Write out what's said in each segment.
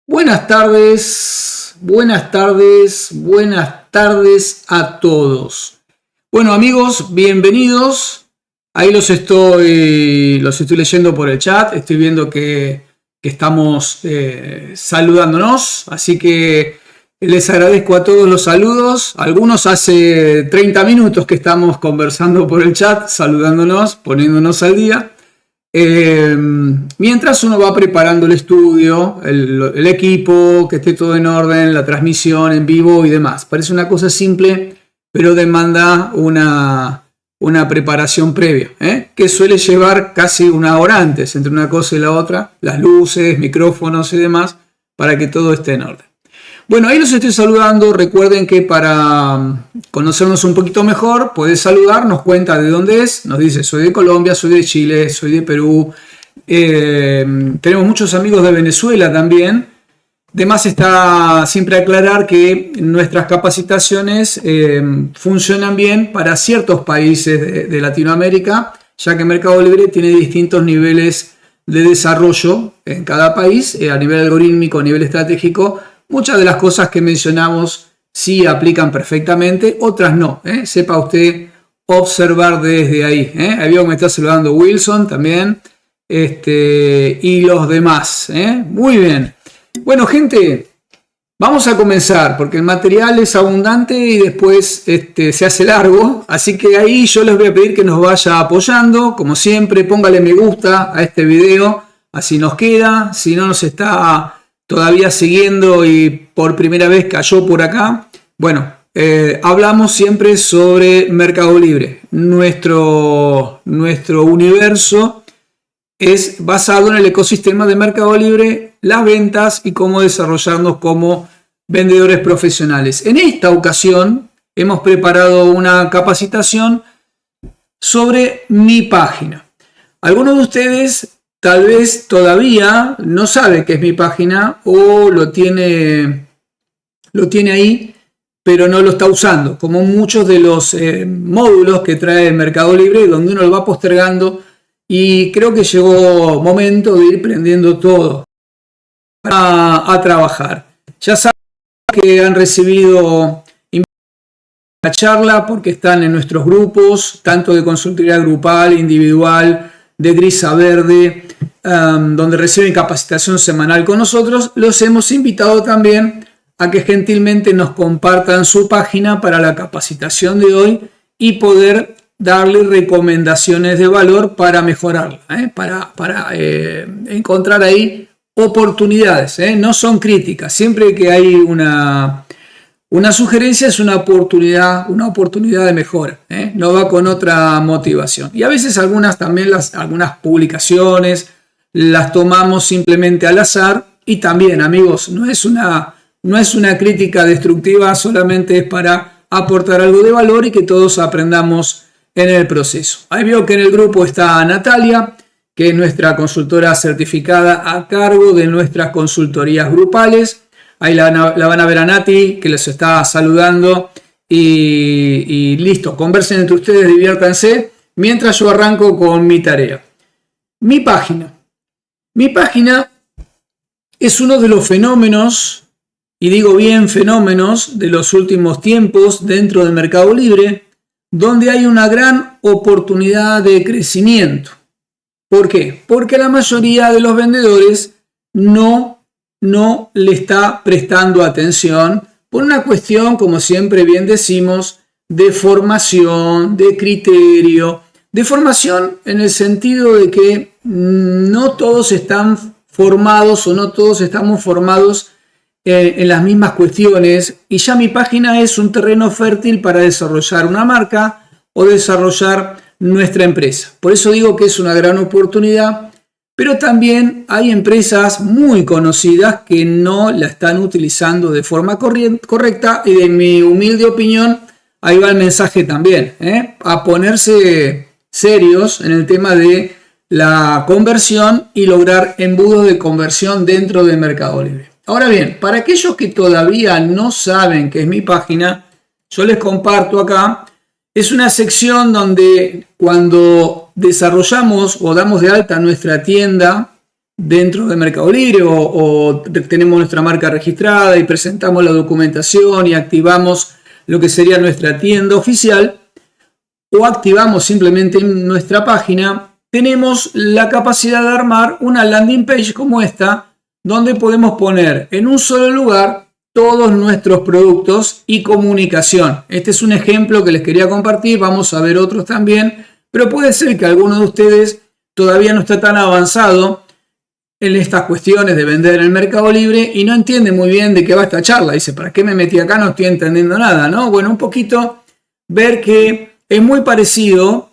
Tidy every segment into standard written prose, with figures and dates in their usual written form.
buenas tardes a todos. Bueno amigos, bienvenidos. Ahí los estoy leyendo por el chat. Estoy viendo que estamos saludándonos. Así que les agradezco a todos los saludos. Algunos hace 30 minutos que estamos conversando por el chat, saludándonos, poniéndonos al día. Mientras uno va preparando el estudio, el equipo, que esté todo en orden, la transmisión en vivo y demás. Parece una cosa simple, pero demanda una preparación previa, que suele llevar casi una hora antes entre una cosa y la otra, las luces, micrófonos y demás, para que todo esté en orden. Bueno, ahí los estoy saludando. Recuerden que para conocernos un poquito mejor, podés saludar, nos cuenta de dónde es, nos dice soy de Colombia, soy de Chile, soy de Perú. Tenemos muchos amigos de Venezuela también. Además está siempre aclarar que nuestras capacitaciones funcionan bien para ciertos países de Latinoamérica, ya que Mercado Libre tiene distintos niveles de desarrollo en cada país, a nivel algorítmico, a nivel estratégico. Muchas de las cosas que mencionamos sí aplican perfectamente, otras no. Sepa usted observar desde ahí. Ahí veo que me está saludando Wilson también. Y los demás. Muy bien. Bueno, gente, vamos a comenzar porque el material es abundante y después se hace largo. Así que ahí yo les voy a pedir que nos vaya apoyando. Como siempre, póngale me gusta a este video. Así nos queda. Si no nos está todavía siguiendo y por primera vez cayó por acá, bueno, hablamos siempre sobre Mercado Libre. Nuestro universo es basado en el ecosistema de Mercado Libre, las ventas y cómo desarrollarnos como vendedores profesionales. En esta ocasión hemos preparado una capacitación sobre mi página. Algunos de ustedes tal vez todavía no sabe qué es mi página o lo tiene ahí, pero no lo está usando, como muchos de los módulos que trae Mercado Libre, donde uno lo va postergando, y creo que llegó momento de ir prendiendo todo a trabajar. Ya saben que han recibido la charla porque están en nuestros grupos, tanto de consultoría grupal, individual, de gris a verde, donde reciben capacitación semanal con nosotros. Los hemos invitado también a que gentilmente nos compartan su página para la capacitación de hoy y poder darle recomendaciones de valor para mejorarla, para encontrar ahí oportunidades. No son críticas, siempre que hay una sugerencia es una oportunidad de mejora, no va con otra motivación. Y a veces algunas publicaciones las tomamos simplemente al azar, y también, amigos, no es una crítica destructiva, solamente es para aportar algo de valor y que todos aprendamos en el proceso. Ahí veo que en el grupo está Natalia, que es nuestra consultora certificada a cargo de nuestras consultorías grupales. Ahí la van a ver a Nati, que les está saludando. Y listo, conversen entre ustedes, diviértanse, mientras yo arranco con mi tarea. Mi página. Mi página es uno de los fenómenos, y digo bien fenómenos, de los últimos tiempos dentro del Mercado Libre, donde hay una gran oportunidad de crecimiento. ¿Por qué? Porque la mayoría de los vendedores no le está prestando atención por una cuestión, como siempre bien decimos, de formación, de criterio, de formación en el sentido de que no todos están formados o no todos estamos formados en las mismas cuestiones, y ya mi página es un terreno fértil para desarrollar una marca o desarrollar nuestra empresa. Por eso digo que es una gran oportunidad, pero también hay empresas muy conocidas que no la están utilizando de forma correcta, y de mi humilde opinión, ahí va el mensaje también, a ponerse serios en el tema de la conversión y lograr embudos de conversión dentro del Mercado Libre. Ahora bien, para aquellos que todavía no saben qué es mi página, yo les comparto acá. Es una sección donde cuando desarrollamos o damos de alta nuestra tienda dentro de Mercado Libre o tenemos nuestra marca registrada y presentamos la documentación y activamos lo que sería nuestra tienda oficial o activamos simplemente nuestra página, tenemos la capacidad de armar una landing page como esta, donde podemos poner en un solo lugar todos nuestros productos y comunicación. Este es un ejemplo que les quería compartir, vamos a ver otros también, pero puede ser que alguno de ustedes todavía no está tan avanzado en estas cuestiones de vender en el Mercado Libre y no entiende muy bien de qué va esta charla. Dice, ¿para qué me metí acá? No estoy entendiendo nada, ¿no? Bueno, un poquito ver que es muy parecido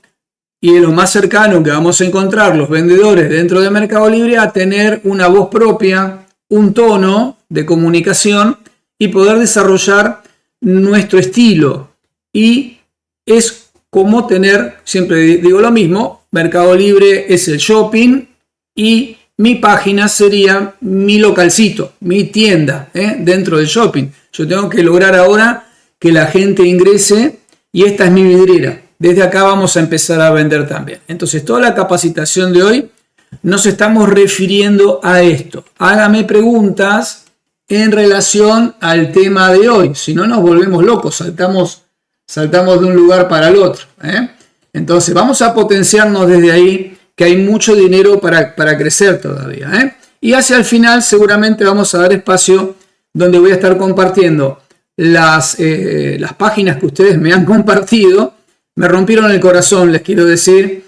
y es lo más cercano que vamos a encontrar los vendedores dentro de Mercado Libre a tener una voz propia, un tono de comunicación y poder desarrollar nuestro estilo. Y es como tener, siempre digo lo mismo, Mercado Libre es el shopping y mi página sería mi localcito, mi tienda dentro del shopping. Yo tengo que lograr ahora que la gente ingrese y esta es mi vidriera. Desde acá vamos a empezar a vender también. Entonces, toda la capacitación de hoy nos estamos refiriendo a esto. Hágame preguntas en relación al tema de hoy. Si no, nos volvemos locos, saltamos de un lugar para el otro. Entonces, vamos a potenciarnos desde ahí, que hay mucho dinero para crecer todavía. Y hacia el final seguramente vamos a dar espacio donde voy a estar compartiendo las páginas que ustedes me han compartido. Me rompieron el corazón, les quiero decir.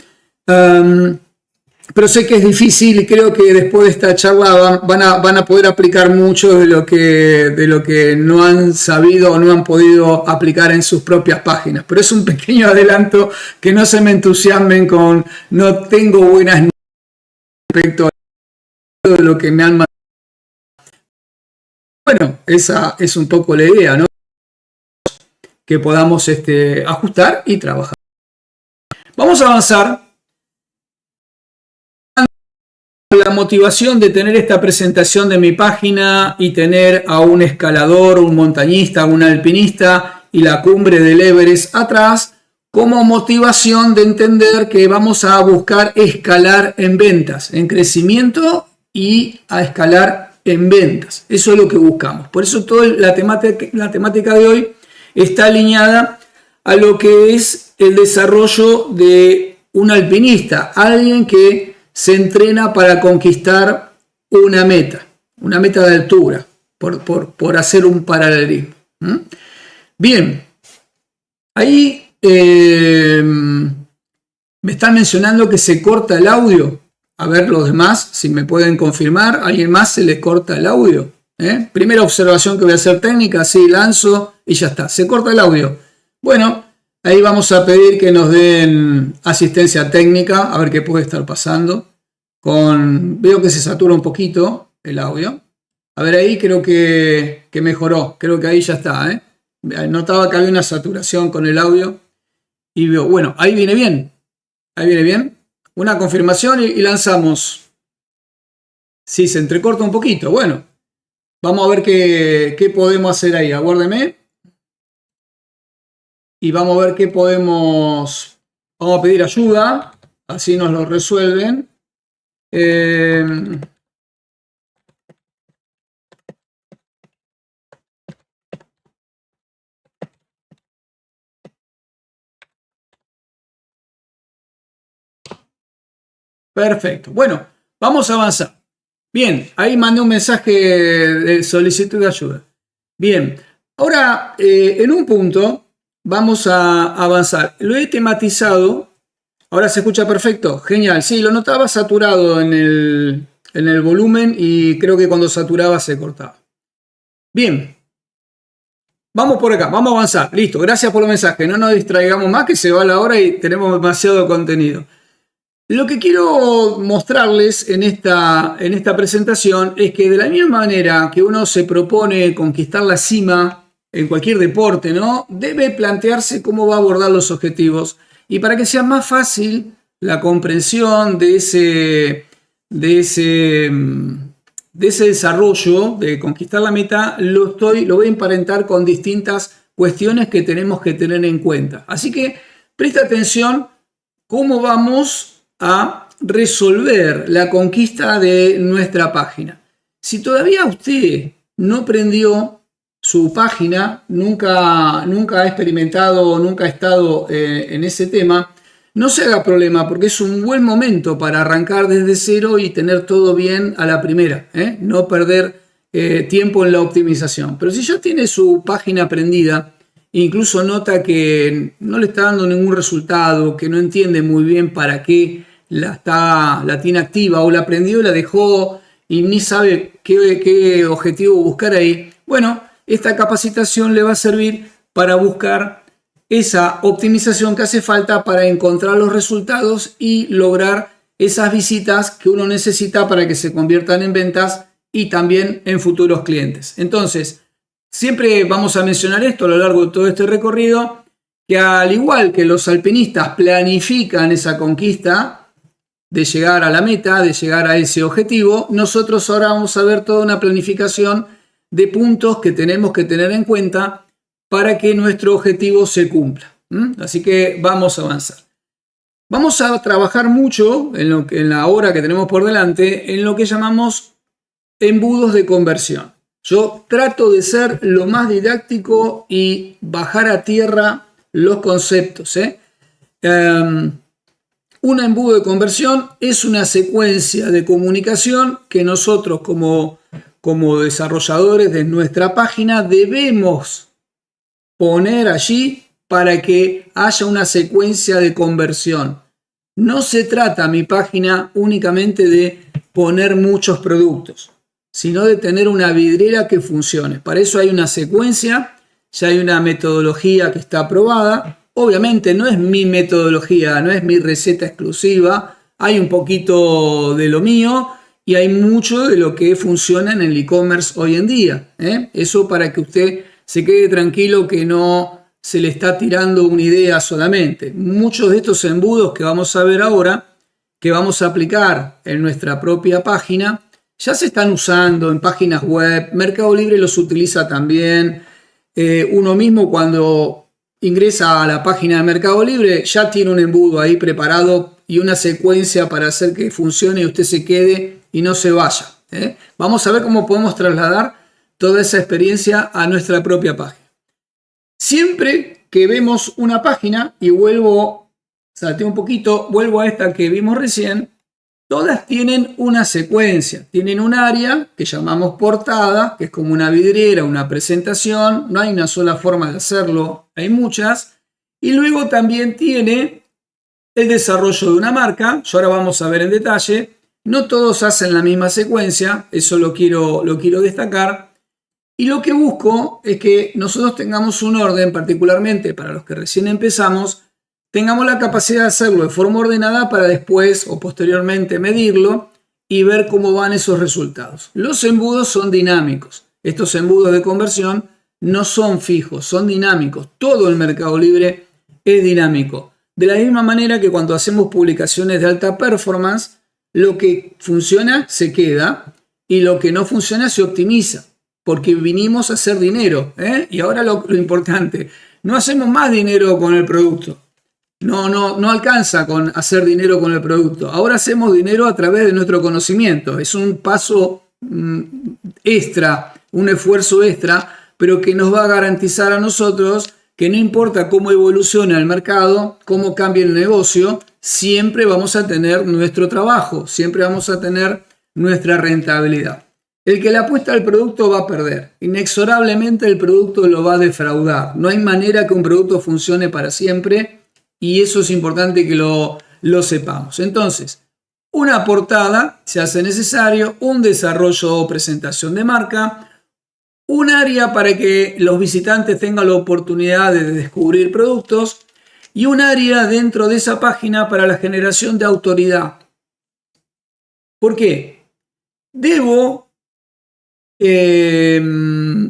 Pero sé que es difícil y creo que después de esta charla van a poder aplicar mucho de lo que no han sabido o no han podido aplicar en sus propias páginas. Pero es un pequeño adelanto, que no se me entusiasmen con no tengo buenas noticias respecto a lo que me han mandado. Bueno, esa es un poco la idea, ¿no? Que podamos ajustar y trabajar. Vamos a avanzar. La motivación de tener esta presentación de mi página y tener a un escalador, un montañista, un alpinista y la cumbre del Everest atrás como motivación de entender que vamos a buscar escalar en ventas, en crecimiento y a escalar en ventas. Eso es lo que buscamos. Por eso toda la temática de hoy está alineada a lo que es el desarrollo de un alpinista, alguien que se entrena para conquistar una meta de altura, por hacer un paralelismo. Bien, ahí me están mencionando que se corta el audio. A ver los demás, si me pueden confirmar. ¿Alguien más se les corta el audio? Primera observación que voy a hacer técnica, así lanzo y ya está. Se corta el audio. Bueno, ahí vamos a pedir que nos den asistencia técnica, a ver qué puede estar pasando. Veo que se satura un poquito el audio. A ver, ahí creo que mejoró. Creo que ahí ya está. Notaba que había una saturación con el audio. Y veo, bueno, ahí viene bien. Ahí viene bien. Una confirmación y lanzamos. Sí, se entrecorta un poquito. Bueno, vamos a ver qué podemos hacer ahí. Aguárdeme. Y vamos a ver qué podemos. Vamos a pedir ayuda. Así nos lo resuelven. Perfecto. Bueno, vamos a avanzar. Bien, ahí mandé un mensaje de solicitud de ayuda. Bien, ahora en un punto vamos a avanzar. Lo he tematizado. Ahora se escucha perfecto. Genial. Sí, lo notaba saturado en el volumen y creo que cuando saturaba se cortaba. Bien. Vamos por acá. Vamos a avanzar. Listo. Gracias por el mensaje. No nos distraigamos más, que se va la hora y tenemos demasiado contenido. Lo que quiero mostrarles en esta presentación es que de la misma manera que uno se propone conquistar la cima en cualquier deporte, ¿no? Debe plantearse cómo va a abordar los objetivos. Y para que sea más fácil la comprensión de ese desarrollo de conquistar la meta, lo voy a emparentar con distintas cuestiones que tenemos que tener en cuenta. Así que presta atención cómo vamos a resolver la conquista de nuestra página. Si todavía usted no prendió su página, nunca ha experimentado, nunca ha estado en ese tema, no se haga problema porque es un buen momento para arrancar desde cero y tener todo bien a la primera, no perder tiempo en la optimización. Pero si ya tiene su página prendida, incluso nota que no le está dando ningún resultado, que no entiende muy bien para qué la tiene activa o la prendió y la dejó y ni sabe qué objetivo buscar ahí, bueno, esta capacitación le va a servir para buscar esa optimización que hace falta para encontrar los resultados y lograr esas visitas que uno necesita para que se conviertan en ventas y también en futuros clientes. Entonces, siempre vamos a mencionar esto a lo largo de todo este recorrido, que al igual que los alpinistas planifican esa conquista de llegar a la meta, de llegar a ese objetivo, nosotros ahora vamos a ver toda una planificación de puntos que tenemos que tener en cuenta para que nuestro objetivo se cumpla. Así que vamos a avanzar. Vamos a trabajar mucho en la hora que tenemos por delante en lo que llamamos embudos de conversión. Yo trato de ser lo más didáctico y bajar a tierra los conceptos. Un embudo de conversión es una secuencia de comunicación que nosotros como desarrolladores de nuestra página debemos poner allí para que haya una secuencia de conversión. No se trata mi página únicamente de poner muchos productos, sino de tener una vidriera que funcione. Para eso hay una secuencia, ya hay una metodología que está aprobada. Obviamente no es mi metodología, no es mi receta exclusiva, hay un poquito de lo mío y hay mucho de lo que funciona en el e-commerce hoy en día. Eso para que usted se quede tranquilo que no se le está tirando una idea solamente. Muchos de estos embudos que vamos a ver ahora, que vamos a aplicar en nuestra propia página, ya se están usando en páginas web. Mercado Libre los utiliza también. Uno mismo cuando ingresa a la página de Mercado Libre ya tiene un embudo ahí preparado y una secuencia para hacer que funcione y usted se quede y no se vaya. Vamos a ver cómo podemos trasladar toda esa experiencia a nuestra propia página. Siempre que vemos una página, y salteo un poquito, vuelvo a esta que vimos recién, todas tienen una secuencia, tienen un área que llamamos portada, que es como una vidriera, una presentación, no hay una sola forma de hacerlo, hay muchas, y luego también tiene el desarrollo de una marca. Yo ahora vamos a ver en detalle, no todos hacen la misma secuencia, eso lo quiero destacar. Y lo que busco es que nosotros tengamos un orden, particularmente para los que recién empezamos, tengamos la capacidad de hacerlo de forma ordenada para después o posteriormente medirlo y ver cómo van esos resultados. Los embudos son dinámicos. Estos embudos de conversión no son fijos, son dinámicos. Todo el Mercado Libre es dinámico. De la misma manera que cuando hacemos publicaciones de alta performance, lo que funciona se queda y lo que no funciona se optimiza. Porque vinimos a hacer dinero, y ahora lo importante, no hacemos más dinero con el producto. No alcanza con hacer dinero con el producto. Ahora hacemos dinero a través de nuestro conocimiento. Es un paso extra, un esfuerzo extra, pero que nos va a garantizar a nosotros que no importa cómo evolucione el mercado, cómo cambie el negocio, siempre vamos a tener nuestro trabajo, siempre vamos a tener nuestra rentabilidad. El que le apuesta al producto va a perder. Inexorablemente el producto lo va a defraudar. No hay manera que un producto funcione para siempre y eso es importante que lo sepamos. Entonces, una portada se hace necesario, un desarrollo o presentación de marca, un área para que los visitantes tengan la oportunidad de descubrir productos y un área dentro de esa página para la generación de autoridad. ¿Por qué? Debo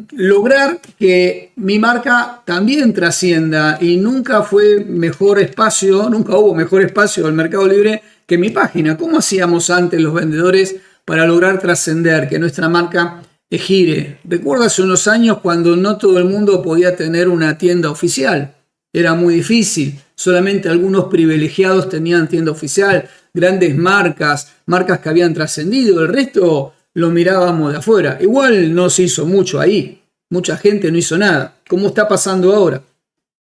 lograr que mi marca también trascienda y nunca hubo mejor espacio en el Mercado Libre que mi página. ¿Cómo hacíamos antes los vendedores para lograr trascender, que nuestra marca gire? Recuerdo hace unos años cuando no todo el mundo podía tener una tienda oficial. era muy difícil. Solamente algunos privilegiados tenían tienda oficial, grandes marcas, marcas que habían trascendido. El resto lo mirábamos de afuera. Igual no se hizo mucho ahí. Mucha gente no hizo nada. ¿Cómo está pasando ahora?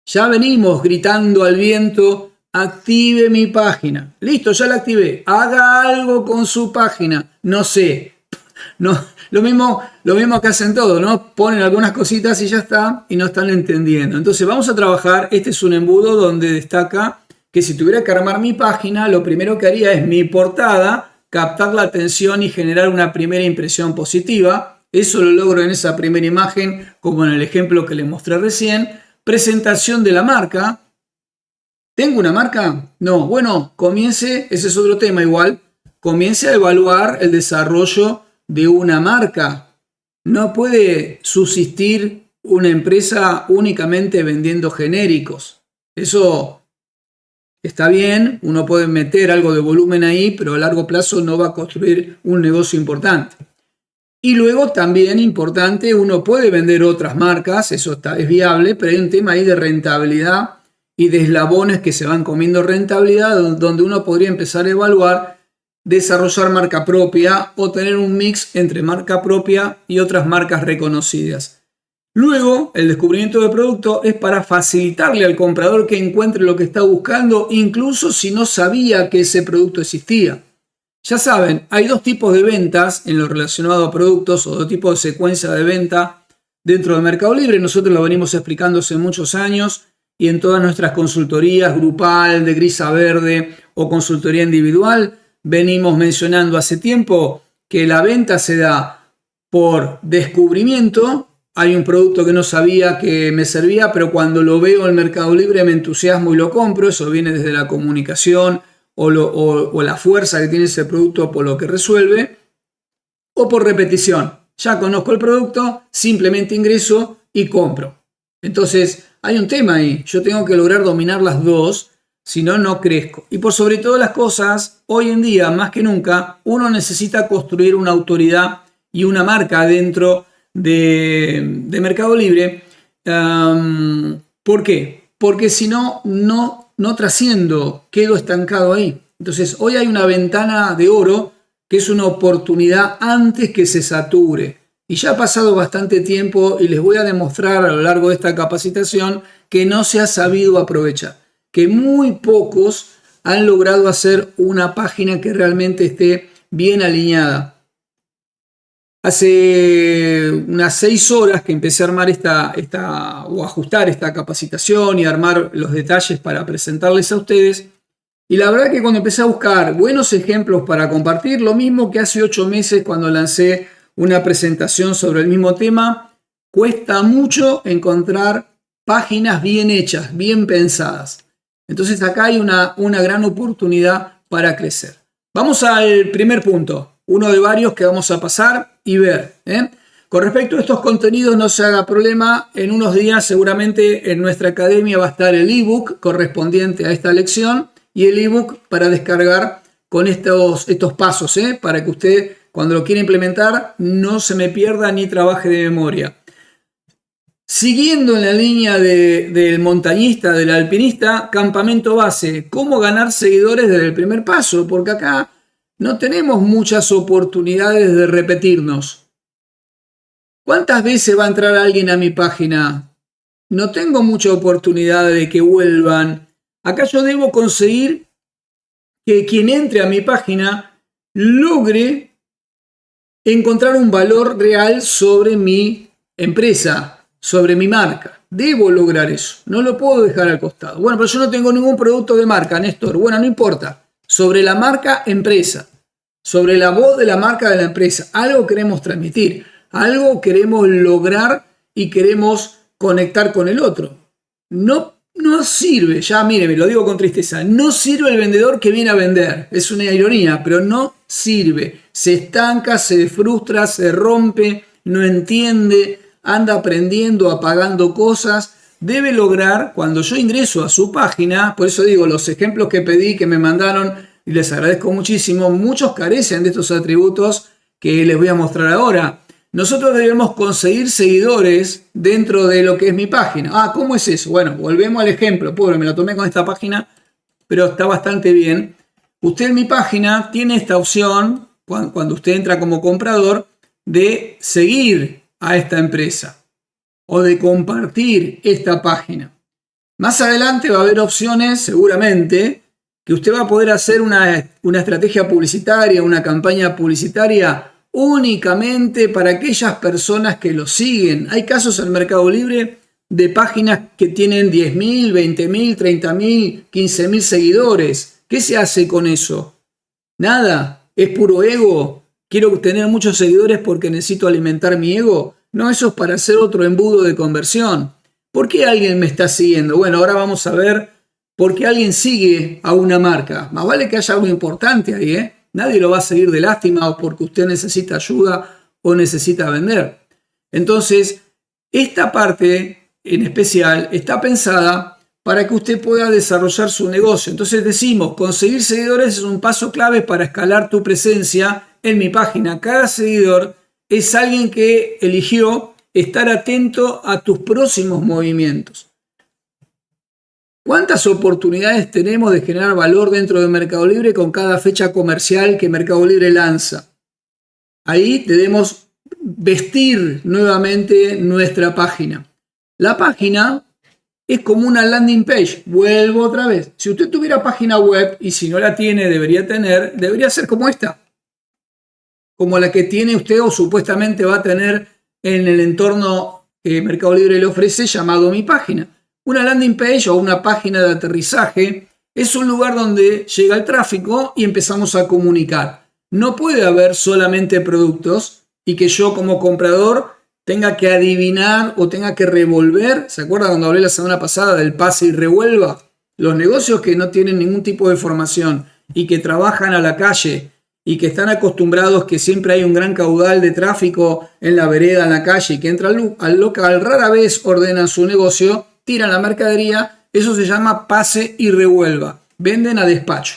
Ya venimos gritando al viento, active mi página. Listo, ya la activé. Haga algo con su página. No sé. No, lo mismo que hacen todos, ¿no? Ponen algunas cositas y ya está, y no están entendiendo. Entonces vamos a trabajar. Este es un embudo donde destaca que si tuviera que armar mi página, lo primero que haría es mi portada, captar la atención y generar una primera impresión positiva. Eso lo logro en esa primera imagen, como en el ejemplo que les mostré recién. Presentación de la marca. ¿Tengo una marca? No. Bueno, ese es otro tema igual. Comience a evaluar el desarrollo de una marca. No puede subsistir una empresa únicamente vendiendo genéricos. Eso está bien, uno puede meter algo de volumen ahí, pero a largo plazo no va a construir un negocio importante. Y luego también importante, uno puede vender otras marcas, eso es viable, pero hay un tema ahí de rentabilidad y de eslabones que se van comiendo rentabilidad, donde uno podría empezar a evaluar desarrollar marca propia o tener un mix entre marca propia y otras marcas reconocidas. Luego, el descubrimiento de producto es para facilitarle al comprador que encuentre lo que está buscando, incluso si no sabía que ese producto existía. Ya saben, hay dos tipos de ventas en lo relacionado a productos o dos tipos de secuencia de venta dentro de Mercado Libre. Nosotros lo venimos explicando hace muchos años y en todas nuestras consultorías grupal, de gris a verde o consultoría individual, venimos mencionando hace tiempo que la venta se da por descubrimiento. Hay un producto que no sabía que me servía, pero cuando lo veo en Mercado Libre me entusiasmo y lo compro. Eso viene desde la comunicación o la fuerza que tiene ese producto por lo que resuelve. O por repetición. Ya conozco el producto, simplemente ingreso y compro. Entonces hay un tema ahí. Yo tengo que lograr dominar las dos. Si no, no crezco. Y por sobre todas las cosas, hoy en día, más que nunca, uno necesita construir una autoridad y una marca dentro de Mercado Libre. ¿Por qué? Porque si no, no trasciendo, quedo estancado ahí. Entonces, hoy hay una ventana de oro que es una oportunidad antes que se sature. Y ya ha pasado bastante tiempo y les voy a demostrar a lo largo de esta capacitación que no se ha sabido aprovechar. Que muy pocos han logrado hacer una página que realmente esté bien alineada. Hace unas 6 horas que empecé a armar o ajustar esta capacitación y armar los detalles para presentarles a ustedes. Y la verdad que cuando empecé a buscar buenos ejemplos para compartir, lo mismo que hace 8 meses cuando lancé una presentación sobre el mismo tema, cuesta mucho encontrar páginas bien hechas, bien pensadas. Entonces acá hay una gran oportunidad para crecer. Vamos al primer punto, uno de varios que vamos a pasar y ver. Con respecto a estos contenidos, no se haga problema, en unos días seguramente en nuestra academia va a estar el ebook correspondiente a esta lección y el ebook para descargar con estos pasos, para que usted cuando lo quiera implementar no se me pierda ni trabaje de memoria. Siguiendo en la línea del montañista, del alpinista, campamento base, cómo ganar seguidores desde el primer paso, porque acá no tenemos muchas oportunidades de repetirnos. ¿Cuántas veces va a entrar alguien a mi página? No tengo mucha oportunidad de que vuelvan. Acá yo debo conseguir que quien entre a mi página logre encontrar un valor real sobre mi empresa, sobre mi marca. Debo lograr eso. No lo puedo dejar al costado. Bueno, pero yo no tengo ningún producto de marca, Néstor. Bueno, no importa. Sobre la marca empresa. Sobre la voz de la marca de la empresa. Algo queremos transmitir. Algo queremos lograr y queremos conectar con el otro. No sirve, ya mire, me lo digo con tristeza, no sirve el vendedor que viene a vender. Es una ironía, pero no sirve. Se estanca, se frustra, se rompe, no entiende, anda aprendiendo, apagando cosas. Debe lograr, cuando yo ingreso a su página, por eso digo, los ejemplos que pedí, que me mandaron, y les agradezco muchísimo, muchos carecen de estos atributos que les voy a mostrar ahora. nosotros debemos conseguir seguidores dentro de lo que es mi página. ¿Cómo es eso? Bueno, volvemos al ejemplo. Pobre, me lo tomé con esta página, pero está bastante bien. Usted en mi página tiene esta opción, cuando usted entra como comprador, de seguir a esta empresa o de compartir esta página. Más adelante va a haber opciones, seguramente, que usted va a poder hacer una estrategia publicitaria, una campaña publicitaria únicamente para aquellas personas que lo siguen. Hay casos en Mercado Libre de páginas que tienen 10.000, 20.000, 30.000, 15.000 seguidores. ¿Qué se hace con eso? Nada, es puro ego. Quiero tener muchos seguidores porque necesito alimentar mi ego. No, eso es para hacer otro embudo de conversión. ¿Por qué alguien me está siguiendo? Bueno, ahora vamos a ver por qué alguien sigue a una marca. Más vale que haya algo importante ahí, ¿eh? Nadie lo va a seguir de lástima o porque usted necesita ayuda o necesita vender. Entonces, esta parte en especial está pensada para que usted pueda desarrollar su negocio. Entonces decimos, conseguir seguidores es un paso clave para escalar tu presencia en mi página. Cada seguidor es alguien que eligió estar atento a tus próximos movimientos. ¿Cuántas oportunidades tenemos de generar valor dentro de Mercado Libre con cada fecha comercial que Mercado Libre lanza? Ahí debemos vestir nuevamente nuestra página. La página es como una landing page. Vuelvo otra vez. Si usted tuviera página web, y si no la tiene, debería ser como esta. Como la que tiene usted o supuestamente va a tener en el entorno que Mercado Libre le ofrece, llamado Mi Página. Una landing page o una página de aterrizaje es un lugar donde llega el tráfico y empezamos a comunicar. No puede haber solamente productos y que yo como comprador tenga que adivinar o tenga que revolver. ¿Se acuerdan cuando hablé la semana pasada del pase y revuelva? Los negocios que no tienen ningún tipo de formación y que trabajan a la calle y que están acostumbrados que siempre hay un gran caudal de tráfico en la vereda, en la calle y que entra al local, rara vez ordenan su negocio, tiran la mercadería, eso se llama pase y revuelva. Venden a despacho.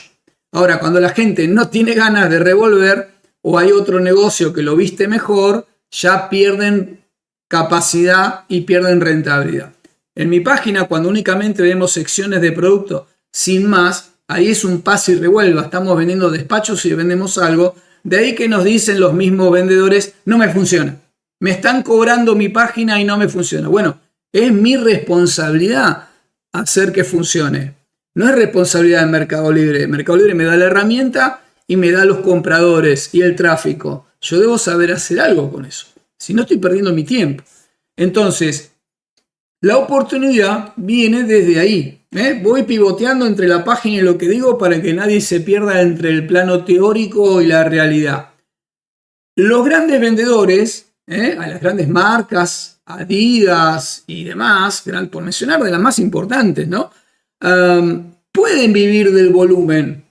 Ahora, cuando la gente no tiene ganas de revolver o hay otro negocio que lo viste mejor, ya pierden capacidad y pierden rentabilidad. En mi página, cuando únicamente vemos secciones de producto sin más, ahí es un pase y revuelva. Estamos vendiendo despachos y vendemos algo. De ahí que nos dicen los mismos vendedores, no me funciona. Me están cobrando mi página y no me funciona. Bueno, es mi responsabilidad hacer que funcione. No es responsabilidad de Mercado Libre. Mercado Libre me da la herramienta y me da los compradores y el tráfico. Yo debo saber hacer algo con eso. Si no, estoy perdiendo mi tiempo. Entonces, la oportunidad viene desde ahí. Voy pivoteando entre la página y lo que digo para que nadie se pierda entre el plano teórico y la realidad. Los grandes vendedores, a las grandes marcas, Adidas y demás, por mencionar de las más importantes, ¿no? Pueden vivir del volumen.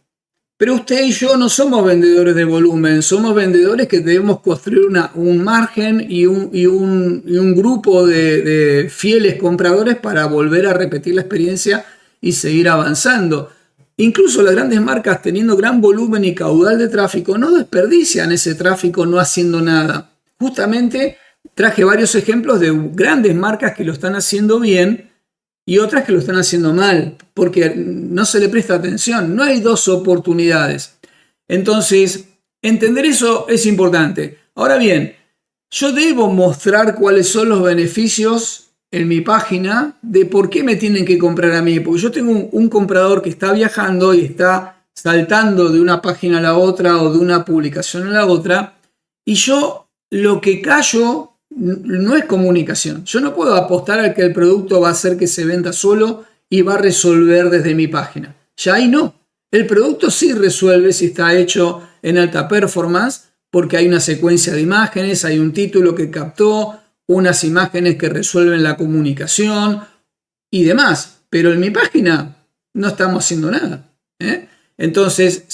Pero usted y yo no somos vendedores de volumen, somos vendedores que debemos construir un margen y un grupo de fieles compradores para volver a repetir la experiencia y seguir avanzando. Incluso las grandes marcas, teniendo gran volumen y caudal de tráfico, no desperdician ese tráfico no haciendo nada. Justamente traje varios ejemplos de grandes marcas que lo están haciendo bien y otras que lo están haciendo mal, porque no se le presta atención, no hay dos oportunidades. Entonces, entender eso es importante. Ahora bien, yo debo mostrar cuáles son los beneficios en mi página de por qué me tienen que comprar a mí, porque yo tengo un comprador que está viajando y está saltando de una página a la otra o de una publicación a la otra, y yo lo que callo no es comunicación. Yo no puedo apostar a que el producto va a hacer que se venda solo y va a resolver desde mi página. Ya ahí no. El producto sí resuelve si está hecho en alta performance porque hay una secuencia de imágenes, hay un título que captó, unas imágenes que resuelven la comunicación y demás. Pero en mi página no estamos haciendo nada. Entonces,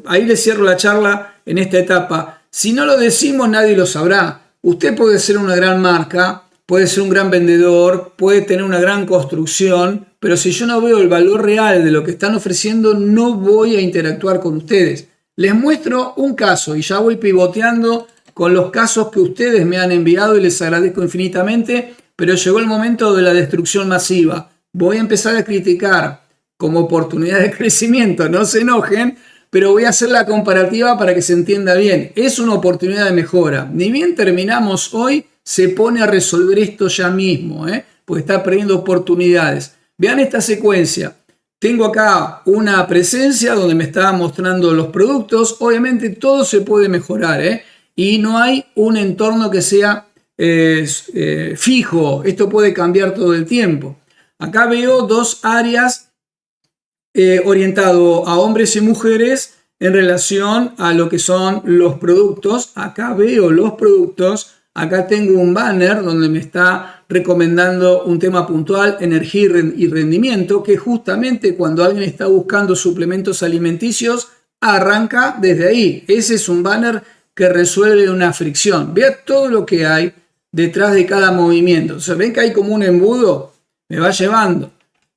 ahí le cierro la charla en esta etapa. Si no lo decimos, nadie lo sabrá. Usted puede ser una gran marca, puede ser un gran vendedor, puede tener una gran construcción, pero si yo no veo el valor real de lo que están ofreciendo, no voy a interactuar con ustedes. Les muestro un caso y ya voy pivoteando con los casos que ustedes me han enviado y les agradezco infinitamente, pero llegó el momento de la destrucción masiva. Voy a empezar a criticar como oportunidad de crecimiento, no se enojen, pero voy a hacer la comparativa para que se entienda bien. Es una oportunidad de mejora. Ni bien terminamos hoy, se pone a resolver esto ya mismo, porque está perdiendo oportunidades. Vean esta secuencia. Tengo acá una presencia donde me está mostrando los productos. Obviamente todo se puede mejorar, y no hay un entorno que sea fijo. Esto puede cambiar todo el tiempo. Acá veo dos áreas orientado a hombres y mujeres en relación a lo que son los productos. Acá veo los productos. Acá tengo un banner donde me está recomendando un tema puntual, energía y rendimiento, que justamente cuando alguien está buscando suplementos alimenticios, arranca desde ahí. Ese es un banner que resuelve una fricción. Vea todo lo que hay detrás de cada movimiento. O sea, ven que hay como un embudo, me va llevando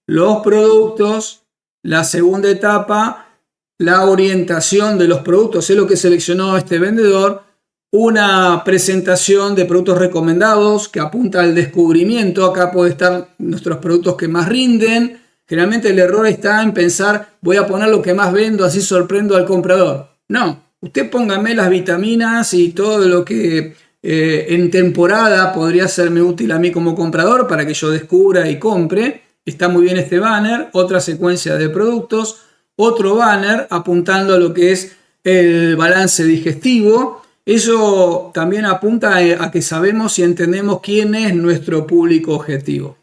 los productos, la segunda etapa, la orientación de los productos, es lo que seleccionó este vendedor, una presentación de productos recomendados que apunta al descubrimiento. Acá puede estar nuestros productos que más rinden. Generalmente el error está en pensar, voy a poner lo que más vendo, así sorprendo al comprador. No, usted póngame las vitaminas y todo lo que en temporada podría serme útil a mí como comprador para que yo descubra y compre. Está muy bien este banner. Otra secuencia de productos. Otro banner apuntando a lo que es el balance digestivo. Eso también apunta a que sabemos y entendemos quién es nuestro público objetivo.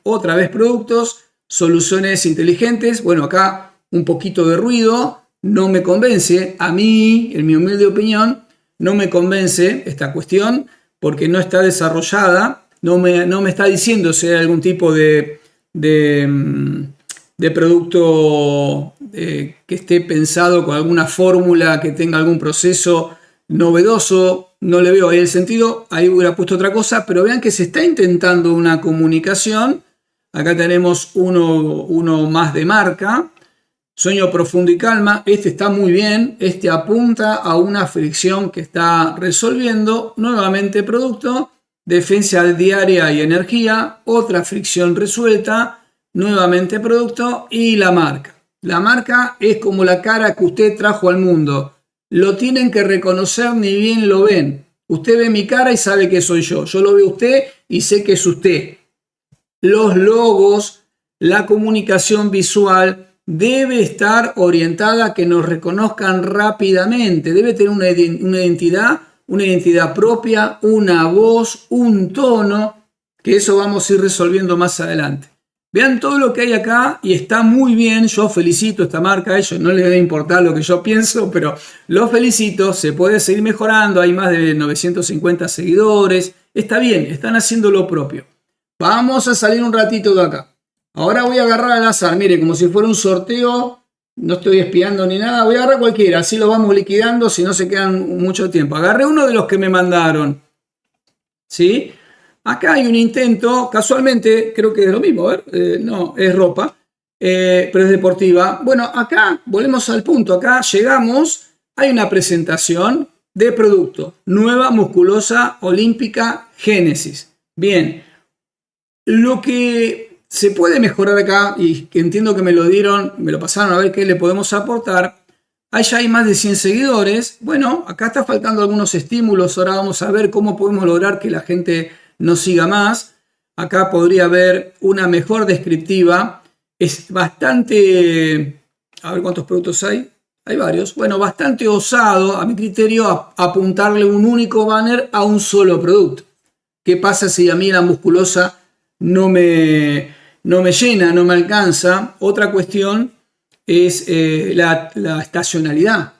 Otra vez productos, soluciones inteligentes. Bueno, acá un poquito de ruido, no me convence. A mí, en mi humilde opinión, no me convence esta cuestión porque no está desarrollada. No me está diciendo si hay algún tipo de producto que esté pensado con alguna fórmula, que tenga algún proceso novedoso. No le veo ahí el sentido. Ahí hubiera puesto otra cosa, pero vean que se está intentando una comunicación. Acá tenemos uno más de marca. Sueño profundo y calma. Este está muy bien. Este apunta a una fricción que está resolviendo. Nuevamente producto, defensa diaria y energía. Otra fricción resuelta. Nuevamente producto y la marca. La marca es como la cara que usted trajo al mundo. Lo tienen que reconocer ni bien lo ven. Usted ve mi cara y sabe que soy yo. Yo lo veo a usted y sé que es usted. Los logos, la comunicación visual debe estar orientada a que nos reconozcan rápidamente. Debe tener una identidad propia, una voz, un tono, que eso vamos a ir resolviendo más adelante. Vean todo lo que hay acá y está muy bien. Yo felicito a esta marca. A ellos no les debe importar lo que yo pienso, pero los felicito. Se puede seguir mejorando. Hay más de 950 seguidores. Está bien, están haciendo lo propio. Vamos a salir un ratito de acá. Ahora voy a agarrar al azar. Mire, como si fuera un sorteo. No estoy espiando ni nada. Voy a agarrar cualquiera. Así lo vamos liquidando si no se quedan mucho tiempo. Agarré uno de los que me mandaron. ¿Sí? Acá hay un intento, casualmente, creo que es lo mismo, a ver, no, es ropa, pero es deportiva. Bueno, acá, volvemos al punto, acá llegamos, hay una presentación de producto, nueva musculosa olímpica Génesis. Bien, lo que se puede mejorar acá, y que entiendo que me lo dieron, me lo pasaron a ver qué le podemos aportar, allá hay más de 100 seguidores. Bueno, acá está faltando algunos estímulos, ahora vamos a ver cómo podemos lograr que la gente no siga más. Acá podría haber una mejor descriptiva. Es bastante, a ver cuántos productos hay varios, bueno, bastante osado a mi criterio apuntarle un único banner a un solo producto. ¿Qué pasa si a mí la musculosa no me llena, no me alcanza? Otra cuestión es la estacionalidad.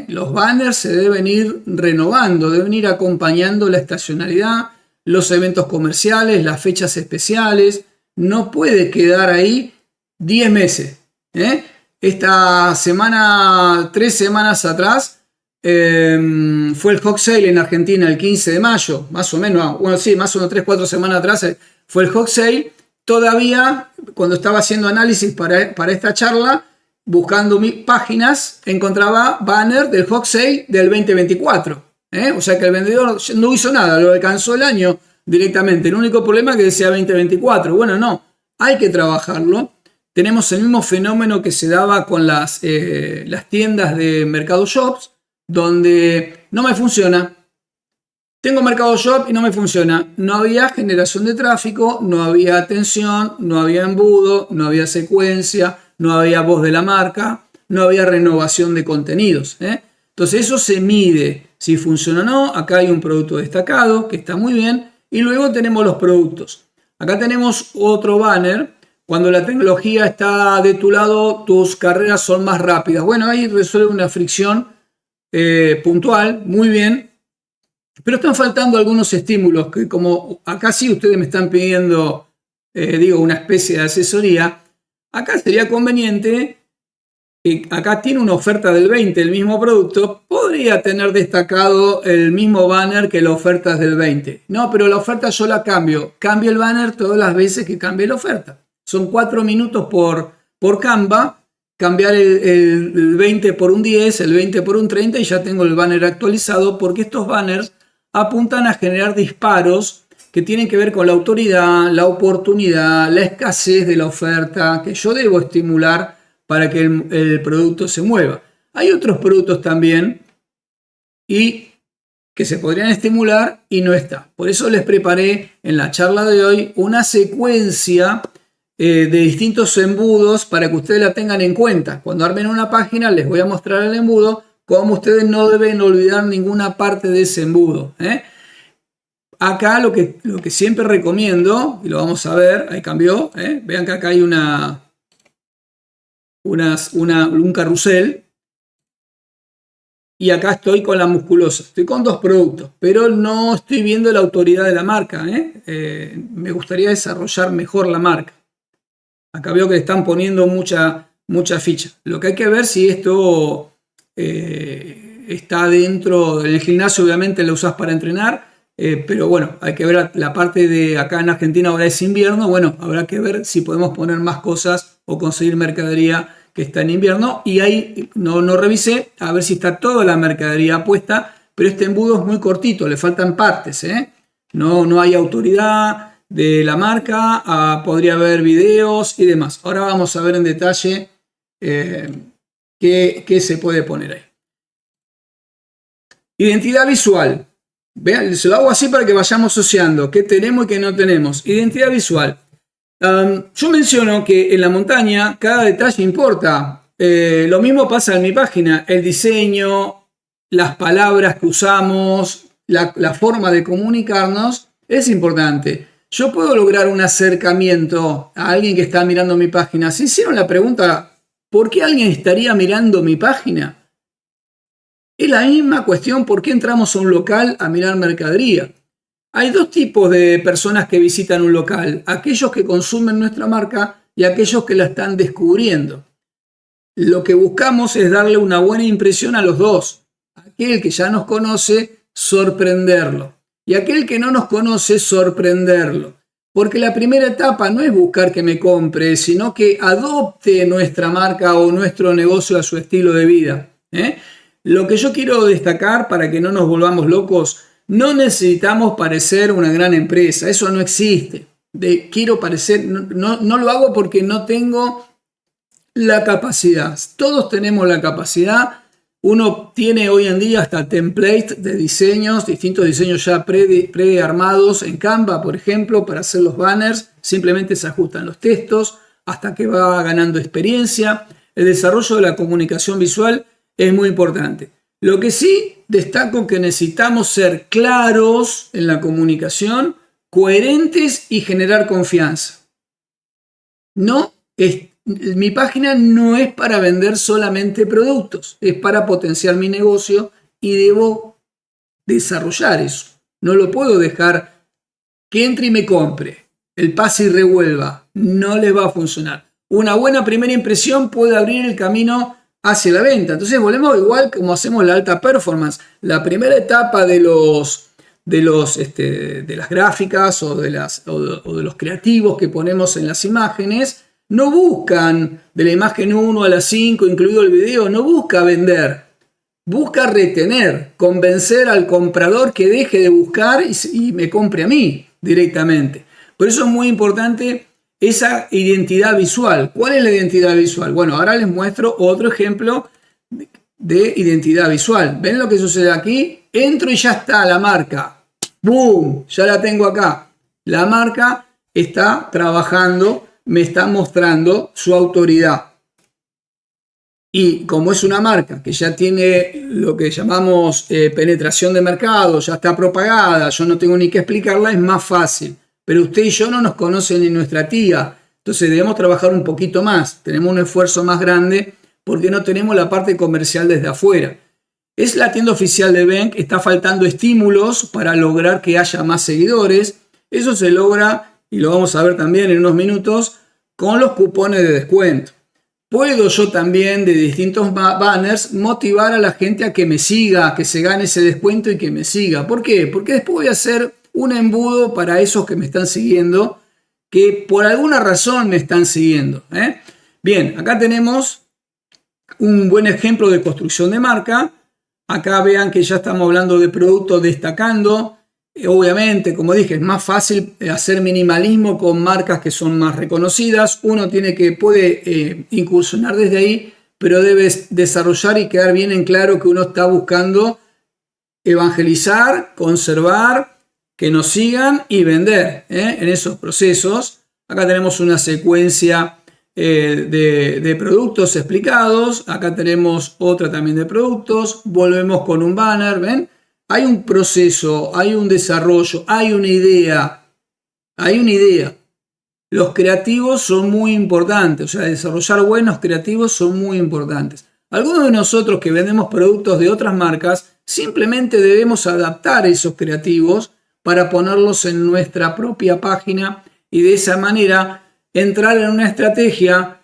Los banners se deben ir renovando, deben ir acompañando la estacionalidad, los eventos comerciales, las fechas especiales. No puede quedar ahí 10 meses. Esta semana, 3 semanas atrás, fue el Hot Sale en Argentina el 15 de mayo, más o menos, bueno, sí, más o menos 3-4 semanas atrás fue el Hot Sale. Todavía, cuando estaba haciendo análisis para esta charla, buscando mis páginas, encontraba banner del Hot Sale del 2024. O sea que el vendedor no hizo nada, lo alcanzó el año directamente. El único problema es que decía 2024. Bueno, no, hay que trabajarlo. Tenemos el mismo fenómeno que se daba con las tiendas de Mercado Shops, donde no me funciona. Tengo Mercado Shop y no me funciona. No había generación de tráfico, no había atención, no había embudo, no había secuencia, no había voz de la marca, no había renovación de contenidos. Entonces eso se mide si funciona o no. Acá hay un producto destacado que está muy bien. Y luego tenemos los productos. Acá tenemos otro banner. Cuando la tecnología está de tu lado, tus carreras son más rápidas. Bueno, ahí resuelve una fricción puntual, muy bien. Pero están faltando algunos estímulos que, como acá sí ustedes me están pidiendo, una especie de asesoría, acá sería conveniente que acá tiene una oferta del 20, el mismo producto, podría tener destacado el mismo banner que la oferta es del 20. No, pero la oferta yo la cambio el banner todas las veces que cambie la oferta. Son 4 minutos por Canva, cambiar el 20 por un 10, el 20 por un 30 y ya tengo el banner actualizado, porque estos banners apuntan a generar disparos que tienen que ver con la autoridad, la oportunidad, la escasez de la oferta que yo debo estimular para que el producto se mueva. Hay otros productos también y que se podrían estimular y no está. Por eso les preparé en la charla de hoy una secuencia de distintos embudos para que ustedes la tengan en cuenta. Cuando armen una página les voy a mostrar el embudo, como ustedes no deben olvidar ninguna parte de ese embudo. Acá lo que siempre recomiendo, y lo vamos a ver, ahí cambió, vean que acá hay un carrusel, y acá estoy con la musculosa, estoy con 2 productos, pero no estoy viendo la autoridad de la marca. Me gustaría desarrollar mejor la marca. Acá veo que le están poniendo mucha ficha. Lo que hay que ver si esto está dentro. En el gimnasio obviamente lo usas para entrenar, pero bueno, hay que ver la parte de acá en Argentina. Ahora es invierno, bueno, habrá que ver si podemos poner más cosas o conseguir mercadería que está en invierno, y ahí no revisé a ver si está toda la mercadería puesta, pero este embudo es muy cortito, le faltan partes, no hay autoridad de la marca, podría haber videos y demás. Ahora vamos a ver en detalle qué se puede poner ahí. Identidad visual. Vean, se lo hago así para que vayamos asociando qué tenemos y qué no tenemos. Identidad visual. Yo menciono que en la montaña cada detalle importa. Lo mismo pasa en mi página. El diseño, las palabras que usamos, la forma de comunicarnos es importante. Yo puedo lograr un acercamiento a alguien que está mirando mi página. ¿Se hicieron la pregunta por qué alguien estaría mirando mi página? Es la misma cuestión por qué entramos a un local a mirar mercadería. Hay 2 tipos de personas que visitan un local: aquellos que consumen nuestra marca y aquellos que la están descubriendo. Lo que buscamos es darle una buena impresión a los 2. Aquel que ya nos conoce, sorprenderlo. Y aquel que no nos conoce, sorprenderlo. Porque la primera etapa no es buscar que me compre, sino que adopte nuestra marca o nuestro negocio a su estilo de vida. Lo que yo quiero destacar, para que no nos volvamos locos, no necesitamos parecer una gran empresa, eso no existe. Quiero parecer, no lo hago porque no tengo la capacidad. Todos tenemos la capacidad. Uno tiene hoy en día hasta templates de diseños, distintos diseños ya prearmados en Canva, por ejemplo, para hacer los banners. Simplemente se ajustan los textos hasta que va ganando experiencia. El desarrollo de la comunicación visual es muy importante. Lo que sí destaco que necesitamos ser claros en la comunicación, coherentes y generar confianza. Mi página no es para vender solamente productos, es para potenciar mi negocio y debo desarrollar eso. No lo puedo dejar que entre y me compre, el pase y revuelva, no les va a funcionar. Una buena primera impresión puede abrir el camino hacia la venta. Entonces volvemos igual como hacemos la alta performance. La primera etapa de las gráficas o de los creativos que ponemos en las imágenes no buscan, de la imagen 1 a la 5, incluido el video, no busca vender. busca retener, convencer al comprador que deje de buscar y me compre a mí directamente. Por eso es muy importante esa identidad visual. ¿Cuál es la identidad visual? Bueno, ahora les muestro otro ejemplo de identidad visual. ¿Ven lo que sucede aquí? Entro y ya está la marca. ¡Boom! Ya la tengo acá. La marca está trabajando, me está mostrando su autoridad. Y como es una marca que ya tiene lo que llamamos penetración de mercado, ya está propagada, yo no tengo ni que explicarla, es más fácil. Pero usted y yo no nos conocen ni nuestra tía. Entonces debemos trabajar un poquito más. Tenemos un esfuerzo más grande porque no tenemos la parte comercial desde afuera. Es la tienda oficial de Benk, está faltando estímulos para lograr que haya más seguidores. Eso se logra, y lo vamos a ver también en unos minutos, con los cupones de descuento. Puedo yo también de distintos banners motivar a la gente a que me siga, que se gane ese descuento y que me siga. ¿Por qué? Porque después voy a hacer un embudo para esos que me están siguiendo, que por alguna razón me están siguiendo. Bien, acá tenemos un buen ejemplo de construcción de marca. Acá vean que ya estamos hablando de productos destacando. Obviamente, como dije, es más fácil hacer minimalismo con marcas que son más reconocidas. Uno puede incursionar desde ahí, pero debe desarrollar y quedar bien en claro que uno está buscando evangelizar, conservar, que nos sigan y vender en esos procesos. Acá tenemos una secuencia de productos explicados. Acá tenemos otra también de productos. Volvemos con un banner, ¿ven? Hay un proceso, hay un desarrollo, hay una idea. Hay una idea. Los creativos son muy importantes, o sea, desarrollar buenos creativos son muy importantes. Algunos de nosotros que vendemos productos de otras marcas, simplemente debemos adaptar esos creativos para ponerlos en nuestra propia página y de esa manera entrar en una estrategia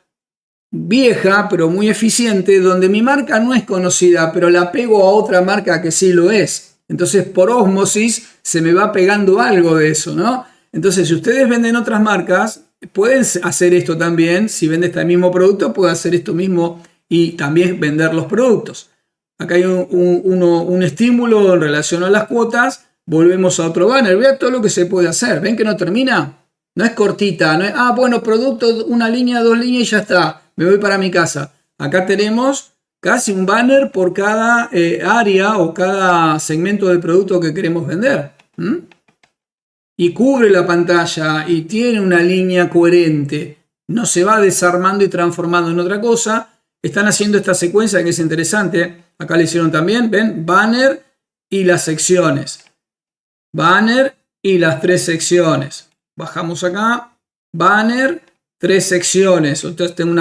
vieja pero muy eficiente donde mi marca no es conocida, pero la pego a otra marca que sí lo es. Entonces, por ósmosis, se me va pegando algo de eso, ¿no? Entonces, si ustedes venden otras marcas, pueden hacer esto también. Si vende este mismo producto, puede hacer esto mismo y también vender los productos. Acá hay un estímulo en relación a las cuotas. Volvemos a otro banner. Vean todo lo que se puede hacer. ¿Ven que no termina? No es cortita. No es, bueno, producto, una línea, 2 líneas y ya está. Me voy para mi casa. Acá tenemos casi un banner por cada área o cada segmento de producto que queremos vender. Y cubre la pantalla y tiene una línea coherente. No se va desarmando y transformando en otra cosa. Están haciendo esta secuencia que es interesante. Acá le hicieron también, ¿ven? Banner y las secciones. Banner y las 3 secciones. Bajamos acá. Banner, 3 secciones. Entonces tengo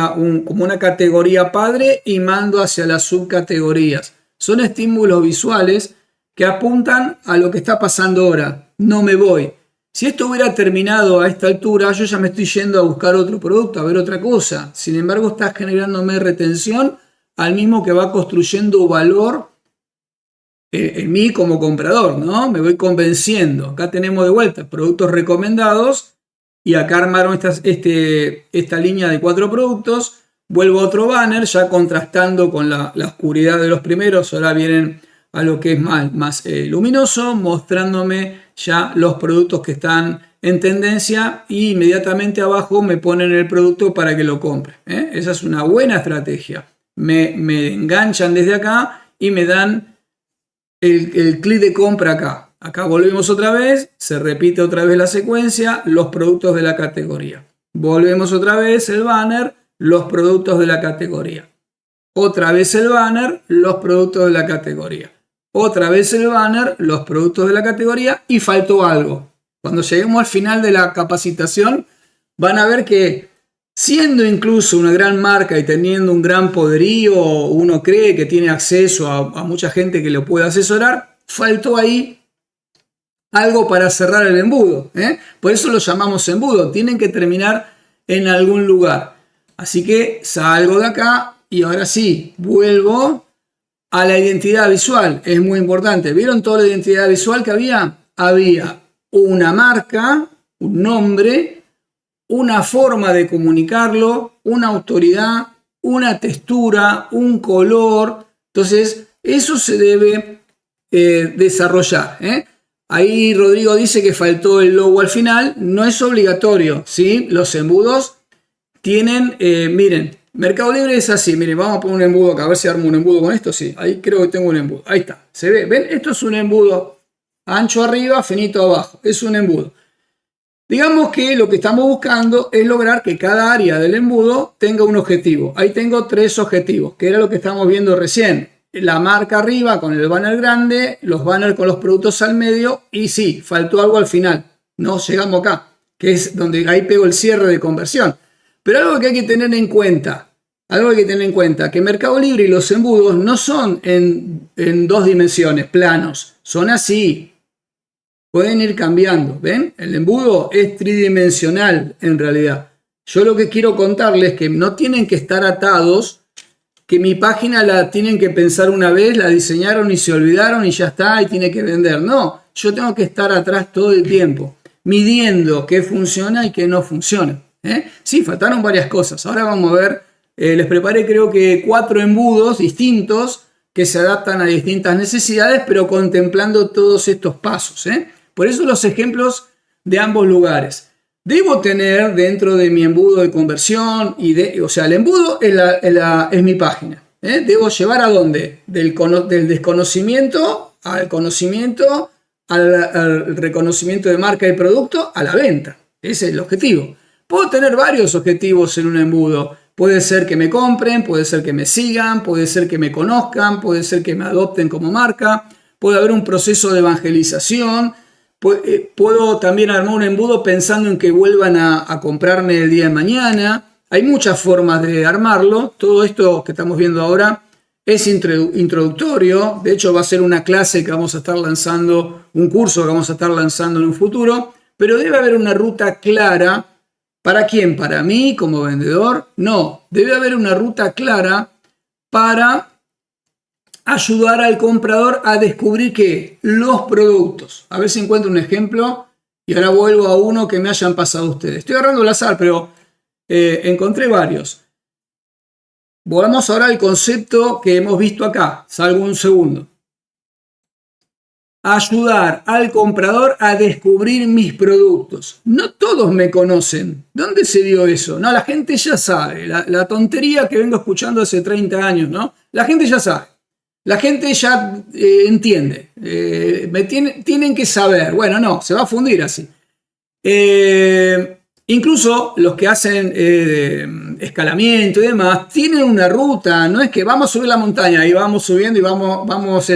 como una categoría padre y mando hacia las subcategorías. Son estímulos visuales que apuntan a lo que está pasando ahora. No me voy. Si esto hubiera terminado a esta altura, yo ya me estoy yendo a buscar otro producto, a ver otra cosa. Sin embargo, está generándome retención al mismo que va construyendo valor en mí como comprador, ¿no? Me voy convenciendo. Acá tenemos de vuelta productos recomendados y acá armaron esta línea de 4 productos. Vuelvo a otro banner, ya contrastando con la oscuridad de los primeros. Ahora vienen a lo que es más luminoso, mostrándome ya los productos que están en tendencia y inmediatamente abajo me ponen el producto para que lo compre. Esa es una buena estrategia. Me enganchan desde acá y me dan el clic de compra acá. Acá volvemos otra vez, se repite otra vez la secuencia, los productos de la categoría. Volvemos otra vez el banner, los productos de la categoría. Otra vez el banner, los productos de la categoría. Otra vez el banner, los productos de la categoría y faltó algo. Cuando lleguemos al final de la capacitación van a ver que siendo incluso una gran marca y teniendo un gran poderío, uno cree que tiene acceso a mucha gente que lo puede asesorar, faltó ahí algo para cerrar el embudo. Por eso lo llamamos embudo. Tienen que terminar en algún lugar. Así que salgo de acá y ahora sí, vuelvo a la identidad visual. Es muy importante. ¿Vieron toda la identidad visual que había? Había una marca, un nombre, una forma de comunicarlo, una autoridad, una textura, un color. Entonces, Eso se debe desarrollar. Ahí Rodrigo dice que faltó el logo al final. No es obligatorio, ¿sí? Los embudos tienen, miren, Mercado Libre es así. Miren, vamos a poner un embudo acá, a ver si armo un embudo con esto. Sí, ahí creo que tengo un embudo. Ahí está, se ve, ¿ven? Esto es un embudo ancho arriba, finito abajo. Es un embudo. Digamos que lo que estamos buscando es lograr que cada área del embudo tenga un objetivo. Ahí tengo 3 objetivos, que era lo que estamos viendo recién. La marca arriba con el banner grande, los banners con los productos al medio y sí, faltó algo al final. No llegamos acá, que es donde ahí pego el cierre de conversión. Pero algo que hay que tener en cuenta, que Mercado Libre y los embudos no son en 2 dimensiones, planos, son así. Pueden ir cambiando, ¿ven? El embudo es tridimensional en realidad. Yo lo que quiero contarles es que no tienen que estar atados, que mi página la tienen que pensar una vez, la diseñaron y se olvidaron y ya está, y tiene que vender. No, yo tengo que estar atrás todo el tiempo, midiendo qué funciona y qué no funciona. Sí, faltaron varias cosas. Ahora vamos a ver, les preparé creo que 4 embudos distintos que se adaptan a distintas necesidades, pero contemplando todos estos pasos. Por eso los ejemplos de ambos lugares. Debo tener dentro de mi embudo de conversión, o sea, el embudo es mi página. Debo llevar a dónde? Del desconocimiento al conocimiento, al reconocimiento de marca y producto, a la venta. Ese es el objetivo. Puedo tener varios objetivos en un embudo. Puede ser que me compren, puede ser que me sigan, puede ser que me conozcan, puede ser que me adopten como marca. Puede haber un proceso de evangelización. Puedo también armar un embudo pensando en que vuelvan a comprarme el día de mañana. Hay muchas formas de armarlo. Todo esto que estamos viendo ahora es introductorio. De hecho, va a ser una clase que vamos a estar lanzando, un curso que vamos a estar lanzando en un futuro. Pero debe haber una ruta clara. ¿Para quién? ¿Para mí como vendedor? No. Debe haber una ruta clara para ayudar al comprador a descubrir que los productos. A ver si encuentro un ejemplo y ahora vuelvo a uno que me hayan pasado ustedes. Estoy agarrando al azar, pero encontré varios. Volvamos ahora al concepto que hemos visto acá. Salgo un segundo. Ayudar al comprador a descubrir mis productos. No todos me conocen. ¿Dónde se dio eso? No, la gente ya sabe. La tontería que vengo escuchando hace 30 años, ¿no? La gente ya sabe. La gente ya entiende. Tienen que saber. Bueno, no, se va a fundir así. Incluso los que hacen escalamiento y demás tienen una ruta. No es que vamos a subir la montaña y vamos subiendo y vamos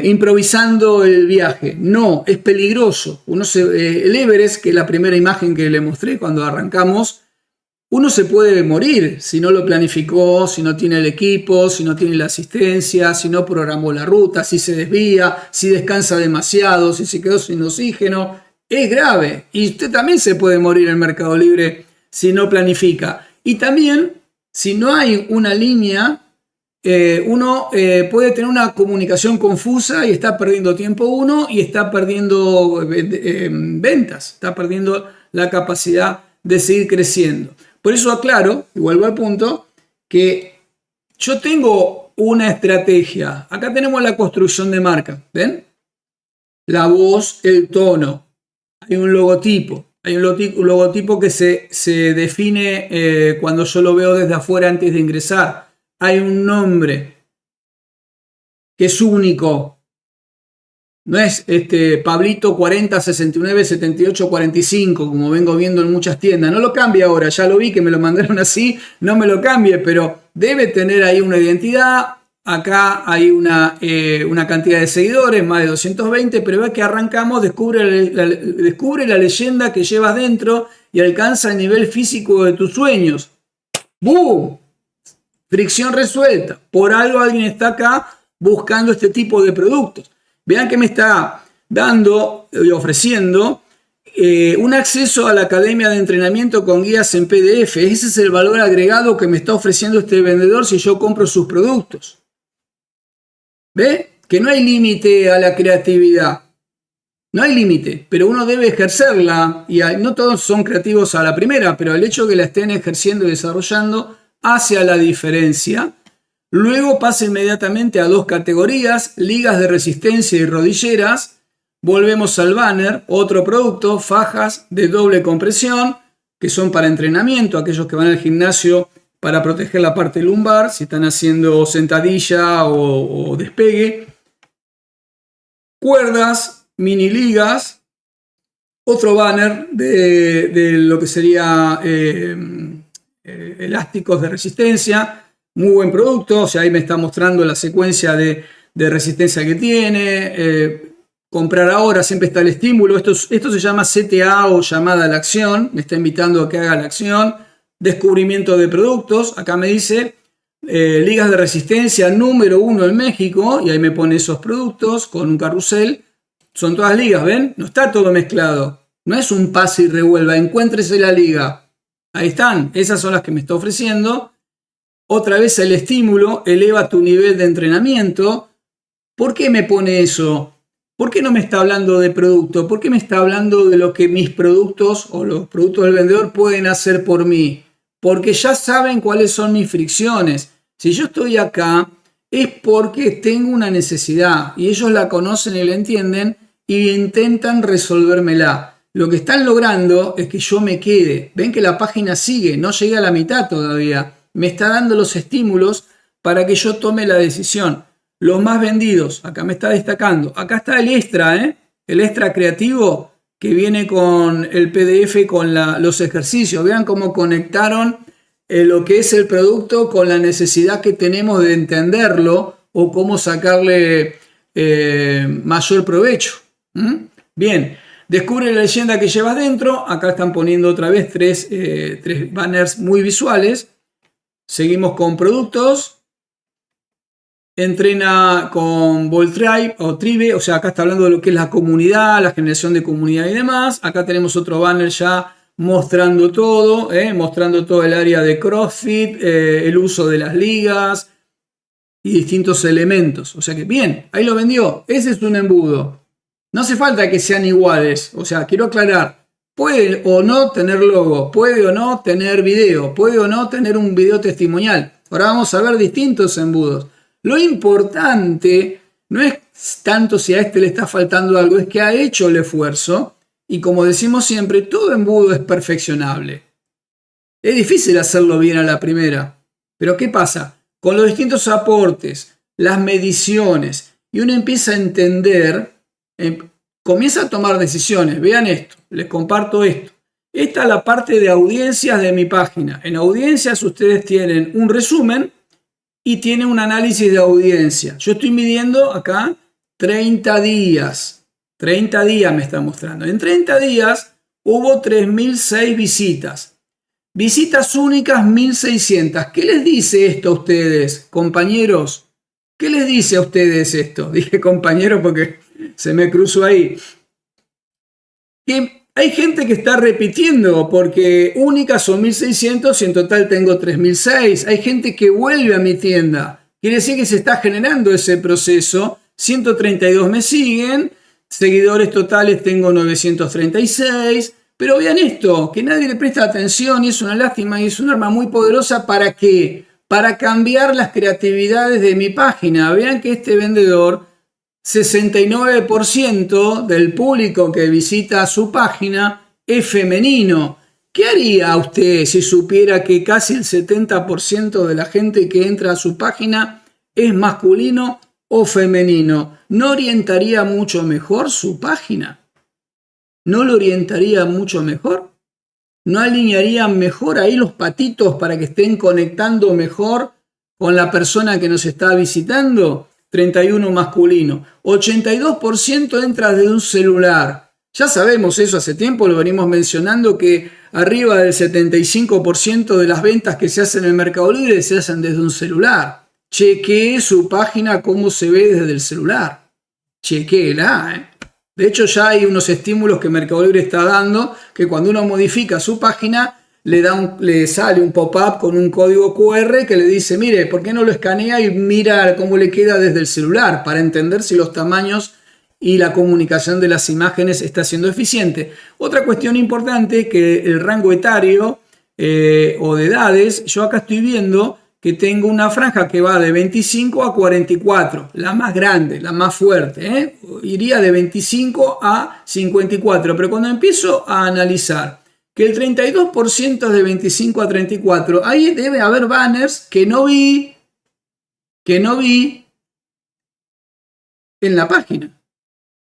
improvisando el viaje. No, es peligroso. El Everest, que es la primera imagen que le mostré cuando arrancamos, uno se puede morir si no lo planificó, si no tiene el equipo, si no tiene la asistencia, si no programó la ruta, si se desvía, si descansa demasiado, si se quedó sin oxígeno. Es grave. Y usted también se puede morir en Mercado Libre si no planifica. Y también, si no hay una línea, uno puede tener una comunicación confusa y está perdiendo tiempo uno y está perdiendo ventas, está perdiendo la capacidad de seguir creciendo. Por eso aclaro, y vuelvo al punto, que yo tengo una estrategia. Acá tenemos la construcción de marca, ¿ven? La voz, el tono. Hay un logotipo. Hay un logotipo que se define cuando yo lo veo desde afuera antes de ingresar. Hay un nombre que es único. No es Pablito 40 69 78 45, como vengo viendo en muchas tiendas. No lo cambie ahora, ya lo vi que me lo mandaron así, no me lo cambie, pero debe tener ahí una identidad. Acá hay una cantidad de seguidores, más de 220, pero ve que arrancamos, descubre la leyenda que llevas dentro y alcanza el nivel físico de tus sueños. ¡Bum! Fricción resuelta. Por algo alguien está acá buscando este tipo de productos. Vean que me está dando y ofreciendo un acceso a la academia de entrenamiento con guías en PDF. Ese es el valor agregado que me está ofreciendo este vendedor si yo compro sus productos. ¿Ve? Que no hay límite a la creatividad. No hay límite, pero uno debe ejercerla. Y no todos son creativos a la primera, pero el hecho de que la estén ejerciendo y desarrollando hace a la diferencia Luego pasa inmediatamente a dos categorías, ligas de resistencia y rodilleras. Volvemos al banner, otro producto, fajas de doble compresión, que son para entrenamiento, aquellos que van al gimnasio para proteger la parte lumbar, si están haciendo sentadilla o despegue. Cuerdas, mini ligas, otro banner de lo que sería elásticos de resistencia. Muy buen producto, o sea, ahí me está mostrando la secuencia de resistencia que tiene. Comprar ahora, siempre está el estímulo. Esto se llama CTA o llamada a la acción. Me está invitando a que haga la acción. Descubrimiento de productos. Acá me dice ligas de resistencia número 1 en México. Y ahí me pone esos productos con un carrusel. Son todas ligas, ¿ven? No está todo mezclado. No es un pase y revuelva. Encuéntrese la liga. Ahí están. Esas son las que me está ofreciendo. Otra vez el estímulo eleva tu nivel de entrenamiento. ¿Por qué me pone eso? ¿Por qué no me está hablando de producto? ¿Por qué me está hablando de lo que mis productos o los productos del vendedor pueden hacer por mí? Porque ya saben cuáles son mis fricciones. Si yo estoy acá es porque tengo una necesidad y ellos la conocen y la entienden y intentan resolvérmela. Lo que están logrando es que yo me quede. Ven que la página sigue, no llegué a la mitad todavía. Me está dando los estímulos para que yo tome la decisión. Los más vendidos, acá me está destacando. Acá está el extra, el extra creativo que viene con el PDF, con los ejercicios. Vean cómo conectaron lo que es el producto con la necesidad que tenemos de entenderlo o cómo sacarle mayor provecho. Bien, descubre la leyenda que llevas dentro. Acá están poniendo otra vez tres banners muy visuales. Seguimos con productos. Entrena con Voltribe o Tribe, o sea, acá está hablando de lo que es la comunidad, la generación de comunidad y demás. Acá tenemos otro banner ya mostrando todo el área de CrossFit, el uso de las ligas y distintos elementos. O sea que bien, ahí lo vendió. Ese es un embudo. No hace falta que sean iguales, o sea, quiero aclarar. Puede o no tener logo, puede o no tener video, puede o no tener un video testimonial. Ahora vamos a ver distintos embudos. Lo importante no es tanto si a este le está faltando algo, es que ha hecho el esfuerzo y como decimos siempre, todo embudo es perfeccionable. Es difícil hacerlo bien a la primera, pero ¿qué pasa? Con los distintos aportes, las mediciones y uno empieza a entender, comienza a tomar decisiones. Vean esto, les comparto esto. Esta es la parte de audiencias de mi página. En audiencias ustedes tienen un resumen y tiene un análisis de audiencia. Yo estoy midiendo acá 30 días. 30 días me está mostrando. En 30 días hubo 3.006 visitas. Visitas únicas 1.600. ¿Qué les dice esto a ustedes, compañeros? ¿Qué les dice a ustedes esto? Dije compañero porque se me cruzó ahí. Que hay gente que está repitiendo porque únicas son 1.600 y en total tengo 3.006. Hay gente que vuelve a mi tienda. Quiere decir que se está generando ese proceso. 132 me siguen. Seguidores totales tengo 936. Pero vean esto, que nadie le presta atención y es una lástima y es un arma muy poderosa. ¿Para qué? Para cambiar las creatividades de mi página. Vean que este vendedor, 69% del público que visita su página es femenino. ¿Qué haría usted si supiera que casi el 70% de la gente que entra a su página es masculino o femenino? ¿No orientaría mucho mejor su página? ¿No lo orientaría mucho mejor? ¿No alinearía mejor ahí los patitos para que estén conectando mejor con la persona que nos está visitando? 31 masculino. 82% entra desde un celular. Ya sabemos eso, hace tiempo lo venimos mencionando, que arriba del 75% de las ventas que se hacen en el Mercado Libre se hacen desde un celular. Chequee su página cómo se ve desde el celular. Chequéela, De hecho, ya hay unos estímulos que Mercado Libre está dando, que cuando uno modifica su página, le sale un pop-up con un código QR que le dice, mire, ¿por qué no lo escanea y mira cómo le queda desde el celular? Para entender si los tamaños y la comunicación de las imágenes está siendo eficiente. Otra cuestión importante, que el rango etario o de edades, yo acá estoy viendo que tengo una franja que va de 25 a 44, la más grande, la más fuerte, iría de 25 a 54, pero cuando empiezo a analizar que el 32% es de 25 a 34, ahí debe haber banners que no vi en la página,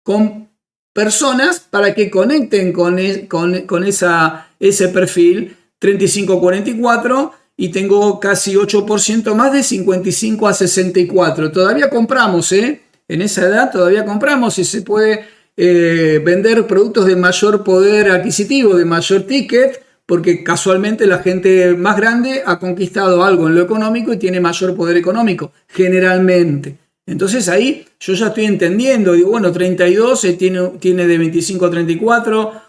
con personas para que conecten con ese perfil 35-44 y tengo casi 8% más de 55 a 64. Todavía compramos, en esa edad todavía compramos y se puede vender productos de mayor poder adquisitivo, de mayor ticket, porque casualmente la gente más grande ha conquistado algo en lo económico y tiene mayor poder económico, generalmente. Entonces ahí yo ya estoy entendiendo, digo, bueno, 32 tiene de 25 a 34,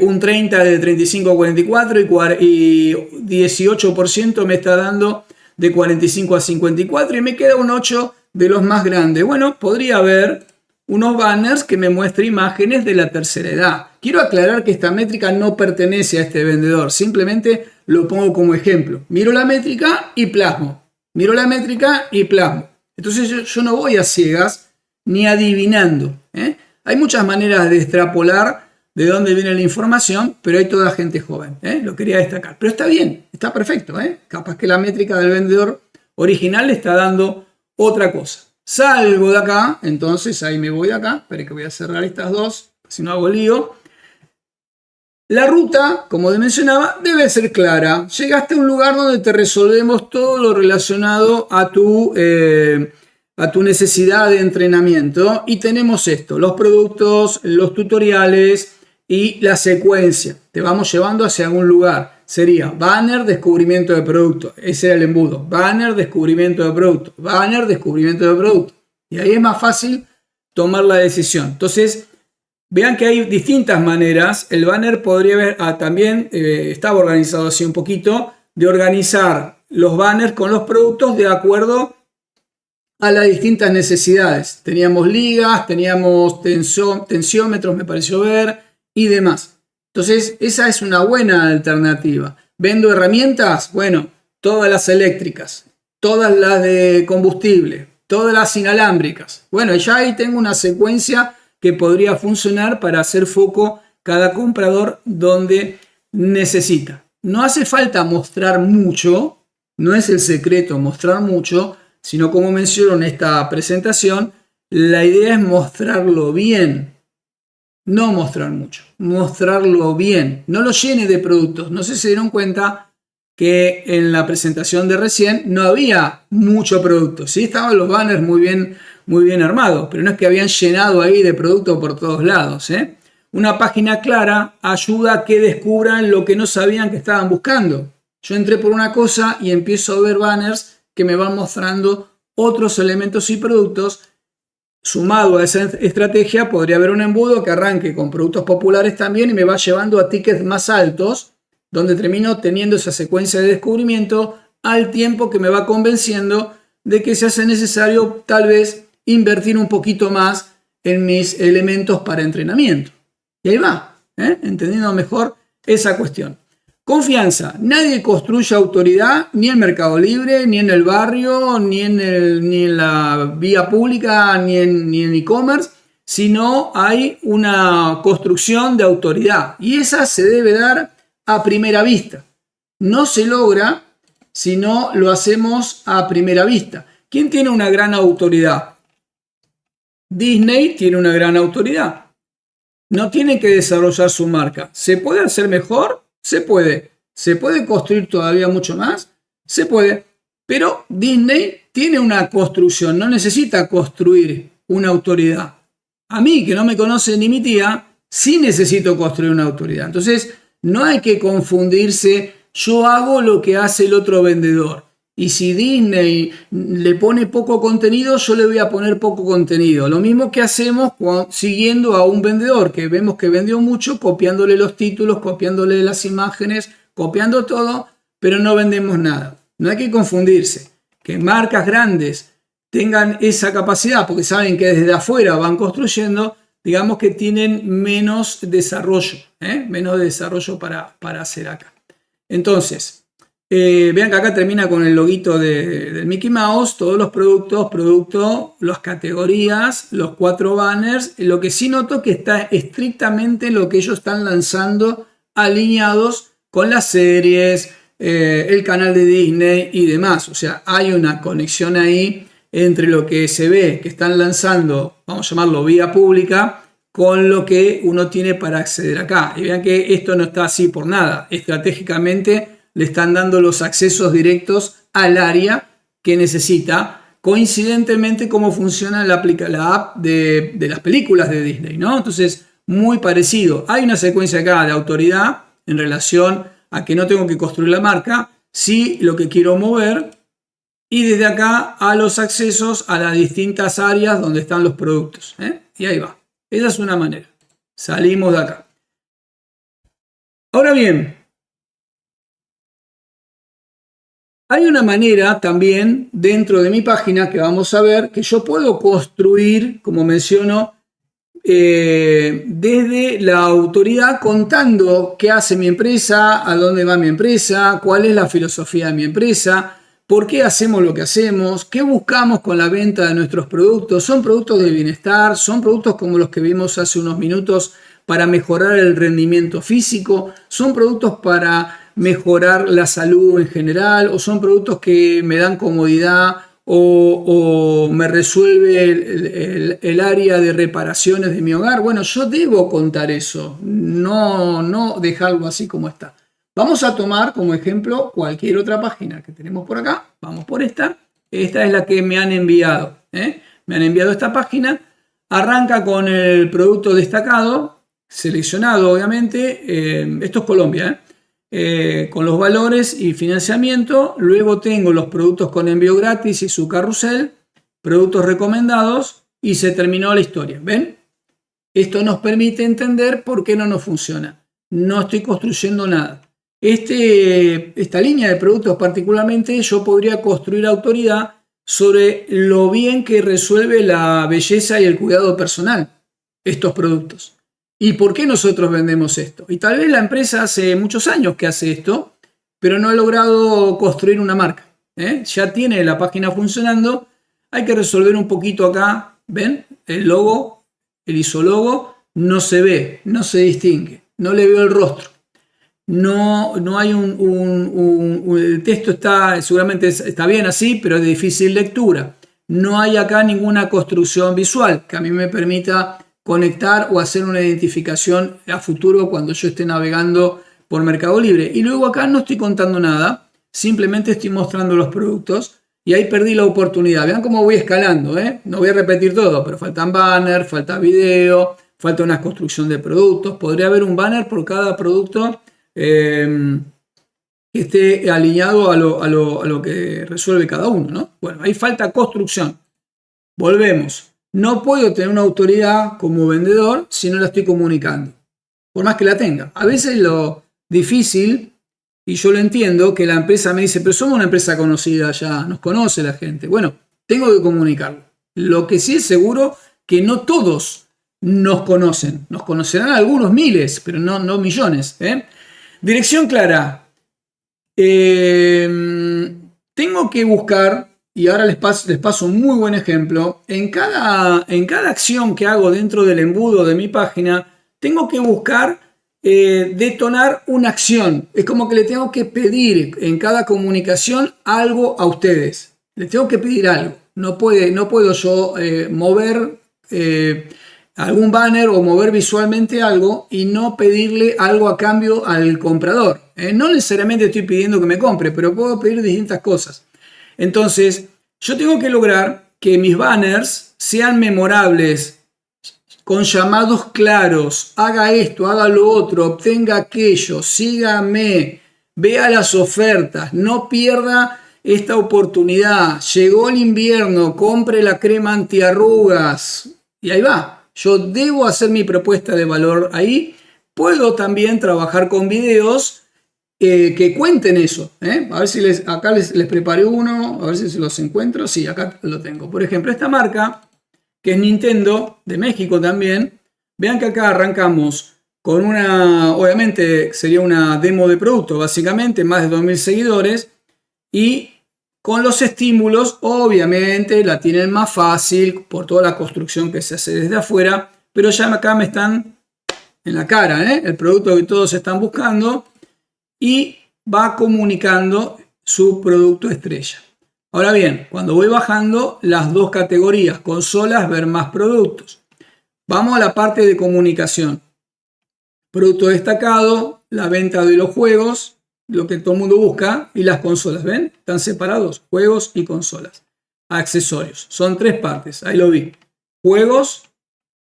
un 30 de 35 a 44 y 18% me está dando de 45 a 54 y me queda un 8 de los más grandes. Bueno, podría haber unos banners que me muestren imágenes de la tercera edad. Quiero aclarar que esta métrica no pertenece a este vendedor, simplemente lo pongo como ejemplo. Miro la métrica y plasmo. Miro la métrica y plasmo. Entonces yo no voy a ciegas ni adivinando. Hay muchas maneras de extrapolar de dónde viene la información, pero hay toda gente joven. Lo quería destacar. Pero está bien, está perfecto. Capaz que la métrica del vendedor original le está dando otra cosa. Salgo de acá, entonces ahí me voy de acá. Espera que voy a cerrar estas dos, si no hago lío. La ruta, como mencionaba, debe ser clara. Llegaste a un lugar donde te resolvemos todo lo relacionado a tu necesidad de entrenamiento. Y tenemos esto, los productos, los tutoriales y la secuencia. Te vamos llevando hacia algún lugar. Sería banner, descubrimiento de producto. Ese era el embudo. Banner, descubrimiento de producto. Banner, descubrimiento de producto. Y ahí es más fácil tomar la decisión. Entonces, vean que hay distintas maneras. El banner podría haber, también estaba organizado así un poquito, de organizar los banners con los productos de acuerdo a las distintas necesidades. Teníamos ligas, teníamos tensiómetros, me pareció ver, y demás. Entonces, esa es una buena alternativa. ¿Vendo herramientas? Bueno, todas las eléctricas, todas las de combustible, todas las inalámbricas. Bueno, ya ahí tengo una secuencia que podría funcionar para hacer foco cada comprador donde necesita. No hace falta mostrar mucho, no es el secreto mostrar mucho, sino como menciono en esta presentación, la idea es mostrarlo bien, no mostrar mucho, mostrarlo bien, no lo llene de productos. No sé si se dieron cuenta que en la presentación de recién no había mucho producto, sí estaban los banners muy bien armados, pero no es que habían llenado ahí de producto por todos lados. Una página clara ayuda a que descubran lo que no sabían que estaban buscando. Yo entré por una cosa y empiezo a ver banners que me van mostrando otros elementos y productos. Sumado a esa estrategia, podría haber un embudo que arranque con productos populares también y me va llevando a tickets más altos, donde termino teniendo esa secuencia de descubrimiento al tiempo que me va convenciendo de que se hace necesario tal vez invertir un poquito más en mis elementos para entrenamiento. Y ahí va, entendiendo mejor esa cuestión. Confianza. Nadie construye autoridad ni en Mercado Libre, ni en el barrio, ni en la vía pública, ni en e-commerce, sino hay una construcción de autoridad. Y esa se debe dar a primera vista. No se logra si no lo hacemos a primera vista. ¿Quién tiene una gran autoridad? Disney tiene una gran autoridad. No tiene que desarrollar su marca. ¿Se puede hacer mejor? Se puede. ¿Se puede construir todavía mucho más? Se puede. Pero Disney tiene una construcción, no necesita construir una autoridad. A mí, que no me conoce ni mi tía, sí necesito construir una autoridad. Entonces, no hay que confundirse. Yo hago lo que hace el otro vendedor. Y si Disney le pone poco contenido, yo le voy a poner poco contenido. Lo mismo que hacemos siguiendo a un vendedor que vemos que vendió mucho, copiándole los títulos, copiándole las imágenes, copiando todo, pero no vendemos nada. No hay que confundirse. Que marcas grandes tengan esa capacidad, porque saben que desde afuera van construyendo, digamos que tienen menos desarrollo, menos desarrollo para hacer acá. Entonces, Vean que acá termina con el loguito del Mickey Mouse, todos los productos, las categorías, los 4 banners. Lo que sí noto que está estrictamente lo que ellos están lanzando alineados con las series, el canal de Disney y demás. O sea, hay una conexión ahí entre lo que se ve que están lanzando, vamos a llamarlo vía pública, con lo que uno tiene para acceder acá. Y vean que esto no está así por nada. Estratégicamente le están dando los accesos directos al área que necesita, coincidentemente cómo funciona la app de las películas de Disney, ¿no? Entonces, muy parecido. Hay una secuencia acá de autoridad en relación a que no tengo que construir la marca, sí lo que quiero mover, y desde acá a los accesos a las distintas áreas donde están los productos, ¿eh? Y ahí va. Esa es una manera. Salimos de acá. Ahora bien, hay una manera también dentro de mi página que vamos a ver que yo puedo construir, como menciono, desde la autoridad contando qué hace mi empresa, a dónde va mi empresa, cuál es la filosofía de mi empresa, por qué hacemos lo que hacemos, qué buscamos con la venta de nuestros productos. Son productos de bienestar, son productos como los que vimos hace unos minutos para mejorar el rendimiento físico, son productos para mejorar la salud en general, o son productos que me dan comodidad o me resuelve el área de reparaciones de mi hogar. Bueno, yo debo contar eso, no dejarlo así como está. Vamos a tomar como ejemplo cualquier otra página que tenemos por acá. Vamos por esta. Esta es la que me han enviado. Me han enviado esta página. Arranca con el producto destacado, seleccionado obviamente. Esto es Colombia, con los valores y financiamiento. Luego tengo los productos con envío gratis y su carrusel, productos recomendados, y se terminó la historia. ¿Ven? Esto nos permite entender por qué no nos funciona. No estoy construyendo nada. Esta línea de productos particularmente yo podría construir autoridad sobre lo bien que resuelve la belleza y el cuidado personal estos productos. ¿Y por qué nosotros vendemos esto? Y tal vez la empresa hace muchos años que hace esto, pero no ha logrado construir una marca. Ya tiene la página funcionando. Hay que resolver un poquito acá. ¿Ven? El logo, el isólogo, no se ve, no se distingue. No le veo el rostro. No hay el texto seguramente está bien así, pero es de difícil lectura. No hay acá ninguna construcción visual que a mí me permita conectar o hacer una identificación a futuro cuando yo esté navegando por Mercado Libre. Y luego acá no estoy contando nada, simplemente estoy mostrando los productos y ahí perdí la oportunidad. Vean cómo voy escalando, no voy a repetir todo, pero faltan banners, falta video, falta una construcción de productos. Podría haber un banner por cada producto que esté alineado a lo que resuelve cada uno, ¿no? Bueno, ahí falta construcción. Volvemos. No puedo tener una autoridad como vendedor si no la estoy comunicando, por más que la tenga. A veces lo difícil, y yo lo entiendo, que la empresa me dice, pero somos una empresa conocida ya, nos conoce la gente. Bueno, tengo que comunicarlo. Lo que sí es seguro que no todos nos conocen. Nos conocerán algunos miles, pero no millones. Dirección clara. Tengo que buscar, y ahora les paso un muy buen ejemplo, en cada acción que hago dentro del embudo de mi página, tengo que buscar detonar una acción. Es como que le tengo que pedir en cada comunicación algo a ustedes. Les tengo que pedir algo. No puedo yo mover algún banner o mover visualmente algo y no pedirle algo a cambio al comprador. No necesariamente estoy pidiendo que me compre, pero puedo pedir distintas cosas. Entonces, yo tengo que lograr que mis banners sean memorables, con llamados claros: haga esto, haga lo otro, obtenga aquello, sígame, vea las ofertas, no pierda esta oportunidad, llegó el invierno, compre la crema antiarrugas, y ahí va. Yo debo hacer mi propuesta de valor ahí. Puedo también trabajar con videos que cuenten eso. A ver si acá les preparé uno, a ver si se los encuentro. Sí, acá lo tengo. Por ejemplo, esta marca, que es Nintendo, de México también. Vean que acá arrancamos con obviamente sería una demo de producto, básicamente, más de 2.000 seguidores, y con los estímulos, obviamente, la tienen más fácil por toda la construcción que se hace desde afuera, pero ya acá me están en la cara, el producto que todos están buscando, y va comunicando su producto estrella. Ahora bien, cuando voy bajando las dos categorías, consolas, ver más productos. Vamos a la parte de comunicación. Producto destacado, la venta de los juegos, lo que todo el mundo busca, y las consolas, ¿ven? Están separados, juegos y consolas. Accesorios, son tres partes, ahí lo vi. Juegos,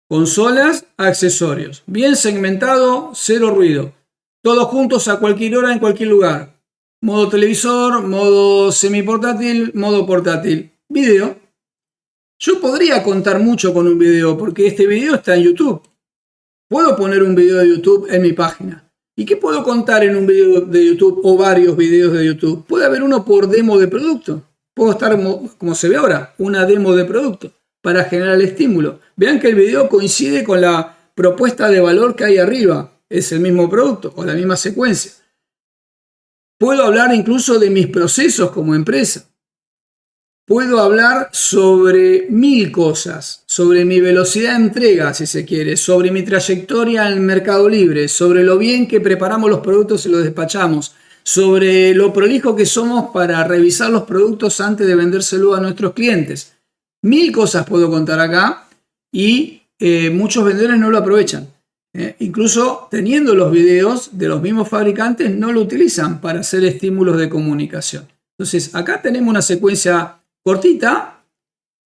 consolas, accesorios. Bien segmentado, cero ruido. Todos juntos a cualquier hora, en cualquier lugar. Modo televisor, modo semiportátil, modo portátil. Video. Yo podría contar mucho con un video, porque este video está en YouTube. Puedo poner un video de YouTube en mi página. ¿Y qué puedo contar en un video de YouTube o varios videos de YouTube? Puede haber uno por demo de producto. Puedo estar, como se ve ahora, una demo de producto para generar el estímulo. Vean que el video coincide con la propuesta de valor que hay arriba. Es el mismo producto o la misma secuencia. Puedo hablar incluso de mis procesos como empresa. Puedo hablar sobre 1000 cosas, sobre mi velocidad de entrega, si se quiere, sobre mi trayectoria en el Mercado Libre, sobre lo bien que preparamos los productos y los despachamos, sobre lo prolijo que somos para revisar los productos antes de vendérselo a nuestros clientes. 1000 cosas puedo contar acá y muchos vendedores no lo aprovechan. Incluso teniendo los videos de los mismos fabricantes no lo utilizan para hacer estímulos de comunicación. Entonces acá tenemos una secuencia cortita.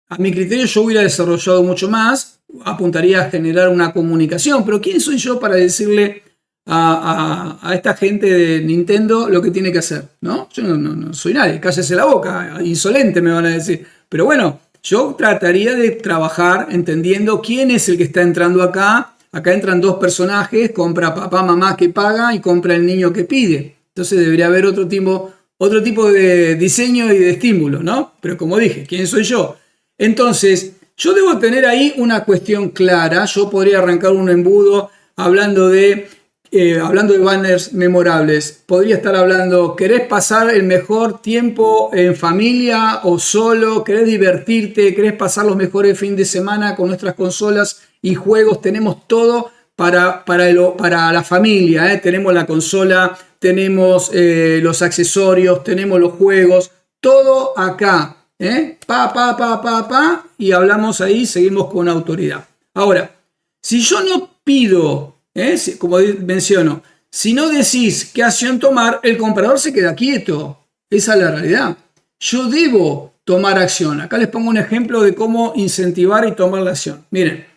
A mi criterio yo hubiera desarrollado mucho más, apuntaría a generar una comunicación, pero ¿quién soy yo para decirle a esta gente de Nintendo lo que tiene que hacer? ¿No? Yo no soy nadie, cállese la boca, insolente me van a decir. Pero bueno, yo trataría de trabajar entendiendo quién es el que está entrando acá. Acá entran dos personajes, compra papá, mamá que paga y compra el niño que pide. Entonces debería haber otro tipo de diseño y de estímulo, ¿no? Pero como dije, ¿quién soy yo? Entonces, yo debo tener ahí una cuestión clara. Yo podría arrancar un embudo hablando de banners memorables. Podría estar hablando, ¿querés pasar el mejor tiempo en familia o solo? ¿Querés divertirte? ¿Querés pasar los mejores fines de semana con nuestras consolas y juegos? Tenemos todo para la familia, Tenemos la consola, tenemos los accesorios, tenemos los juegos, todo acá, y hablamos ahí, seguimos con autoridad. Ahora, si yo no pido, como menciono, si no decís qué acción tomar, el comprador se queda quieto. Esa es la realidad. Yo debo tomar acción. Acá les pongo un ejemplo de cómo incentivar y tomar la acción. Miren.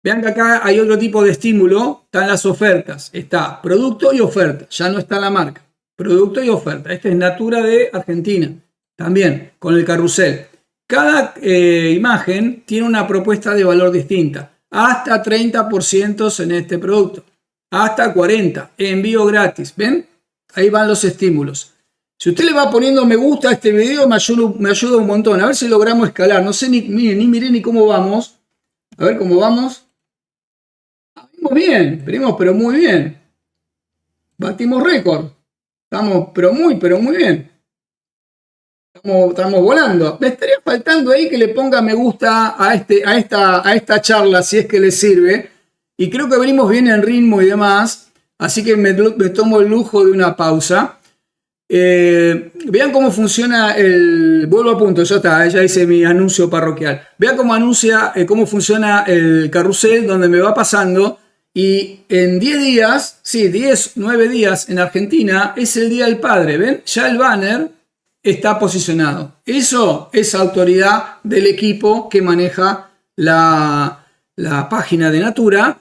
Vean que acá hay otro tipo de estímulo, están las ofertas, está producto y oferta, ya no está la marca, producto y oferta. Esta es Natura de Argentina, también con el carrusel. Cada imagen tiene una propuesta de valor distinta, hasta 30% en este producto, hasta 40%, envío gratis, ¿ven? Ahí van los estímulos. Si usted le va poniendo me gusta a este video, me ayuda un montón, a ver si logramos escalar. No sé ni miré ni cómo vamos, a ver cómo vamos. Muy bien, pero muy bien. Batimos récord. Estamos, pero muy bien. Estamos volando. Me estaría faltando ahí que le ponga me gusta a esta charla, si es que le sirve. Y creo que venimos bien en ritmo y demás. Así que me tomo el lujo de una pausa. Vean cómo funciona vuelvo a punto, ya está, ya hice mi anuncio parroquial. Vean cómo funciona el carrusel donde me va pasando. Y en 10 días, 9 días en Argentina es el Día del Padre, ¿ven? Ya el banner está posicionado. Eso es autoridad del equipo que maneja la página de Natura.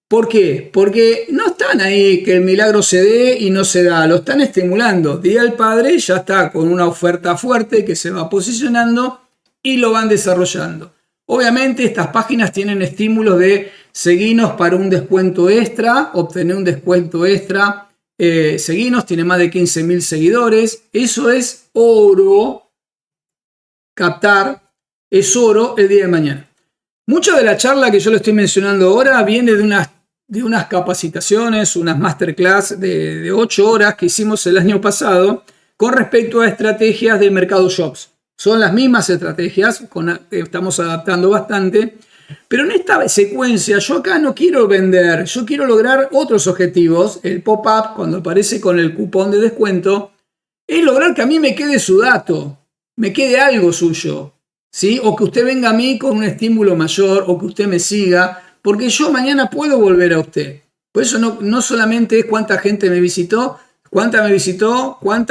¿Por qué? Porque no están ahí que el milagro se dé y no se da, lo están estimulando. Día del Padre ya está con una oferta fuerte que se va posicionando y lo van desarrollando. Obviamente estas páginas tienen estímulos de seguinos para un descuento extra, obtener un descuento extra, seguinos, tiene más de 15.000 seguidores, eso es oro, captar, es oro el día de mañana. Mucha de la charla que yo le estoy mencionando ahora viene de unas de unas capacitaciones, unas masterclass de 8 horas que hicimos el año pasado con respecto a estrategias de Mercado Shops. Son las mismas estrategias, estamos adaptando bastante, pero en esta secuencia yo acá no quiero vender, yo quiero lograr otros objetivos. El pop-up, cuando aparece con el cupón de descuento, es lograr que a mí me quede su dato, me quede algo suyo, ¿sí? O que usted venga a mí con un estímulo mayor, o que usted me siga, porque yo mañana puedo volver a usted. Por eso no solamente es cuánta gente me visitó, cuánta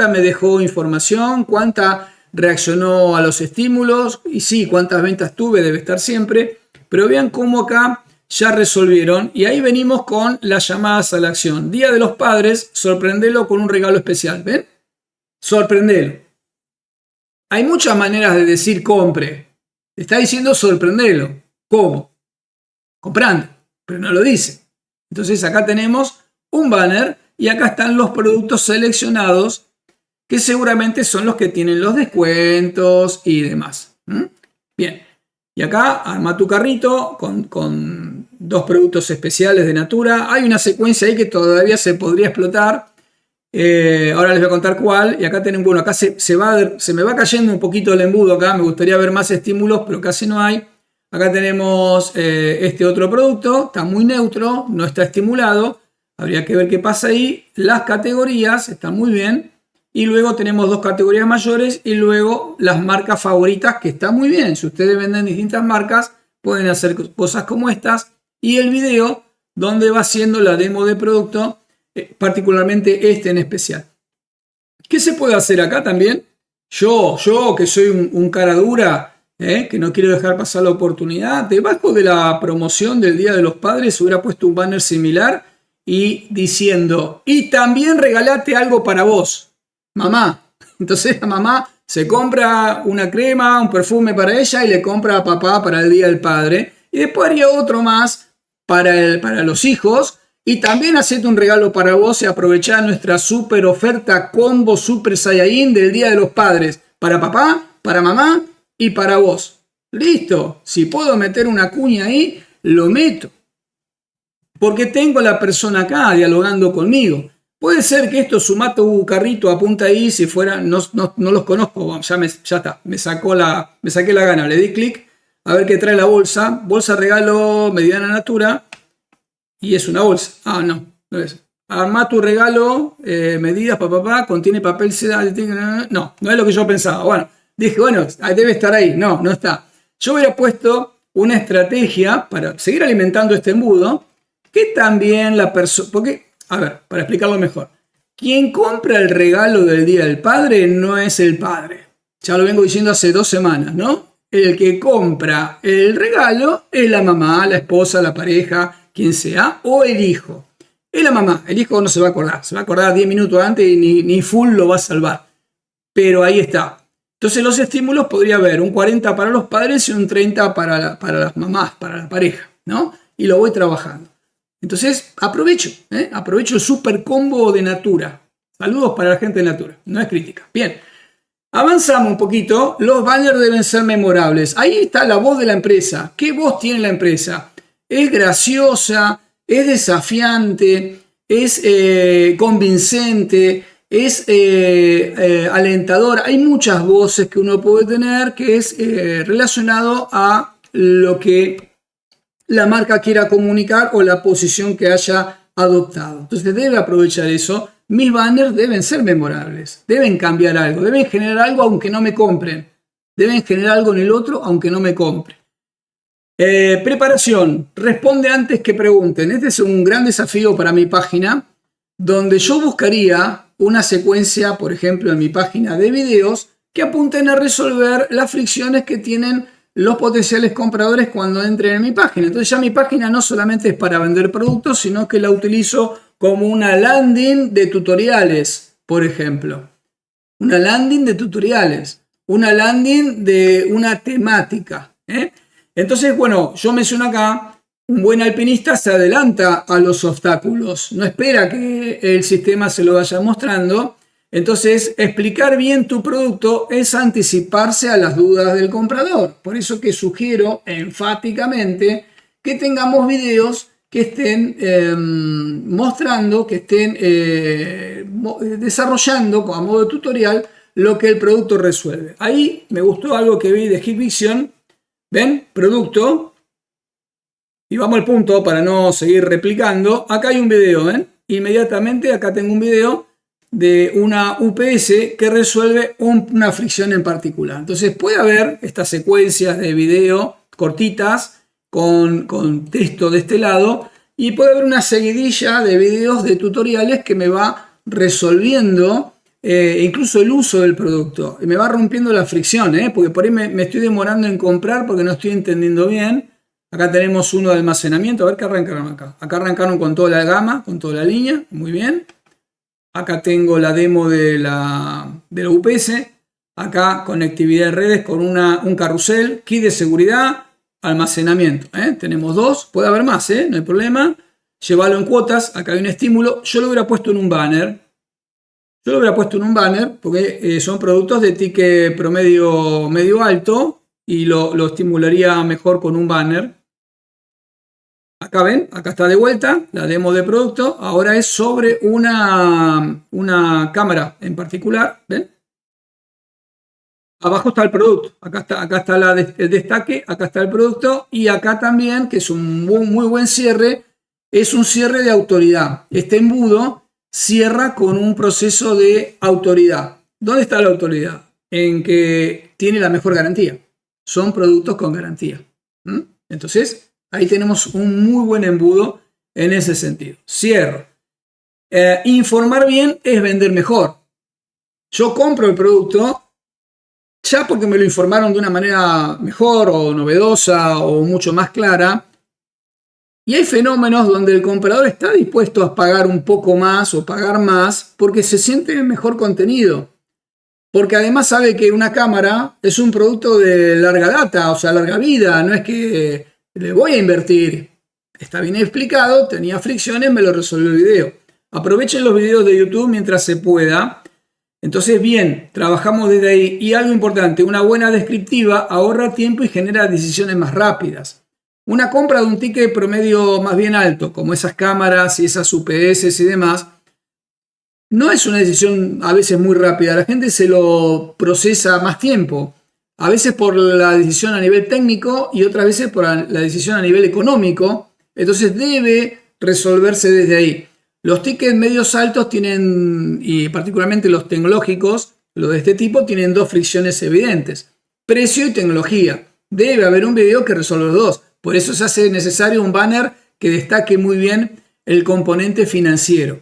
me dejó información, cuánta reaccionó a los estímulos, y sí, cuántas ventas tuve, debe estar siempre, pero vean cómo acá ya resolvieron, y ahí venimos con las llamadas a la acción. Día de los Padres, sorprendelo con un regalo especial, ¿ven? Sorprendelo. Hay muchas maneras de decir compre. Está diciendo sorprendelo. ¿Cómo? Comprando, pero no lo dice. Entonces acá tenemos un banner y acá están los productos seleccionados que seguramente son los que tienen los descuentos y demás. Bien, y acá arma tu carrito con 2 productos especiales de Natura. Hay una secuencia ahí que todavía se podría explotar. Ahora les voy a contar cuál. Y acá tenemos, bueno, acá se me va cayendo un poquito el embudo acá. Me gustaría ver más estímulos, pero casi no hay. Acá tenemos este otro producto, está muy neutro, no está estimulado. Habría que ver qué pasa ahí. Las categorías están muy bien. Y luego tenemos 2 categorías mayores y luego las marcas favoritas, que está muy bien. Si ustedes venden distintas marcas, pueden hacer cosas como estas. Y el video donde va haciendo la demo de producto, particularmente este en especial. ¿Qué se puede hacer acá también? Yo que soy un cara dura, que no quiero dejar pasar la oportunidad, debajo de la promoción del Día de los Padres hubiera puesto un banner similar y diciendo, y también regalate algo para vos, mamá. Entonces la mamá se compra una crema, un perfume para ella y le compra a papá para el Día del Padre. Y después haría otro más para los hijos. Y también hacete un regalo para vos y aprovechá nuestra super oferta combo Super Saiyajin del Día de los Padres. Para papá, para mamá y para vos. Listo. Si puedo meter una cuña ahí, lo meto. Porque tengo a la persona acá dialogando conmigo. Puede ser que esto sumá tu carrito, apunta ahí, si fuera, no los conozco, ya está, me saqué la gana, le di clic, a ver qué trae la bolsa. Bolsa regalo mediana Natura. Y es una bolsa. Ah, no es. Armá tu regalo, medidas, contiene papel seda. No es lo que yo pensaba. Bueno, dije, bueno, debe estar ahí. No está. Yo hubiera puesto una estrategia para seguir alimentando este embudo, que también la persona, porque, a ver, para explicarlo mejor, quien compra el regalo del Día del Padre no es el padre. Ya lo vengo diciendo hace 2 semanas, ¿no? El que compra el regalo es la mamá, la esposa, la pareja, quien sea, o el hijo. Es la mamá, el hijo no se va a acordar 10 minutos antes y ni full lo va a salvar. Pero ahí está. Entonces los estímulos podría haber un 40 para los padres y un 30 para las mamás, para la pareja, ¿no? Y lo voy trabajando. Entonces aprovecho el super combo de Natura. Saludos para la gente de Natura, no es crítica. Bien, avanzamos un poquito. Los banners deben ser memorables. Ahí está la voz de la empresa. ¿Qué voz tiene la empresa? Es graciosa, es desafiante, es convincente, es alentadora. Hay muchas voces que uno puede tener que es relacionado a lo que la marca quiera comunicar o la posición que haya adoptado. Entonces debe aprovechar eso. Mis banners deben ser memorables, deben cambiar algo, deben generar algo aunque no me compren. Deben generar algo en el otro aunque no me compren. Preparación, responde antes que pregunten. Este es un gran desafío para mi página, donde yo buscaría una secuencia, por ejemplo, en mi página de videos, que apunten a resolver las fricciones que tienen los potenciales compradores cuando entren en mi página. Entonces ya mi página no solamente es para vender productos, sino que la utilizo como una landing de tutoriales, por ejemplo. Una landing de tutoriales, una landing de una temática, Entonces, bueno, yo menciono acá, un buen alpinista se adelanta a los obstáculos, no espera que el sistema se lo vaya mostrando. Entonces, explicar bien tu producto es anticiparse a las dudas del comprador. Por eso que sugiero enfáticamente que tengamos videos que estén mostrando, que estén desarrollando a modo de tutorial lo que el producto resuelve. Ahí me gustó algo que vi de Hikvision. ¿Ven? Producto. Y vamos al punto para no seguir replicando. Acá hay un video, ¿ven? Inmediatamente acá tengo un video de una UPS que resuelve una fricción en particular. Entonces puede haber estas secuencias de video cortitas con texto de este lado y puede haber una seguidilla de videos de tutoriales que me va resolviendo incluso el uso del producto. Y me va rompiendo la fricción, porque por ahí me estoy demorando en comprar porque no estoy entendiendo bien. Acá tenemos uno de almacenamiento. A ver qué arrancaron acá. Acá arrancaron con toda la gama, con toda la línea. Muy bien. Acá tengo la demo de la UPS. Acá conectividad de redes con un carrusel, kit de seguridad, almacenamiento. Tenemos dos. Puede haber más, no hay problema. Llévalo en cuotas. Acá hay un estímulo. Yo lo hubiera puesto en un banner. Porque son productos de ticket promedio medio alto y lo estimularía mejor con un banner. Acá ven, acá está de vuelta la demo de producto. Ahora es sobre una cámara en particular. ¿Ven? Abajo está el producto. Acá está el destaque. Acá está el producto. Y acá también, que es un muy buen cierre, es un cierre de autoridad. Este embudo cierra con un proceso de autoridad. ¿Dónde está la autoridad? En que tiene la mejor garantía. Son productos con garantía. Entonces, ahí tenemos un muy buen embudo en ese sentido. Cierro. Informar bien es vender mejor. Yo compro el producto ya porque me lo informaron de una manera mejor o novedosa o mucho más clara. Y hay fenómenos donde el comprador está dispuesto a pagar un poco más o pagar más porque se siente mejor contenido. Porque además sabe que una cámara es un producto de larga data, o sea, larga vida. No es que le voy a invertir. Está bien explicado, tenía fricciones, me lo resolvió el video. Aprovechen los videos de YouTube mientras se pueda. Entonces, bien, trabajamos desde ahí. Y algo importante, una buena descriptiva ahorra tiempo y genera decisiones más rápidas. Una compra de un ticket promedio más bien alto, como esas cámaras y esas UPS y demás, no es una decisión a veces muy rápida. La gente se lo procesa más tiempo. A veces por la decisión a nivel técnico y otras veces por la decisión a nivel económico. Entonces debe resolverse desde ahí. Los tickets medios altos tienen, y particularmente los tecnológicos, los de este tipo, tienen dos fricciones evidentes. Precio y tecnología. Debe haber un video que resuelva los dos. Por eso se hace necesario un banner que destaque muy bien el componente financiero.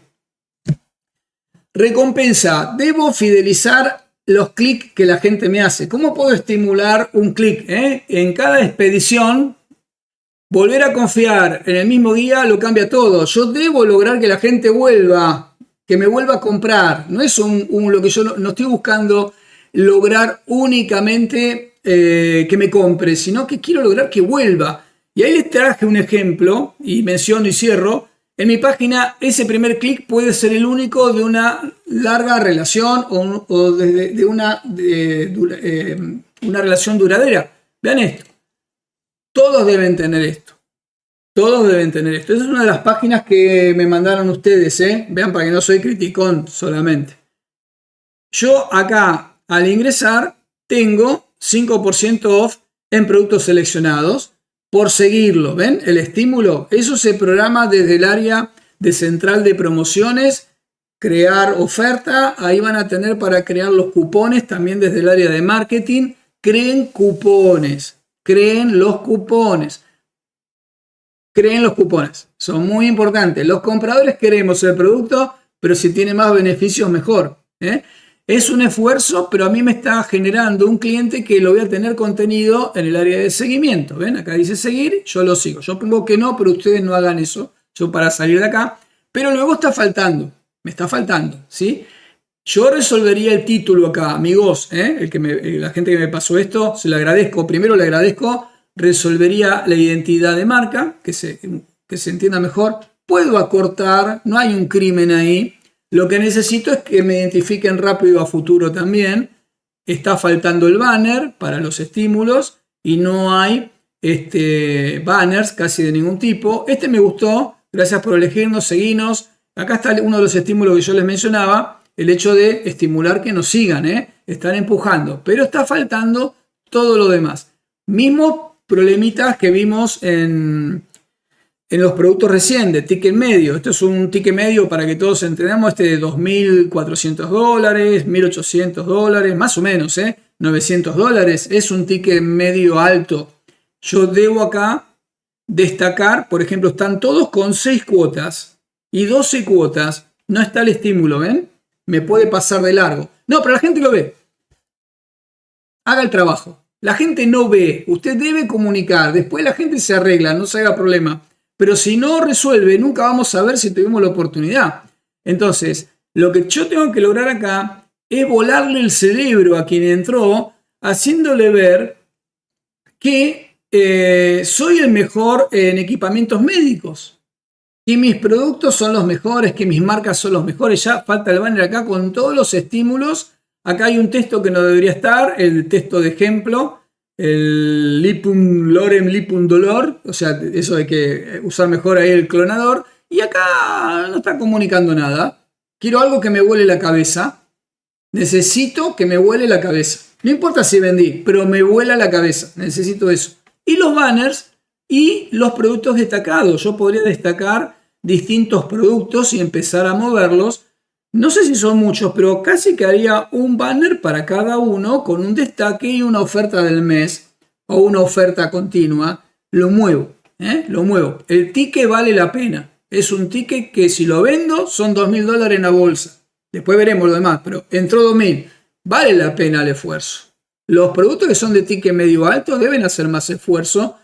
Recompensa. Debo fidelizar los clics que la gente me hace. ¿Cómo puedo estimular un clic? En cada expedición, volver a confiar en el mismo guía lo cambia todo. Yo debo lograr que la gente vuelva, que me vuelva a comprar. No es lo que yo no estoy buscando lograr únicamente que me compre, sino que quiero lograr que vuelva. Y ahí les traje un ejemplo, y menciono y cierro. En mi página, ese primer clic puede ser el único de una larga relación o de una relación duradera. Vean esto. Todos deben tener esto. Todos deben tener esto. Esa es una de las páginas que me mandaron ustedes. Vean, para que no soy criticón solamente. Yo acá, al ingresar, tengo 5% off en productos seleccionados. Por seguirlo, ¿ven? El estímulo, eso se programa desde el área de central de promociones, crear oferta, ahí van a tener para crear los cupones, también desde el área de marketing, creen los cupones, son muy importantes. Los compradores queremos el producto, pero si tiene más beneficios, mejor. Es un esfuerzo, pero a mí me está generando un cliente que lo voy a tener contenido en el área de seguimiento. ¿Ven? Acá dice seguir, yo lo sigo. Yo pongo que no, pero ustedes no hagan eso. Yo para salir de acá. Pero luego está faltando. Me está faltando. ¿Sí? Yo resolvería el título acá, amigos. La gente que me pasó esto, se lo agradezco. Primero le agradezco. Resolvería la identidad de marca, que se entienda mejor. Puedo acortar, no hay un crimen ahí. Lo que necesito es que me identifiquen rápido a futuro también. Está faltando el banner para los estímulos y no hay banners casi de ningún tipo. Este me gustó, gracias por elegirnos, seguinos. Acá está uno de los estímulos que yo les mencionaba, el hecho de estimular que nos sigan, están empujando, pero está faltando todo lo demás. Mismos problemitas que vimos en los productos recién de ticket medio. Esto es un ticket medio para que todos entendamos, de $2.400, $1.800, más o menos, $900. Es un ticket medio alto. Yo debo acá destacar, por ejemplo, están todos con 6 cuotas y 12 cuotas. No está el estímulo, ¿ven? Me puede pasar de largo. No, pero la gente lo ve. Haga el trabajo. La gente no ve. Usted debe comunicar. Después la gente se arregla, no se haga problema. Pero si no resuelve, nunca vamos a ver si tuvimos la oportunidad. Entonces, lo que yo tengo que lograr acá es volarle el cerebro a quien entró, haciéndole ver que soy el mejor en equipamientos médicos. Que mis productos son los mejores, que mis marcas son los mejores. Ya falta el banner acá con todos los estímulos. Acá hay un texto que no debería estar, el texto de ejemplo, el lipum lorem lipum dolor, o sea, eso hay que usar mejor ahí el clonador. Y acá no está comunicando nada. Quiero algo que me vuele la cabeza. Necesito que me vuele la cabeza. No importa si vendí, pero me vuela la cabeza. Necesito eso. Y los banners y los productos destacados. Yo podría destacar distintos productos y empezar a moverlos. No sé si son muchos, pero casi que haría un banner para cada uno con un destaque y una oferta del mes o una oferta continua. Lo muevo, lo muevo. El ticket vale la pena. Es un ticket que si lo vendo son $2.000 en la bolsa. Después veremos lo demás, pero entró 2.000. Vale la pena el esfuerzo. Los productos que son de ticket medio alto deben hacer más esfuerzo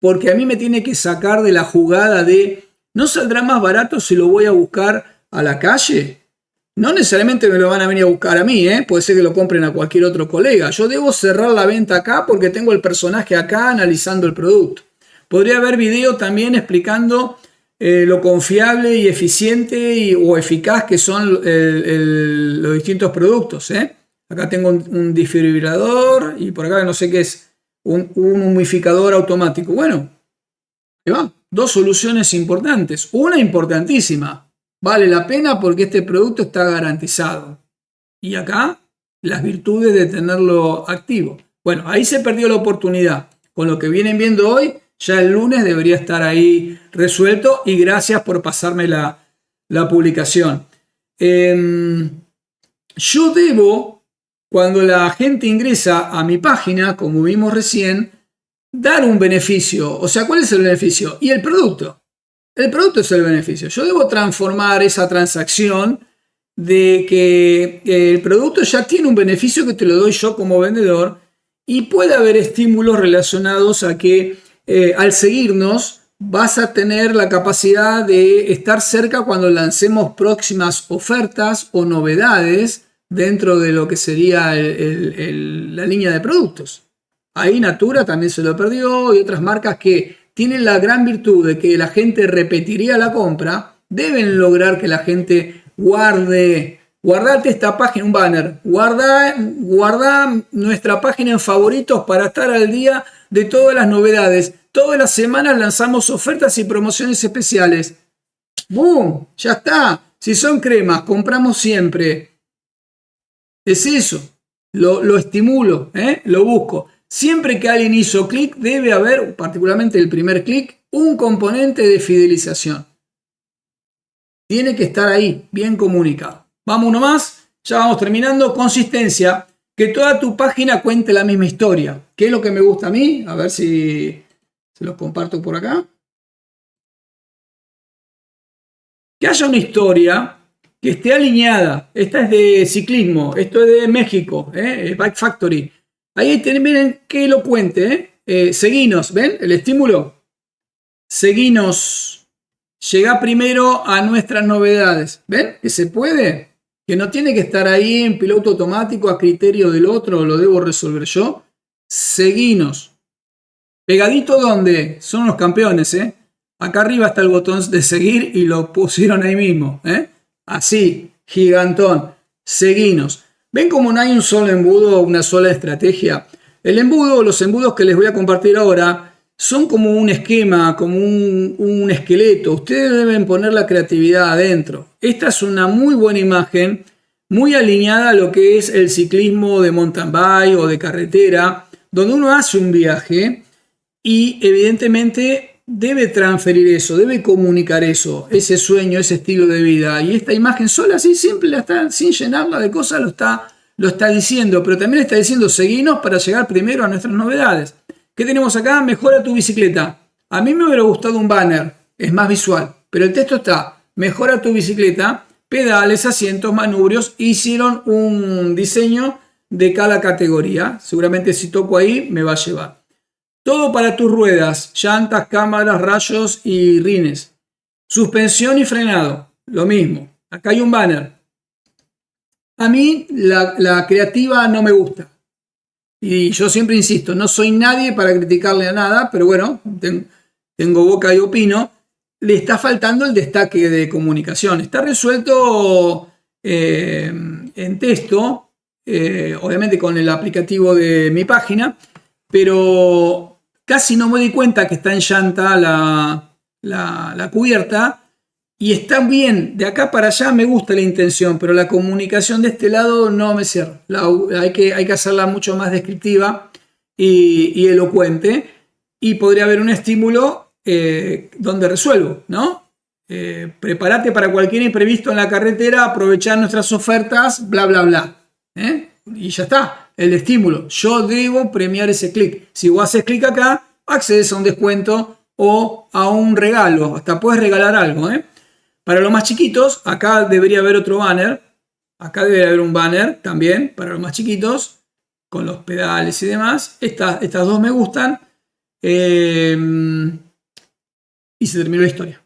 porque a mí me tiene que sacar de la jugada de ¿no saldrá más barato si lo voy a buscar a la calle? No necesariamente me lo van a venir a buscar a mí, puede ser que lo compren a cualquier otro colega. Yo debo cerrar la venta acá porque tengo el personaje acá analizando el producto. Podría haber video también explicando lo confiable y eficiente o eficaz que son los distintos productos. Acá tengo un desfibrilador y por acá no sé qué es, un humidificador automático. Bueno, ahí va. 2 soluciones importantes. Una importantísima. Vale la pena porque este producto está garantizado. Y acá las virtudes de tenerlo activo. Bueno, ahí se perdió la oportunidad. Con lo que vienen viendo hoy, ya el lunes debería estar ahí resuelto. Y gracias por pasarme la publicación. Yo debo, cuando la gente ingresa a mi página, como vimos recién, dar un beneficio. O sea, ¿cuál es el beneficio? Y el producto. El producto es el beneficio. Yo debo transformar esa transacción de que el producto ya tiene un beneficio que te lo doy yo como vendedor y puede haber estímulos relacionados a que al seguirnos vas a tener la capacidad de estar cerca cuando lancemos próximas ofertas o novedades dentro de lo que sería la línea de productos. Ahí Natura también se lo perdió y otras marcas que tienen la gran virtud de que la gente repetiría la compra, deben lograr que la gente guardate esta página, un banner, guarda nuestra página en favoritos para estar al día de todas las novedades. Todas las semanas lanzamos ofertas y promociones especiales. ¡Boom! Ya está. Si son cremas, compramos siempre. Es eso. Lo estimulo, lo busco. Siempre que alguien hizo clic, debe haber, particularmente el primer clic, un componente de fidelización. Tiene que estar ahí, bien comunicado. Vamos uno más, ya vamos terminando. Consistencia, que toda tu página cuente la misma historia. ¿Qué es lo que me gusta a mí? A ver si se los comparto por acá. Que haya una historia que esté alineada. Esta es de ciclismo, esto es de México, Bike Factory. Ahí miren qué elocuente, seguinos, ¿ven? El estímulo. Seguinos. Llega primero a nuestras novedades. ¿Ven? Que se puede. Que no tiene que estar ahí en piloto automático a criterio del otro, lo debo resolver yo. Seguinos. Pegadito donde son los campeones, Acá arriba está el botón de seguir y lo pusieron ahí mismo, Así, gigantón. Seguinos. ¿Ven cómo no hay un solo embudo o una sola estrategia? El embudo, los embudos que les voy a compartir ahora, son como un esquema, como un esqueleto. Ustedes deben poner la creatividad adentro. Esta es una muy buena imagen, muy alineada a lo que es el ciclismo de mountain bike o de carretera, donde uno hace un viaje y evidentemente debe transferir eso, debe comunicar eso, ese sueño, ese estilo de vida. Y esta imagen sola, así simple, sin llenarla de cosas, lo está diciendo, pero también está diciendo seguinos para llegar primero a nuestras novedades. ¿Qué tenemos acá? Mejora tu bicicleta. A mí me hubiera gustado un banner, es más visual, pero el texto está: mejora tu bicicleta, pedales, asientos, manubrios. Hicieron un diseño de cada categoría. Seguramente si toco ahí me va a llevar. Todo para tus ruedas, llantas, cámaras, rayos y rines. Suspensión y frenado, lo mismo. Acá hay un banner. A mí la creativa no me gusta. Y yo siempre insisto, no soy nadie para criticarle a nada, pero bueno, tengo boca y opino. Le está faltando el destaque de comunicación. Está resuelto en texto, obviamente con el aplicativo de mi página, pero casi no me di cuenta que está en llanta la cubierta. Y está bien, de acá para allá me gusta la intención, pero la comunicación de este lado no me cierra. Hay que hacerla mucho más descriptiva y elocuente. Y podría haber un estímulo donde resuelvo, ¿no? Prepárate para cualquier imprevisto en la carretera, aprovechar nuestras ofertas, bla, bla, bla. Y ya está, el estímulo. Yo debo premiar ese clic. Si vos haces clic acá, accedes a un descuento o a un regalo. Hasta puedes regalar algo, Para los más chiquitos, acá debería haber otro banner. Acá debería haber un banner también para los más chiquitos, con los pedales y demás. Estas dos me gustan. Y se terminó la historia.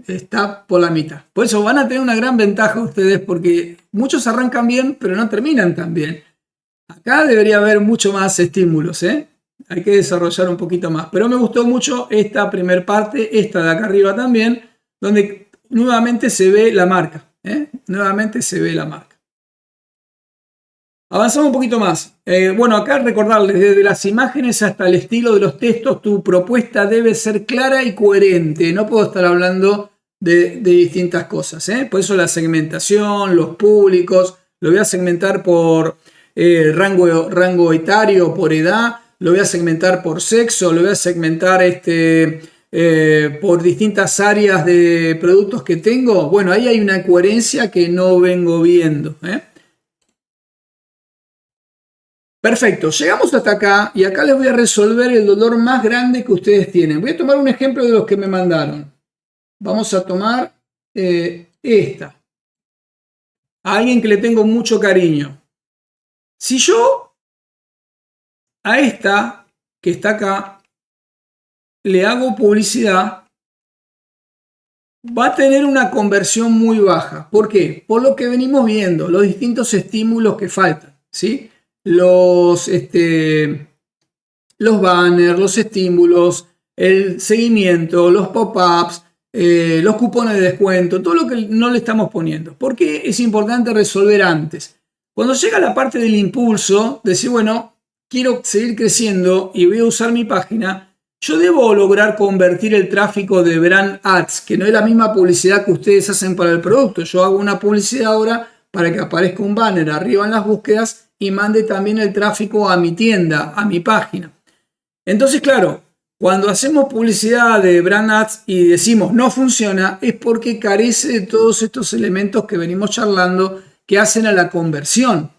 Está por la mitad. Por eso van a tener una gran ventaja ustedes, porque muchos arrancan bien, pero no terminan tan bien. Acá debería haber mucho más estímulos. Hay que desarrollar un poquito más. Pero me gustó mucho esta primera parte, esta de acá arriba también, donde nuevamente se ve la marca. Nuevamente se ve la marca. Avanzamos un poquito más. Bueno, acá recordarles, desde las imágenes hasta el estilo de los textos, tu propuesta debe ser clara y coherente. No puedo estar hablando de distintas cosas. Por eso la segmentación, los públicos, lo voy a segmentar por rango etario, por edad, lo voy a segmentar por sexo, lo voy a segmentar por distintas áreas de productos que tengo. Bueno, ahí hay una coherencia que no vengo viendo. Perfecto, llegamos hasta acá y acá les voy a resolver el dolor más grande que ustedes tienen. Voy a tomar un ejemplo de los que me mandaron. Vamos a tomar esta. A alguien que le tengo mucho cariño. Si yo a esta que está acá le hago publicidad, va a tener una conversión muy baja. ¿Por qué? Por lo que venimos viendo, los distintos estímulos que faltan, ¿sí? Los banners, los estímulos, el seguimiento, los pop-ups, los cupones de descuento, todo lo que no le estamos poniendo. Porque es importante resolver antes. Cuando llega la parte del impulso, decir, bueno, quiero seguir creciendo y voy a usar mi página, yo debo lograr convertir el tráfico de brand ads, que no es la misma publicidad que ustedes hacen para el producto. Yo hago una publicidad ahora para que aparezca un banner arriba en las búsquedas y mande también el tráfico a mi tienda, a mi página. Entonces, claro, cuando hacemos publicidad de brand ads y decimos no funciona, es porque carece de todos estos elementos que venimos charlando que hacen a la conversión.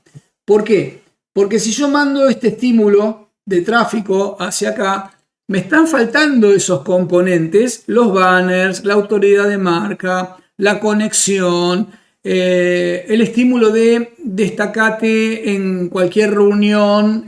¿Por qué? Porque si yo mando este estímulo de tráfico hacia acá, me están faltando esos componentes, los banners, la autoridad de marca, la conexión, el estímulo de destacate en cualquier reunión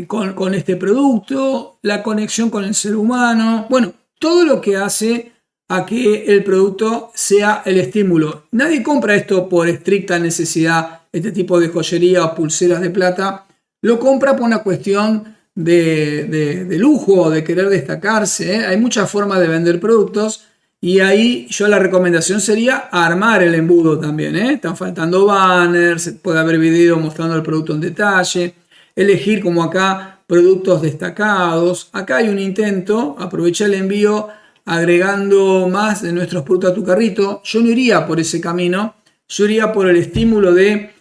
con este producto, la conexión con el ser humano, bueno, todo lo que hace a que el producto sea el estímulo. Nadie compra esto por estricta necesidad, este tipo de joyería o pulseras de plata, lo compra por una cuestión de lujo, de querer destacarse. Hay muchas formas de vender productos. Y ahí yo la recomendación sería armar el embudo también. Están faltando banners, puede haber video mostrando el producto en detalle, elegir como acá productos destacados. Acá hay un intento, aprovecha el envío agregando más de nuestros productos a tu carrito. Yo no iría por ese camino, yo iría por el estímulo de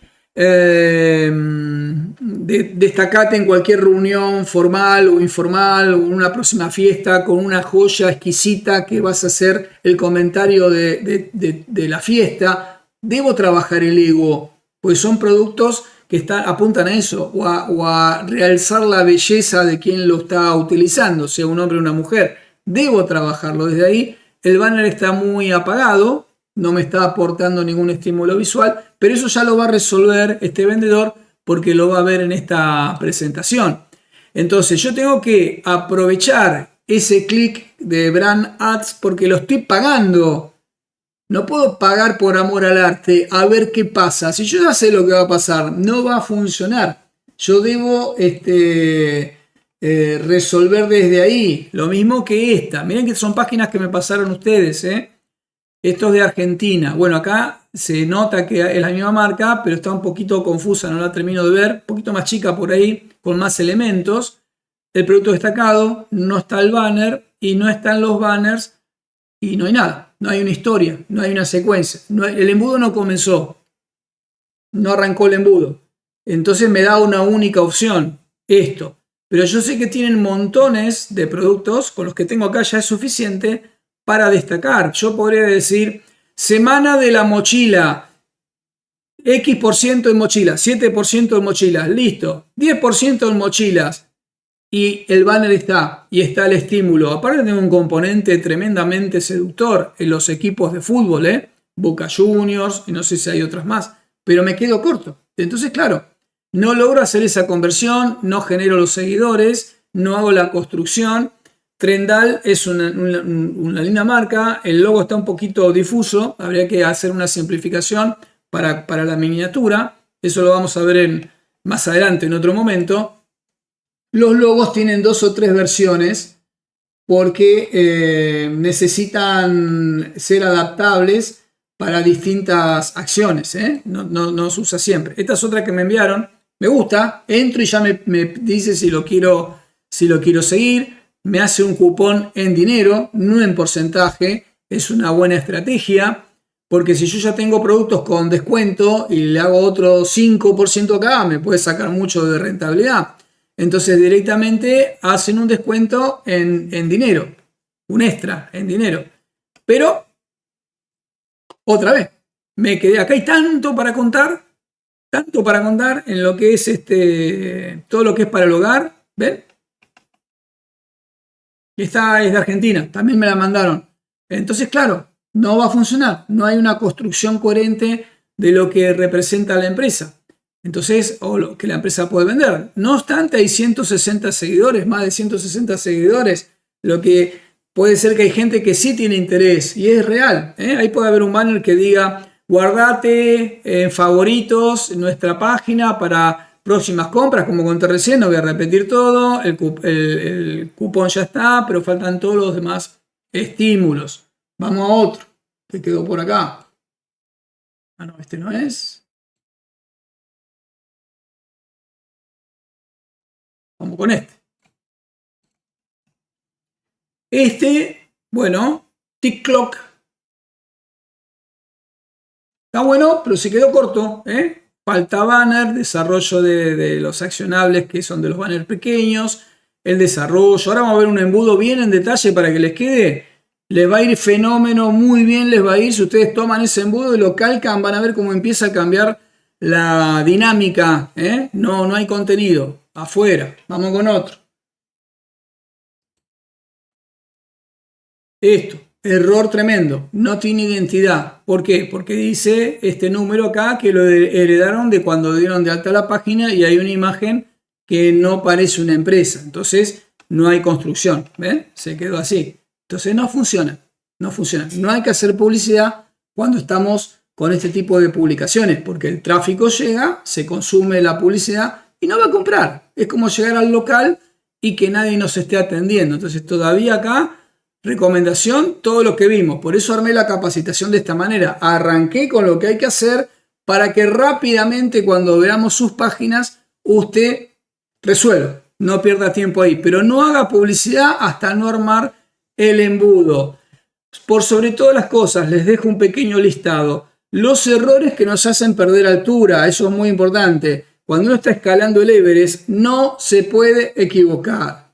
destacate en cualquier reunión formal o informal o en una próxima fiesta con una joya exquisita que vas a hacer el comentario de la fiesta. Debo trabajar el ego, pues son productos que apuntan a eso o a realzar la belleza de quien lo está utilizando, sea un hombre o una mujer. Debo trabajarlo. Desde ahí el banner está muy apagado, no me está aportando ningún estímulo visual, pero eso ya lo va a resolver este vendedor porque lo va a ver en esta presentación. Entonces yo tengo que aprovechar ese clic de Brand Ads porque lo estoy pagando. No puedo pagar por amor al arte a ver qué pasa. Si yo ya sé lo que va a pasar, no va a funcionar. Yo debo resolver desde ahí. Lo mismo que esta. Miren que son páginas que me pasaron ustedes, Esto es de Argentina. Bueno, acá se nota que es la misma marca, pero está un poquito confusa, no la termino de ver. Un poquito más chica por ahí, con más elementos. El producto destacado, no está el banner y no están los banners y no hay nada. No hay una historia, no hay una secuencia. El embudo no comenzó. No arrancó el embudo. Entonces me da una única opción, esto. Pero yo sé que tienen montones de productos, con los que tengo acá ya es suficiente para destacar. Yo podría decir, semana de la mochila, X% en mochilas, 7% en mochilas, listo, 10% en mochilas. Y el banner está, y está el estímulo. Aparte tengo un componente tremendamente seductor en los equipos de fútbol, Boca Juniors, y no sé si hay otras más, pero me quedo corto. Entonces, claro, no logro hacer esa conversión, no genero los seguidores, no hago la construcción. Trendal es una linda marca, el logo está un poquito difuso, habría que hacer una simplificación para la miniatura, eso lo vamos a ver más adelante en otro momento. Los logos tienen 2 o 3 versiones porque necesitan ser adaptables para distintas acciones, no se usa siempre. Esta es otra que me enviaron, me gusta, entro y ya me dice si lo quiero seguir. Me hace un cupón en dinero, no en porcentaje. Es una buena estrategia, porque si yo ya tengo productos con descuento y le hago otro 5% acá, me puede sacar mucho de rentabilidad. Entonces directamente hacen un descuento en dinero, un extra en dinero. Pero, otra vez, me quedé acá. Hay tanto para contar en lo que es todo lo que es para el hogar. ¿Ven? Esta es de Argentina, también me la mandaron. Entonces, claro, no va a funcionar. No hay una construcción coherente de lo que representa la empresa. Entonces, o lo que la empresa puede vender. No obstante, hay 160 seguidores, más de 160 seguidores, lo que puede ser que hay gente que sí tiene interés y es real. Ahí puede haber un banner que diga, guardate en favoritos en nuestra página para próximas compras, como conté recién, no voy a repetir todo, el cupón ya está, pero faltan todos los demás estímulos. Vamos a otro, que quedó por acá. Ah, no, este no es. Vamos con este. Bueno, TikTok. Está bueno, pero se quedó corto, Falta banner, desarrollo de los accionables que son de los banners pequeños, el desarrollo. Ahora vamos a ver un embudo bien en detalle para que les quede. Les va a ir fenómeno, muy bien les va a ir. Si ustedes toman ese embudo y lo calcan, van a ver cómo empieza a cambiar la dinámica. No hay contenido. Afuera. Vamos con otro. Esto. Error tremendo, no tiene identidad. ¿Por qué? Porque dice este número acá que lo heredaron de cuando dieron de alta la página y hay una imagen que no parece una empresa. Entonces no hay construcción. ¿Ven? Se quedó así. Entonces no funciona. No funciona. No hay que hacer publicidad cuando estamos con este tipo de publicaciones porque el tráfico llega, se consume la publicidad y no va a comprar. Es como llegar al local y que nadie nos esté atendiendo. Entonces todavía acá... Recomendación, todo lo que vimos. Por eso armé la capacitación de esta manera. Arranqué con lo que hay que hacer para que rápidamente cuando veamos sus páginas usted resuelva. no pierda tiempo ahí, pero no haga publicidad hasta no armar el embudo. Por sobre todas las cosas, les dejo un pequeño listado. Los errores que nos hacen perder altura, eso es muy importante. Cuando uno está escalando el Everest, no se puede equivocar.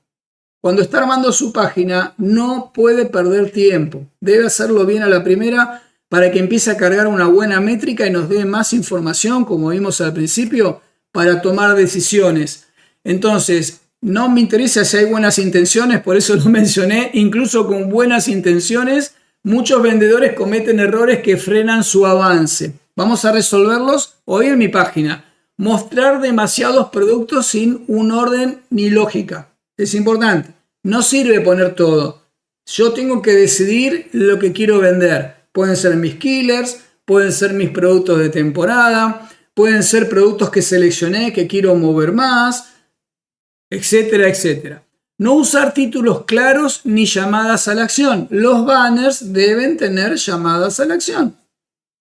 Cuando está armando su página, no puede perder tiempo. Debe hacerlo bien a la primera para que empiece a cargar una buena métrica y nos dé más información, como vimos al principio, para tomar decisiones. Entonces, no me interesa si hay buenas intenciones, por eso lo mencioné. Incluso con buenas intenciones, muchos vendedores cometen errores que frenan su avance. Vamos a resolverlos hoy en mi página. Mostrar demasiados productos sin un orden ni lógica. Es importante. No sirve poner todo. Yo tengo que decidir lo que quiero vender. Pueden ser mis killers, pueden ser mis productos de temporada, pueden ser productos que seleccioné que quiero mover más, etcétera, etcétera. No usar títulos claros ni llamadas a la acción. Los banners deben tener llamadas a la acción.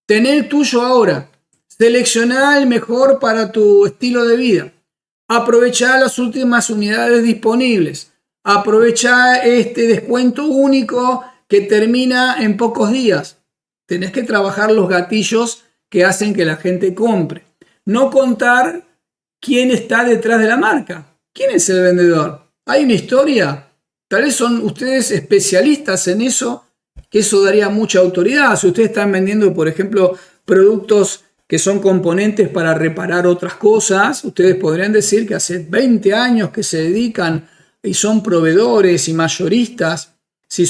Tené el tuyo ahora. Seleccioná el mejor para tu estilo de vida. Aprovechá las últimas unidades disponibles. Aprovechá este descuento único que termina en pocos días. Tenés que trabajar los gatillos que hacen que la gente compre. No contar quién está detrás de la marca. ¿Quién es el vendedor? ¿Hay una historia? Tal vez son ustedes especialistas en eso, que eso daría mucha autoridad. Si ustedes están vendiendo, por ejemplo, productos que son componentes para reparar otras cosas, ustedes podrían decir que hace 20 años que se dedican y son proveedores y mayoristas. Si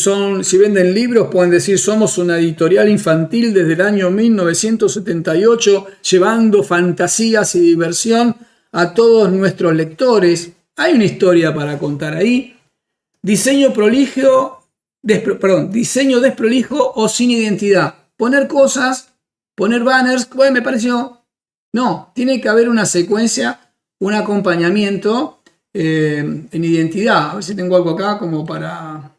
venden libros, pueden decir somos una editorial infantil desde el año 1978, llevando fantasías y diversión a todos nuestros lectores. Hay una historia para contar ahí. Diseño desprolijo o sin identidad. Poner cosas, poner banners, bueno, me pareció. No, tiene que haber una secuencia, un acompañamiento en identidad. A ver si tengo algo acá como para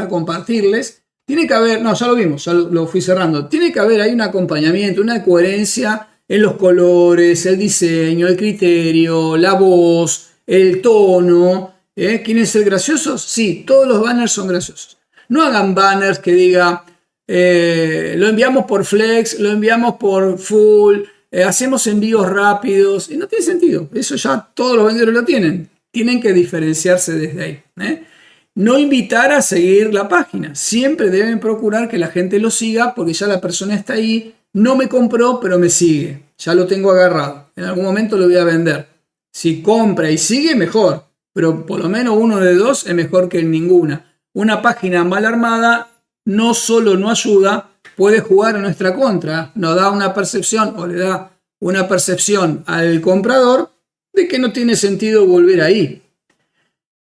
compartirles. Tiene que haber, no, ya lo vimos, ya lo fui cerrando. Tiene que haber ahí un acompañamiento, una coherencia en los colores, el diseño, el criterio, la voz, el tono. ¿Quién es el gracioso? Sí, todos los banners son graciosos. No hagan banners que diga lo enviamos por Flex, lo enviamos por Full, hacemos envíos rápidos. Y no tiene sentido. Eso ya todos los vendedores lo tienen. Tienen que diferenciarse desde ahí. No invitar a seguir la página. Siempre deben procurar que la gente lo siga porque ya la persona está ahí. No me compró, pero me sigue. Ya lo tengo agarrado. En algún momento lo voy a vender. Si compra y sigue, mejor. Pero por lo menos uno de dos es mejor que ninguna. Una página mal armada no solo no ayuda, puede jugar en nuestra contra. Nos da una percepción o le da una percepción al comprador de que no tiene sentido volver ahí.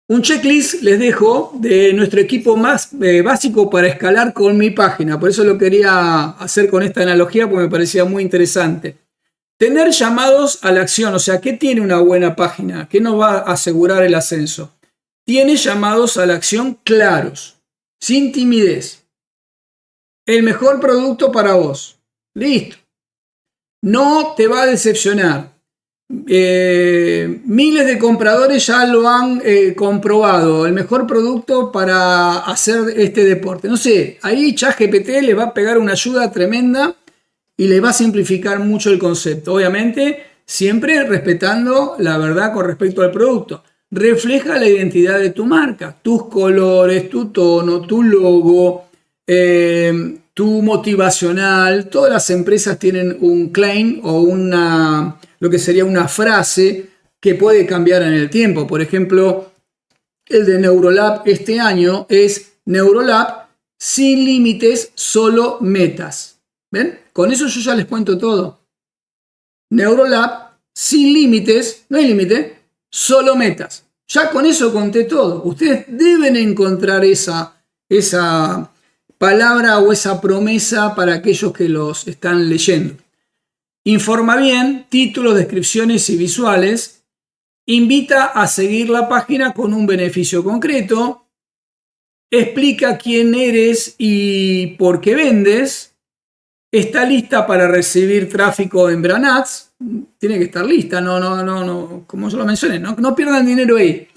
Un checklist les dejo de nuestro equipo más básico para escalar con mi página. Por eso lo quería hacer con esta analogía porque me parecía muy interesante. Tener llamados a la acción. O sea, ¿qué tiene una buena página? ¿Qué nos va a asegurar el ascenso? Tiene llamados a la acción claros, sin timidez. El mejor producto para vos. Listo. No te va a decepcionar. Miles de compradores ya lo han comprobado. El mejor producto para hacer este deporte. No sé, ahí ChatGPT les va a pegar una ayuda tremenda y les va a simplificar mucho el concepto. Obviamente, siempre respetando la verdad con respecto al producto. Refleja la identidad de tu marca, tus colores, tu tono, tu logo, tu motivacional. Todas las empresas tienen un claim o lo que sería una frase que puede cambiar en el tiempo. Por ejemplo, el de Neurolab este año es Neurolab sin límites, solo metas. ¿Ven? Con eso yo ya les cuento todo. Neurolab sin límites, no hay límite, solo metas. Ya con eso conté todo. Ustedes deben encontrar esa palabra o esa promesa para aquellos que los están leyendo. Informa bien, títulos, descripciones y visuales. Invita a seguir la página con un beneficio concreto. Explica quién eres y por qué vendes. Está lista para recibir tráfico en Brand Ads. tiene que estar lista, no, como yo lo mencioné, no pierdan dinero ahí.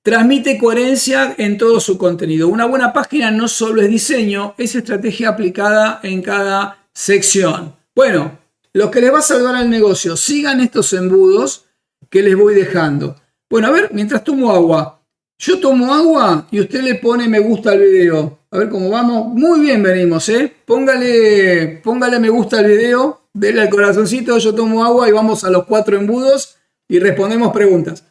Transmite coherencia en todo su contenido. Una buena página no solo es diseño, es estrategia aplicada en cada sección. Bueno, lo que les va a salvar al negocio, sigan estos embudos que les voy dejando. Bueno, a ver, mientras tomo agua. Yo tomo agua y usted le pone me gusta al video. A ver cómo vamos. Muy bien venimos, ¿eh? Póngale me gusta al video, denle al corazoncito, yo tomo agua y vamos a los 4 embudos y respondemos preguntas.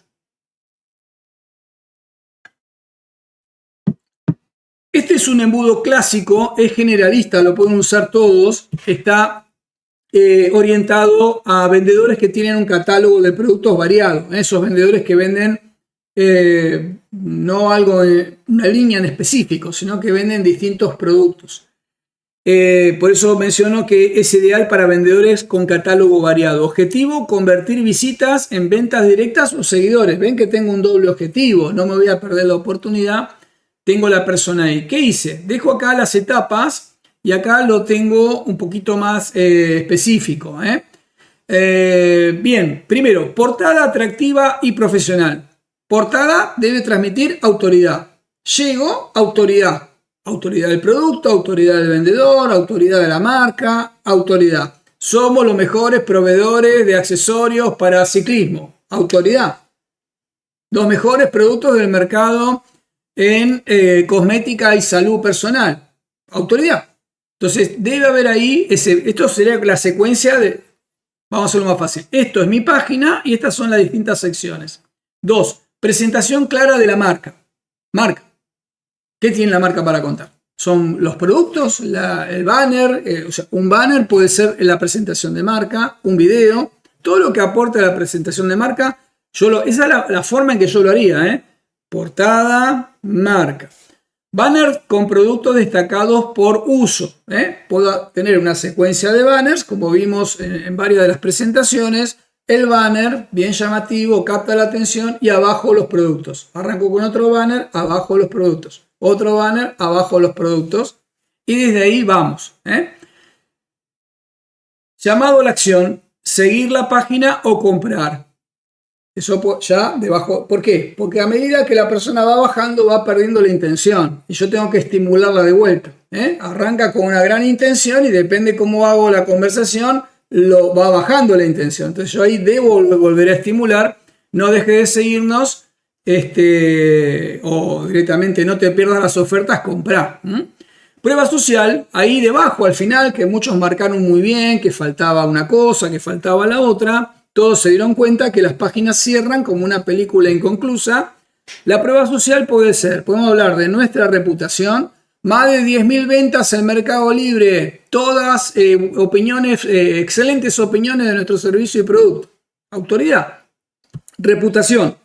Este es un embudo clásico, es generalista, lo pueden usar todos, está orientado a vendedores que tienen un catálogo de productos variados, esos vendedores que venden no algo, una línea en específico, sino que venden distintos productos. Por eso menciono que es ideal para vendedores con catálogo variado. Objetivo, convertir visitas en ventas directas o seguidores. Ven que tengo un doble objetivo, no me voy a perder la oportunidad. Tengo la persona ahí. ¿Qué hice? Dejo acá las etapas y acá lo tengo un poquito más específico. Bien, primero, portada atractiva y profesional. Portada debe transmitir autoridad. Llego, autoridad. Autoridad del producto, autoridad del vendedor, autoridad de la marca, autoridad. Somos los mejores proveedores de accesorios para ciclismo. Autoridad. Los mejores productos del mercado en cosmética y salud personal. Autoridad. Entonces debe haber ahí, esto sería la secuencia de, vamos a hacerlo más fácil. Esto es mi página y estas son las distintas secciones. 2. Presentación clara de la marca. Marca. ¿Qué tiene la marca para contar? Son los productos, el banner, o sea, un banner puede ser la presentación de marca, un video, todo lo que aporte a la presentación de marca, esa es la forma en que yo lo haría, Portada, marca. Banner con productos destacados por uso. Puedo tener una secuencia de banners, como vimos en varias de las presentaciones. El banner, bien llamativo, capta la atención y abajo los productos. Arranco con otro banner, abajo los productos. Otro banner, abajo los productos. Y desde ahí vamos. Llamado a la acción, seguir la página o comprar. Eso ya debajo. ¿Por qué? Porque a medida que la persona va bajando va perdiendo la intención. Y yo tengo que estimularla de vuelta. Arranca con una gran intención y depende cómo hago la conversación, lo va bajando la intención. Entonces yo ahí debo volver a estimular. No dejes de seguirnos o directamente no te pierdas las ofertas, comprar. Prueba social, ahí debajo al final, que muchos marcaron muy bien, que faltaba una cosa, que faltaba la otra. Todos se dieron cuenta que las páginas cierran como una película inconclusa. La prueba social puede ser, podemos hablar de nuestra reputación, más de 10.000 ventas en Mercado Libre, todas opiniones, excelentes opiniones de nuestro servicio y producto. Autoridad. Reputación.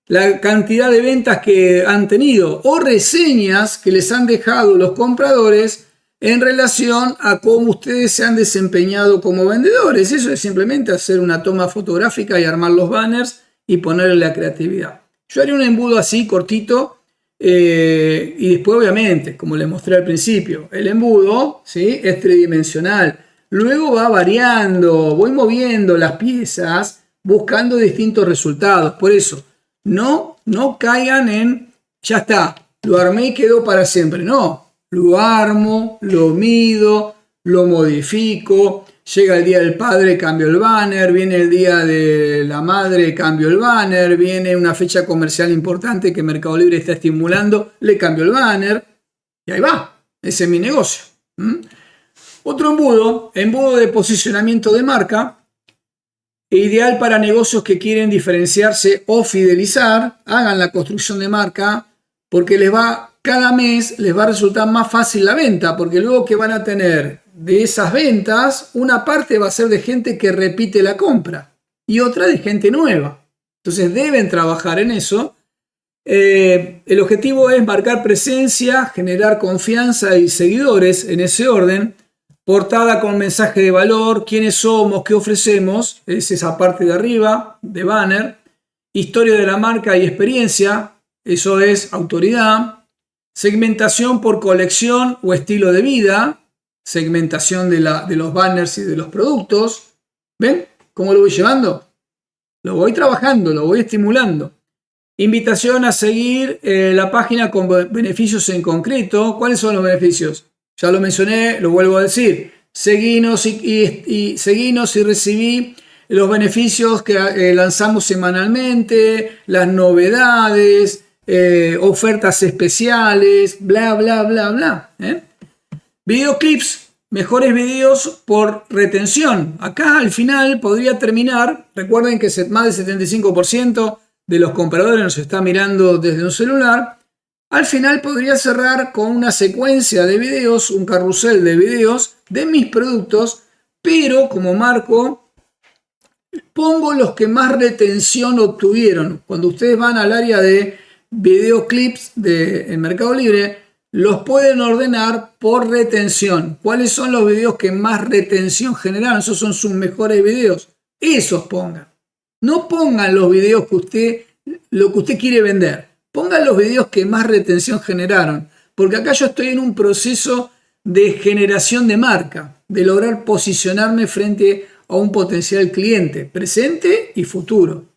La cantidad de ventas que han tenido o reseñas que les han dejado los compradores en relación a cómo ustedes se han desempeñado como vendedores. Eso es simplemente hacer una toma fotográfica y armar los banners y ponerle la creatividad. Yo haría un embudo así, cortito, y después obviamente, como les mostré al principio, el embudo, ¿sí?, es tridimensional. Luego va variando, voy moviendo las piezas, buscando distintos resultados. Por eso, no caigan en, ya está, lo armé y quedó para siempre. No. Lo armo, lo mido, lo modifico, llega el día del padre, cambio el banner, viene el día de la madre, cambio el banner, viene una fecha comercial importante que Mercado Libre está estimulando, le cambio el banner y ahí va, ese es mi negocio. Otro embudo de posicionamiento de marca, ideal para negocios que quieren diferenciarse o fidelizar. Hagan la construcción de marca porque cada mes les va a resultar más fácil la venta, porque luego que van a tener de esas ventas, una parte va a ser de gente que repite la compra y otra de gente nueva. Entonces deben trabajar en eso. El objetivo es marcar presencia, generar confianza y seguidores en ese orden. Portada con mensaje de valor, quiénes somos, qué ofrecemos, es esa parte de arriba, de banner. Historia de la marca y experiencia, eso es autoridad. Segmentación por colección o estilo de vida. Segmentación de los banners y de los productos. ¿Ven? ¿Cómo lo voy llevando? Lo voy trabajando, lo voy estimulando. Invitación a seguir la página con beneficios en concreto. ¿Cuáles son los beneficios? Ya lo mencioné, lo vuelvo a decir. Seguinos y recibí los beneficios que lanzamos semanalmente, las novedades, ofertas especiales, bla, bla, bla, bla. Videoclips, mejores videos por retención. Acá al final podría terminar, recuerden que más del 75% de los compradores nos está mirando desde un celular. Al final podría cerrar con una secuencia de videos, un carrusel de videos de mis productos, pero como marco, pongo los que más retención obtuvieron. Cuando ustedes van al área de videoclips en Mercado Libre, los pueden ordenar por retención. ¿Cuáles son los videos que más retención generaron? Esos son sus mejores videos. Esos pongan. No pongan los videos lo que usted quiere vender. Pongan los videos que más retención generaron. Porque acá yo estoy en un proceso de generación de marca, de lograr posicionarme frente a un potencial cliente, presente y futuro.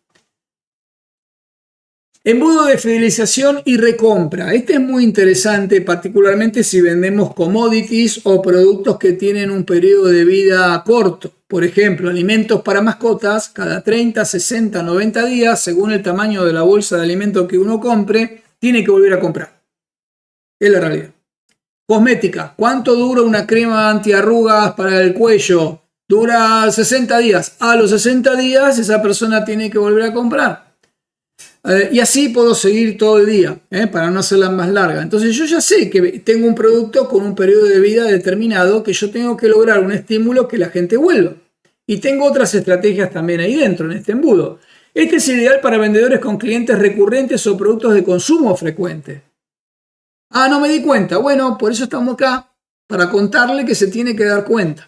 Embudo de fidelización y recompra. Este es muy interesante, particularmente si vendemos commodities o productos que tienen un periodo de vida corto. Por ejemplo, alimentos para mascotas, cada 30, 60, 90 días, según el tamaño de la bolsa de alimentos que uno compre, tiene que volver a comprar. Es la realidad. Cosmética. ¿Cuánto dura una crema antiarrugas para el cuello? Dura 60 días. A los 60 días esa persona tiene que volver a comprar. Y así puedo seguir todo el día, para no hacerla más larga. Entonces yo ya sé que tengo un producto con un periodo de vida determinado que yo tengo que lograr un estímulo que la gente vuelva. Y tengo otras estrategias también ahí dentro, en este embudo. Este es ideal para vendedores con clientes recurrentes o productos de consumo frecuente. Ah, no me di cuenta. Bueno, por eso estamos acá, para contarle que se tiene que dar cuenta.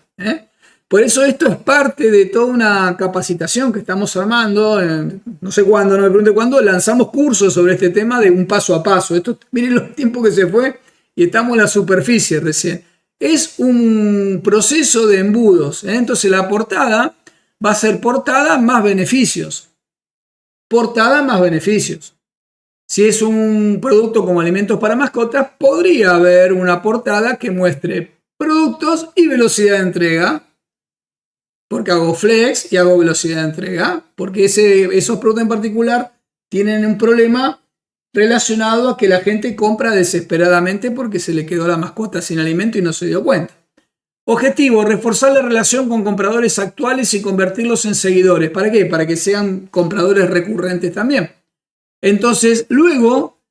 Por eso esto es parte de toda una capacitación que estamos armando, no sé cuándo, no me pregunte cuándo, lanzamos cursos sobre este tema de un paso a paso. Esto, miren los tiempos que se fue y estamos en la superficie recién. Es un proceso de embudos. Entonces la portada va a ser portada más beneficios. Portada más beneficios. Si es un producto como alimentos para mascotas, podría haber una portada que muestre productos y velocidad de entrega. Porque hago flex y hago velocidad de entrega. Porque esos productos en particular tienen un problema relacionado a que la gente compra desesperadamente porque se le quedó la mascota sin alimento y no se dio cuenta. Objetivo, reforzar la relación con compradores actuales y convertirlos en seguidores. ¿Para qué? Para que sean compradores recurrentes también. Entonces, luego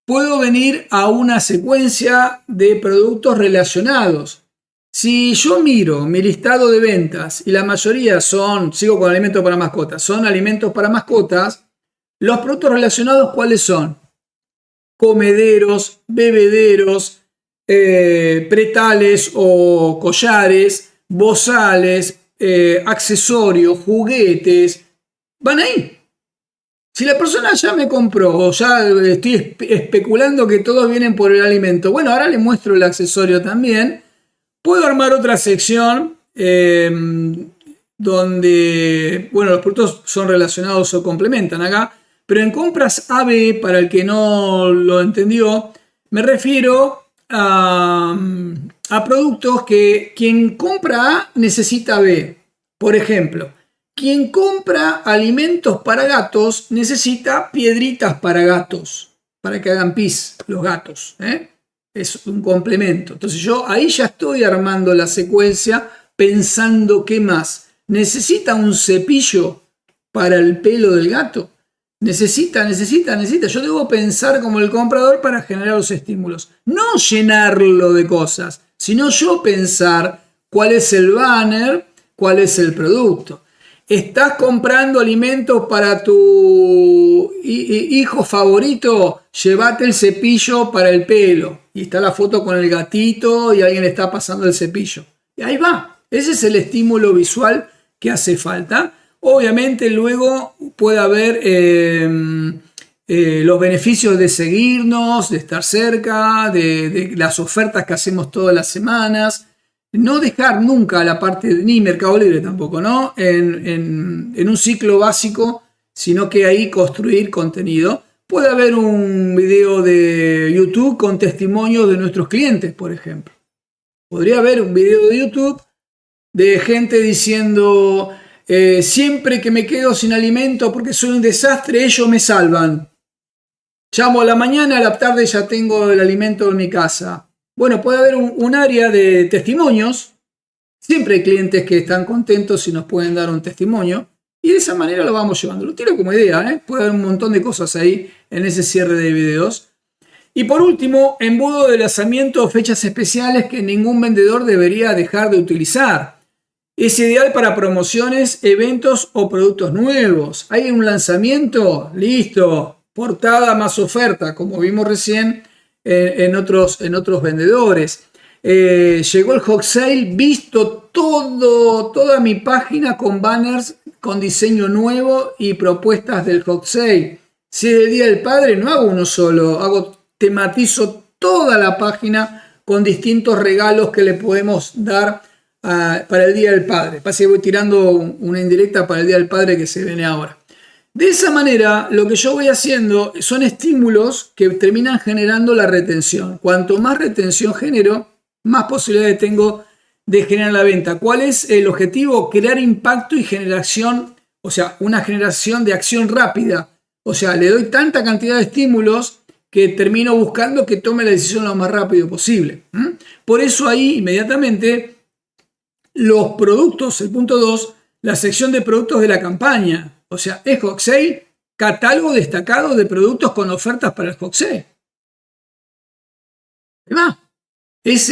puedo venir a una secuencia de productos relacionados. Si yo miro mi listado de ventas y la mayoría sigo con alimentos para mascotas, son alimentos para mascotas, los productos relacionados, ¿cuáles son? Comederos, bebederos, pretales o collares, bozales, accesorios, juguetes, van ahí. Si la persona ya me compró o ya estoy especulando que todos vienen por el alimento, bueno, ahora le muestro el accesorio también. Puedo armar otra sección donde, bueno, los productos son relacionados o complementan acá, pero en compras AB, para el que no lo entendió, me refiero a productos que quien compra A necesita B. Por ejemplo, quien compra alimentos para gatos necesita piedritas para gatos, para que hagan pis los gatos, Es un complemento. Entonces yo ahí ya estoy armando la secuencia pensando qué más. ¿Necesita un cepillo para el pelo del gato? Necesita. Yo debo pensar como el comprador para generar los estímulos. No llenarlo de cosas, sino yo pensar cuál es el banner, cuál es el producto. ¿Estás comprando alimentos para tu hijo favorito? Llévate el cepillo para el pelo. Y está la foto con el gatito y alguien le está pasando el cepillo. Y ahí va. Ese es el estímulo visual que hace falta. Obviamente luego puede haber los beneficios de seguirnos, de estar cerca, de las ofertas que hacemos todas las semanas. no dejar nunca la parte, ni Mercado Libre tampoco, ¿no? En un ciclo básico, sino que ahí construir contenido. Puede haber un video de YouTube con testimonios de nuestros clientes, por ejemplo. Podría haber un video de YouTube de gente diciendo, siempre que me quedo sin alimento porque soy un desastre, ellos me salvan. Llamo a la mañana, a la tarde ya tengo el alimento en mi casa. Bueno, puede haber un área de testimonios. Siempre hay clientes que están contentos y nos pueden dar un testimonio. Y de esa manera lo vamos llevando. Lo tiro como idea, ¿eh? Puede haber un montón de cosas ahí en ese cierre de videos. Y por último, embudo de lanzamiento o fechas especiales que ningún vendedor debería dejar de utilizar. Es ideal para promociones, eventos o productos nuevos. Hay un lanzamiento, listo, portada más oferta, como vimos recién en otros vendedores. Llegó el hot sale, visto toda mi página con banners con diseño nuevo y propuestas del hot sale. Si es el Día del Padre, no hago uno solo, tematizo toda la página con distintos regalos que le podemos dar para el Día del Padre. Pasa que voy tirando una indirecta para el Día del Padre que se viene ahora. De esa manera, lo que yo voy haciendo son estímulos que terminan generando la retención. Cuanto más retención genero, más posibilidades tengo de generar la venta. ¿Cuál es el objetivo? Crear impacto y generación, o sea, una generación de acción rápida. O sea, le doy tanta cantidad de estímulos que termino buscando que tome la decisión lo más rápido posible. Por eso ahí inmediatamente los productos, el punto 2, la sección de productos de la campaña. O sea, es hot sale, catálogo destacado de productos con ofertas para el hot sale. ¿Verdad? Es,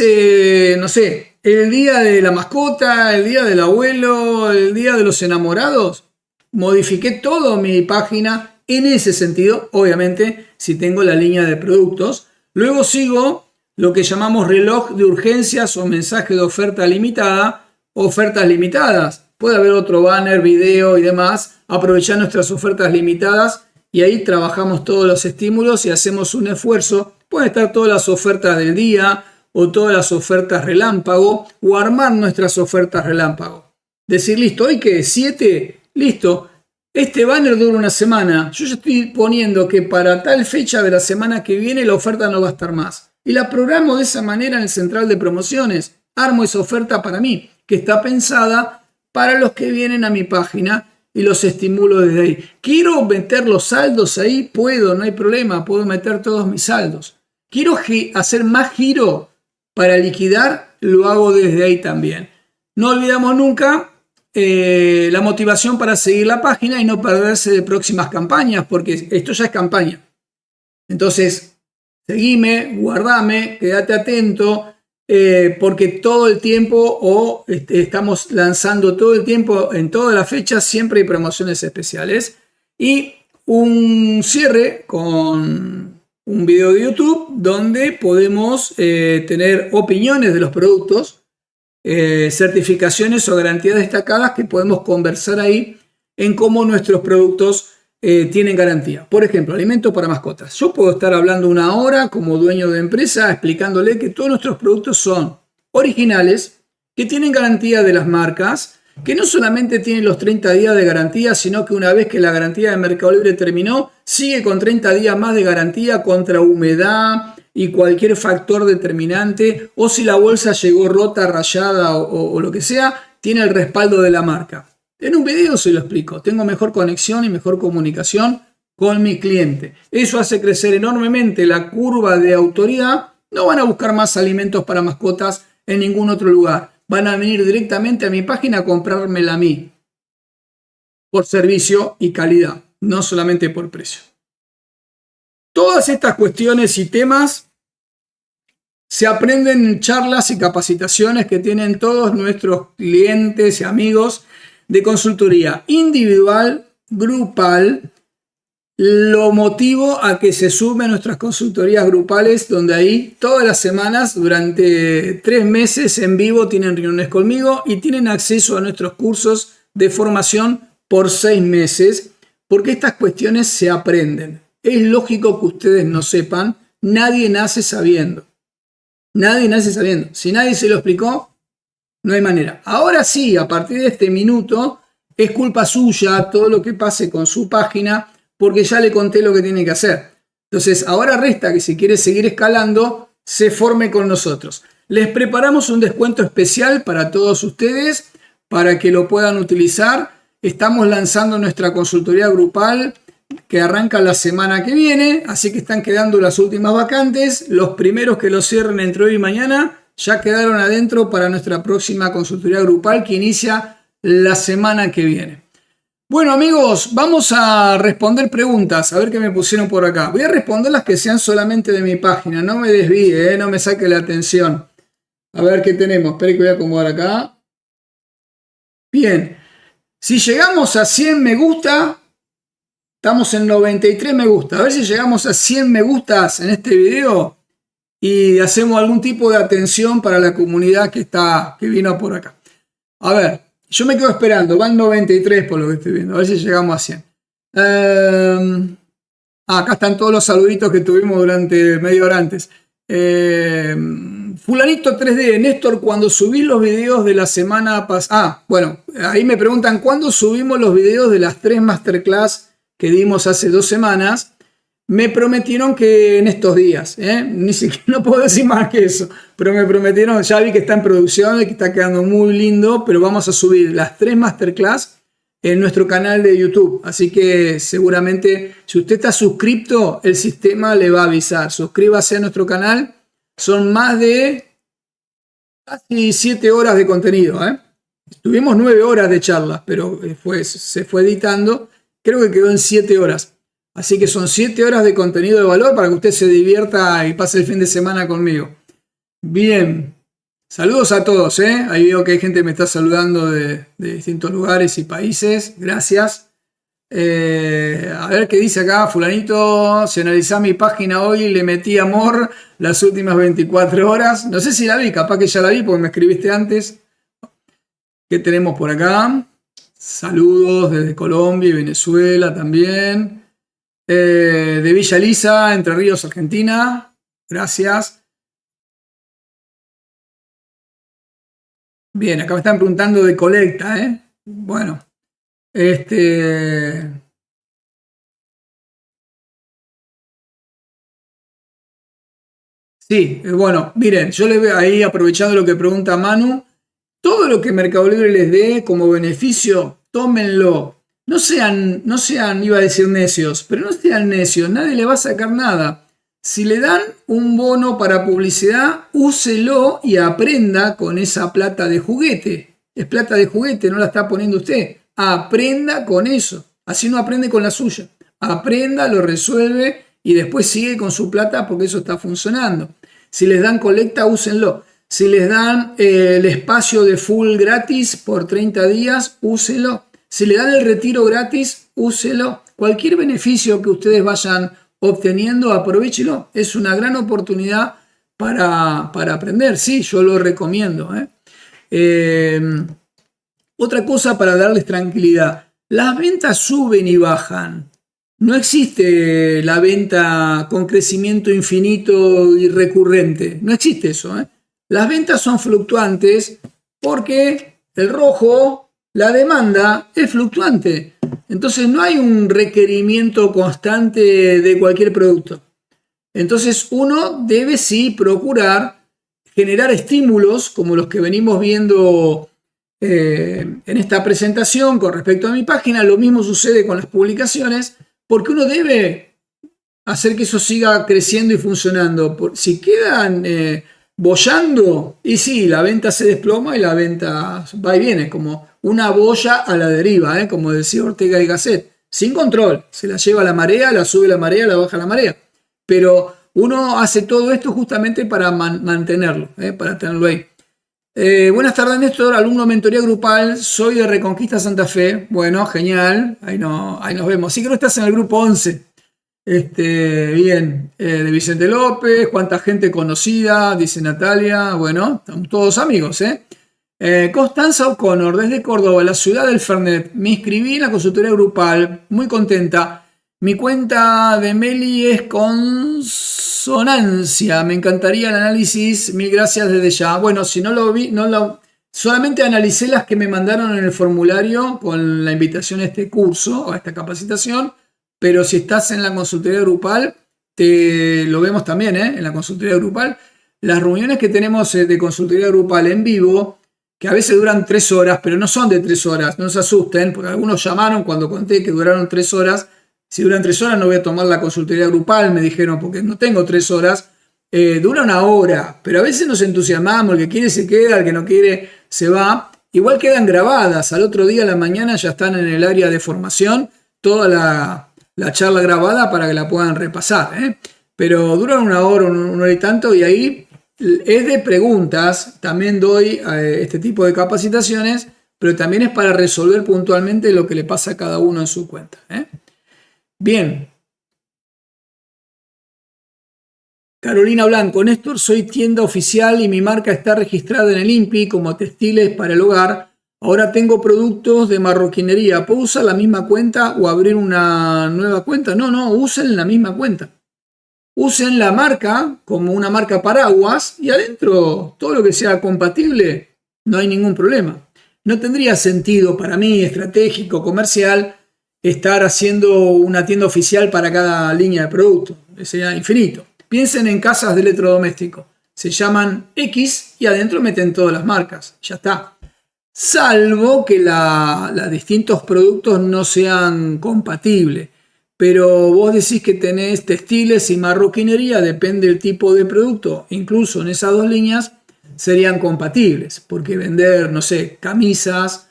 no sé, el día de la mascota, el día del abuelo, el día de los enamorados. Modifiqué toda mi página en ese sentido, obviamente, si tengo la línea de productos. Luego sigo lo que llamamos reloj de urgencias o mensaje de oferta limitada, ofertas limitadas. Puede haber otro banner, video y demás. Aprovechar nuestras ofertas limitadas y ahí trabajamos todos los estímulos y hacemos un esfuerzo. Pueden estar todas las ofertas del día o todas las ofertas relámpago o armar nuestras ofertas relámpago. Decir, listo, hoy que 7, listo. Este banner dura una semana. Yo ya estoy poniendo que para tal fecha de la semana que viene la oferta no va a estar más. Y la programo de esa manera en el central de promociones. Armo esa oferta para mí, que está pensada para los que vienen a mi página y los estimulo desde ahí. ¿Quiero meter los saldos ahí? Puedo, no hay problema. Puedo meter todos mis saldos. ¿Quiero hacer más giro para liquidar? Lo hago desde ahí también. No olvidamos nunca la motivación para seguir la página y no perderse de próximas campañas, porque esto ya es campaña. Entonces, seguime, guardame, quédate atento, porque todo el tiempo estamos lanzando todo el tiempo, en todas las fechas, siempre hay promociones especiales. Y un cierre con un video de YouTube donde podemos tener opiniones de los productos, certificaciones o garantías destacadas que podemos conversar ahí en cómo nuestros productos tienen garantía. Por ejemplo, alimentos para mascotas. Yo puedo estar hablando una hora como dueño de empresa explicándole que todos nuestros productos son originales, que tienen garantía de las marcas, que no solamente tienen los 30 días de garantía, sino que una vez que la garantía de Mercado Libre terminó, sigue con 30 días más de garantía contra humedad y cualquier factor determinante, o si la bolsa llegó rota, rayada o lo que sea, tiene el respaldo de la marca. En un video se lo explico. Tengo mejor conexión y mejor comunicación con mi cliente. Eso hace crecer enormemente la curva de autoridad. No van a buscar más alimentos para mascotas en ningún otro lugar. Van a venir directamente a mi página a comprármela a mí. Por servicio y calidad, no solamente por precio. Todas estas cuestiones y temas se aprenden en charlas y capacitaciones que tienen todos nuestros clientes y amigos de consultoría individual, grupal. Lo motivo a que se sumen nuestras consultorías grupales, donde ahí todas las semanas, durante 3 meses en vivo, tienen reuniones conmigo y tienen acceso a nuestros cursos de formación por 6 meses, porque estas cuestiones se aprenden. Es lógico que ustedes no sepan, nadie nace sabiendo. Nadie nace sabiendo. Si nadie se lo explicó, no hay manera. Ahora sí, a partir de este minuto, es culpa suya todo lo que pase con su página, porque ya le conté lo que tiene que hacer. Entonces, ahora resta que si quiere seguir escalando, se forme con nosotros. Les preparamos un descuento especial para todos ustedes, para que lo puedan utilizar. Estamos lanzando nuestra consultoría grupal, que arranca la semana que viene, así que están quedando las últimas vacantes. Los primeros que lo cierren entre hoy y mañana ya quedaron adentro para nuestra próxima consultoría grupal, que inicia la semana que viene. Bueno, amigos, vamos a responder preguntas, a ver qué me pusieron por acá. Voy a responder las que sean solamente de mi página, no me desvíe, no me saque la atención. A ver qué tenemos, espera que voy a acomodar acá. Bien, si llegamos a 100 me gusta, estamos en 93 me gusta. A ver si llegamos a 100 me gustas en este video y hacemos algún tipo de atención para la comunidad que vino por acá. A ver, yo me quedo esperando, van 93 por lo que estoy viendo, a ver si llegamos a 100. Acá están todos los saluditos que tuvimos durante media hora antes. Fulanito 3D, Néstor, cuando subí los videos de la semana pasada. Bueno, ahí me preguntan cuándo subimos los videos de las 3 masterclass que dimos hace 2 semanas. Me prometieron que en estos días, ni siquiera no puedo decir más que eso, pero me prometieron, ya vi que está en producción y que está quedando muy lindo, pero vamos a subir las 3 masterclass en nuestro canal de YouTube. Así que seguramente si usted está suscrito, el sistema le va a avisar. Suscríbase a nuestro canal. Son más de casi 7 horas de contenido. Tuvimos 9 horas de charlas, pero se fue editando. Creo que quedó en 7 horas. Así que son 7 horas de contenido de valor para que usted se divierta y pase el fin de semana conmigo. Bien. Saludos a todos. Ahí veo que hay gente que me está saludando de distintos lugares y países. Gracias. A ver qué dice acá fulanito. Si analizás mi página hoy, le metí amor las últimas 24 horas. No sé si la vi, capaz que ya la vi porque me escribiste antes. ¿Qué tenemos por acá? Saludos desde Colombia y Venezuela también. De Villa Elisa, Entre Ríos, Argentina. Gracias. Bien, acá me están preguntando de colecta, Bueno. Sí, bueno, miren, yo les veo ahí, aprovechando lo que pregunta Manu, todo lo que Mercado Libre les dé como beneficio, tómenlo. No sean, iba a decir necios, pero no sean necios, nadie le va a sacar nada. Si le dan un bono para publicidad, úselo y aprenda con esa plata de juguete. Es plata de juguete, no la está poniendo usted. Aprenda con eso. Así no aprende con la suya. Aprenda, lo resuelve y después sigue con su plata porque eso está funcionando. Si les dan colecta, úsenlo. Si les dan el espacio de full gratis por 30 días, úselo. Si le dan el retiro gratis, úselo. Cualquier beneficio que ustedes vayan obteniendo, aprovechelo. Es una gran oportunidad para aprender. Sí, yo lo recomiendo. Otra cosa para darles tranquilidad. Las ventas suben y bajan. No existe la venta con crecimiento infinito y recurrente. No existe eso. Las ventas son fluctuantes porque el rojo, la demanda, es fluctuante. Entonces no hay un requerimiento constante de cualquier producto. Entonces uno debe sí procurar generar estímulos como los que venimos viendo en esta presentación con respecto a mi página. Lo mismo sucede con las publicaciones porque uno debe hacer que eso siga creciendo y funcionando. Si quedan boyando, y sí, la venta se desploma y la venta va y viene, como una boya a la deriva, como decía Ortega y Gasset, sin control, se la lleva la marea, la sube la marea, la baja la marea, pero uno hace todo esto justamente para mantenerlo, para tenerlo ahí. Buenas tardes, Néstor, alumno de mentoría grupal, soy de Reconquista Santa Fe. Bueno, genial, ahí nos vemos. Sí que no estás en el grupo 11. Bien, de Vicente López, cuánta gente conocida, dice Natalia. Bueno, estamos todos amigos, Constanza O'Connor, desde Córdoba, la ciudad del Fernet. Me inscribí en la consultoría grupal, muy contenta. Mi cuenta de Meli es Consonancia. Me encantaría el análisis. Mil gracias desde ya. Bueno, si no lo vi, Solamente analicé las que me mandaron en el formulario con la invitación a este curso, a esta capacitación, pero si estás en la consultoría grupal, lo vemos también, en la consultoría grupal. Las reuniones que tenemos de consultoría grupal en vivo, que a veces duran 3 horas, pero no son de 3 horas, no se asusten, porque algunos llamaron cuando conté que duraron 3 horas. Si duran 3 horas no voy a tomar la consultoría grupal, me dijeron, porque no tengo 3 horas. Dura 1 hora, pero a veces nos entusiasmamos, el que quiere se queda, el que no quiere se va. Igual quedan grabadas, al otro día a la mañana ya están en el área de formación, toda la charla grabada para que la puedan repasar. Pero duran 1 hora, 1 hora y tanto, y ahí es de preguntas. También doy este tipo de capacitaciones, pero también es para resolver puntualmente lo que le pasa a cada uno en su cuenta. Bien. Carolina Blanco, Néstor, soy tienda oficial y mi marca está registrada en el INPI como textiles para el hogar. Ahora tengo productos de marroquinería. ¿Puedo usar la misma cuenta o abrir una nueva cuenta? No, usen la misma cuenta. Usen la marca como una marca paraguas y adentro todo lo que sea compatible, no hay ningún problema. No tendría sentido para mí, estratégico, comercial, estar haciendo una tienda oficial para cada línea de producto. Sería infinito. Piensen en casas de electrodomésticos. Se llaman X y adentro meten todas las marcas. Ya está. Salvo que los distintos productos no sean compatibles. Pero vos decís que tenés textiles y marroquinería, depende del tipo de producto. Incluso en esas 2 líneas serían compatibles. Porque vender, no sé, camisas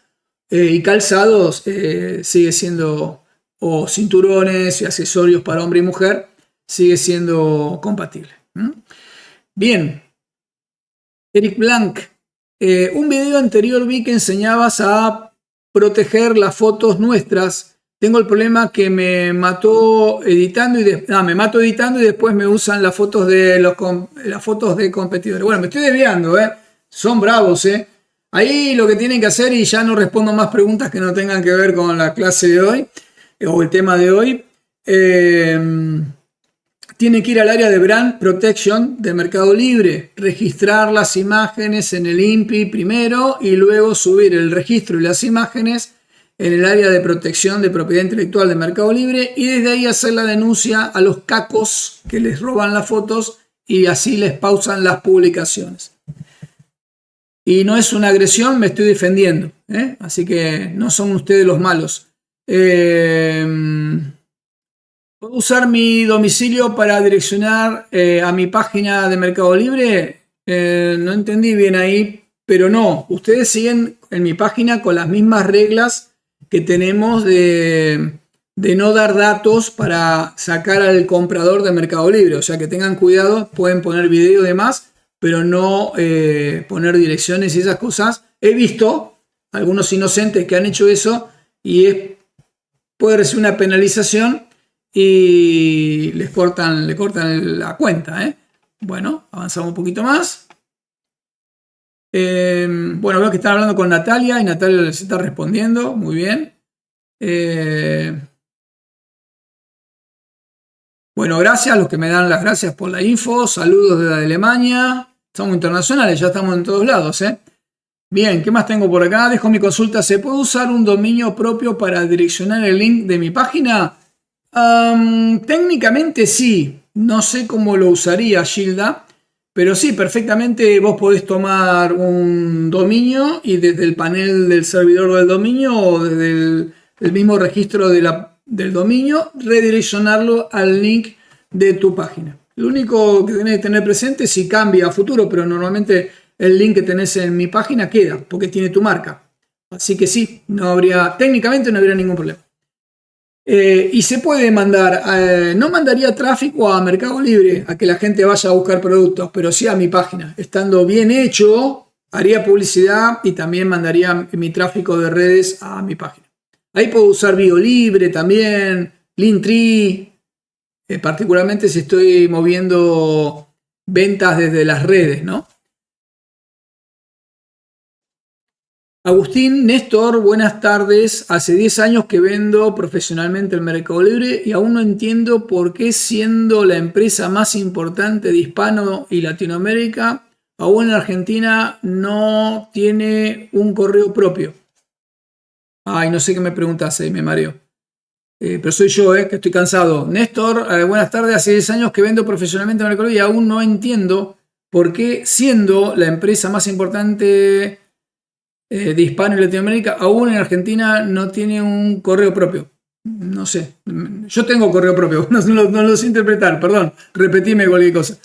y calzados sigue siendo, o cinturones y accesorios para hombre y mujer, sigue siendo compatible. Bien. Eric Blanc. Un video anterior vi que enseñabas a proteger las fotos nuestras. Tengo el problema que me mato editando y después me usan las fotos de competidores. Bueno, me estoy desviando, son bravos, Ahí lo que tienen que hacer, y ya no respondo más preguntas que no tengan que ver con la clase de hoy o el tema de hoy. Tiene que ir al área de Brand Protection de Mercado Libre, registrar las imágenes en el INPI primero y luego subir el registro y las imágenes en el área de protección de propiedad intelectual de Mercado Libre y desde ahí hacer la denuncia a los cacos que les roban las fotos y así les pausan las publicaciones. Y no es una agresión, me estoy defendiendo, así que no son ustedes los malos. ¿Puedo usar mi domicilio para direccionar a mi página de Mercado Libre? No entendí bien ahí, pero no. Ustedes siguen en mi página con las mismas reglas que tenemos de no dar datos para sacar al comprador de Mercado Libre. O sea que tengan cuidado, pueden poner video y demás, pero no poner direcciones y esas cosas. He visto algunos inocentes que han hecho eso y puede recibir una penalización y le cortan la cuenta. Bueno, avanzamos un poquito más. Bueno, veo que están hablando con Natalia y Natalia les está respondiendo. Muy bien. Bueno, gracias a los que me dan las gracias por la info. Saludos desde Alemania. Estamos internacionales, ya estamos en todos lados. Bien, ¿qué más tengo por acá? Dejo mi consulta. ¿Se puede usar un dominio propio para direccionar el link de mi página? Técnicamente sí, no sé cómo lo usaría Gilda, pero sí, perfectamente vos podés tomar un dominio y desde el panel del servidor del dominio o desde el mismo registro del dominio redireccionarlo al link de tu página. Lo único que tenés que tener presente si cambia a futuro, pero normalmente el link que tenés en mi página queda porque tiene tu marca. Así que sí, técnicamente no habría ningún problema. Y se puede mandar, no mandaría tráfico a Mercado Libre, a que la gente vaya a buscar productos, pero sí a mi página. Estando bien hecho, haría publicidad y también mandaría mi tráfico de redes a mi página. Ahí puedo usar BioLibre también, Linktree, particularmente si estoy moviendo ventas desde las redes, ¿no? Agustín, Néstor, buenas tardes. Hace 10 años que vendo profesionalmente el Mercado Libre y aún no entiendo por qué, siendo la empresa más importante de Hispano y Latinoamérica, aún en Argentina no tiene un correo propio. Ay, no sé qué me preguntas, me mareo. Pero soy yo, que estoy cansado. Néstor, buenas tardes. Hace 10 años que vendo profesionalmente en Mercado Libre y aún no entiendo por qué, siendo la empresa más importante de Hispano y Latinoamérica, aún en Argentina no tiene un correo propio. No sé. Yo tengo correo propio, no lo sé interpretar, perdón. Repetime cualquier cosa.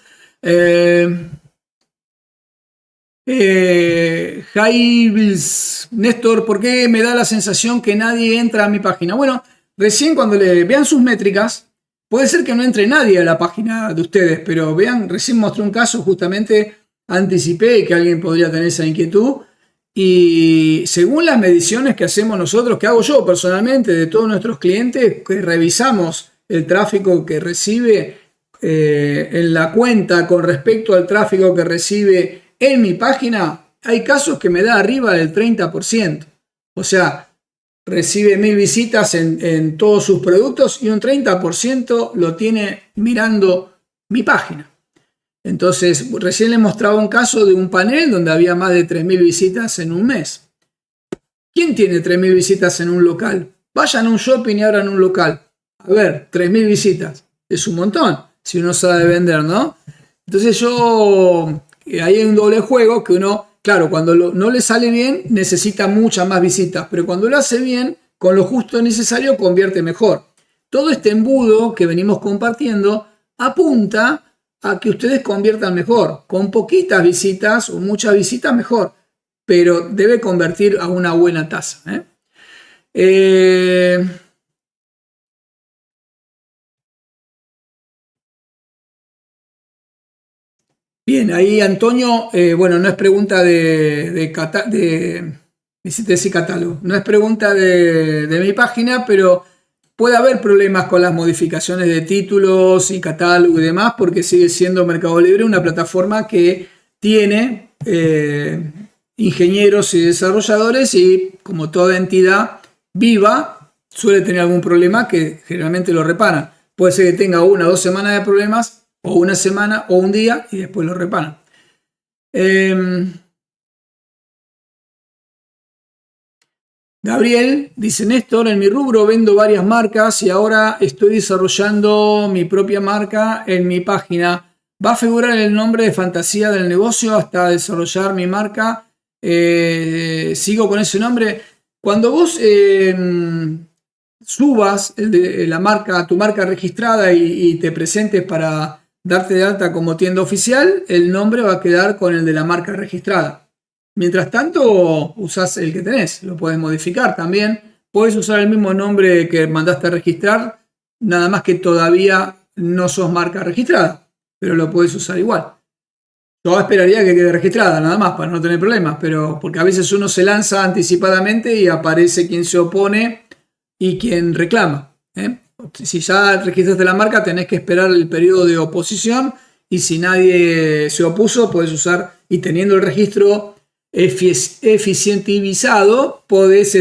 Jaibles, Néstor, ¿por qué me da la sensación que nadie entra a mi página? Bueno, recién cuando le vean sus métricas, puede ser que no entre nadie a la página de ustedes, pero vean, recién mostré un caso, justamente anticipé que alguien podría tener esa inquietud y según las mediciones que hacemos nosotros, que hago yo personalmente de todos nuestros clientes, que revisamos el tráfico que recibe en la cuenta con respecto al tráfico que recibe en mi página, hay casos que me da arriba del 30%. O sea, recibe 1000 visitas en todos sus productos y un 30% lo tiene mirando mi página. Entonces, recién les mostraba un caso de un panel donde había más de 3000 visitas en un mes. ¿Quién tiene 3000 visitas en un local? Vayan a un shopping y abran un local. A ver, 3000 visitas. Es un montón, si uno sabe vender, ¿no? Entonces ahí hay un doble juego que uno, claro, cuando no le sale bien, necesita muchas más visitas, pero cuando lo hace bien, con lo justo y necesario, convierte mejor. Todo este embudo que venimos compartiendo apunta a que ustedes conviertan mejor, con poquitas visitas o muchas visitas mejor, pero debe convertir a una buena tasa. Bien, ahí Antonio, bueno, no es pregunta de catálogo, no es pregunta de mi página, pero puede haber problemas con las modificaciones de títulos y catálogo y demás, porque sigue siendo Mercado Libre una plataforma que tiene ingenieros y desarrolladores y como toda entidad viva suele tener algún problema que generalmente lo reparan. Puede ser que tenga 1 o 2 semanas de problemas o una semana o un día y después lo reparan. Gabriel dice, Néstor, en mi rubro vendo varias marcas y ahora estoy desarrollando mi propia marca en mi página. ¿Va a figurar el nombre de fantasía del negocio hasta desarrollar mi marca? ¿Sigo con ese nombre? Cuando vos subas tu marca registrada y te presentes para darte de alta como tienda oficial, el nombre va a quedar con el de la marca registrada. Mientras tanto, usás el que tenés, lo puedes modificar también. Puedes usar el mismo nombre que mandaste a registrar, nada más que todavía no sos marca registrada, pero lo puedes usar igual. Yo esperaría que quede registrada, nada más, para no tener problemas, pero porque a veces uno se lanza anticipadamente y aparece quien se opone y quien reclama. Si ya registraste la marca, tenés que esperar el periodo de oposición y si nadie se opuso, puedes usar, y teniendo el registro eficientivizado, podés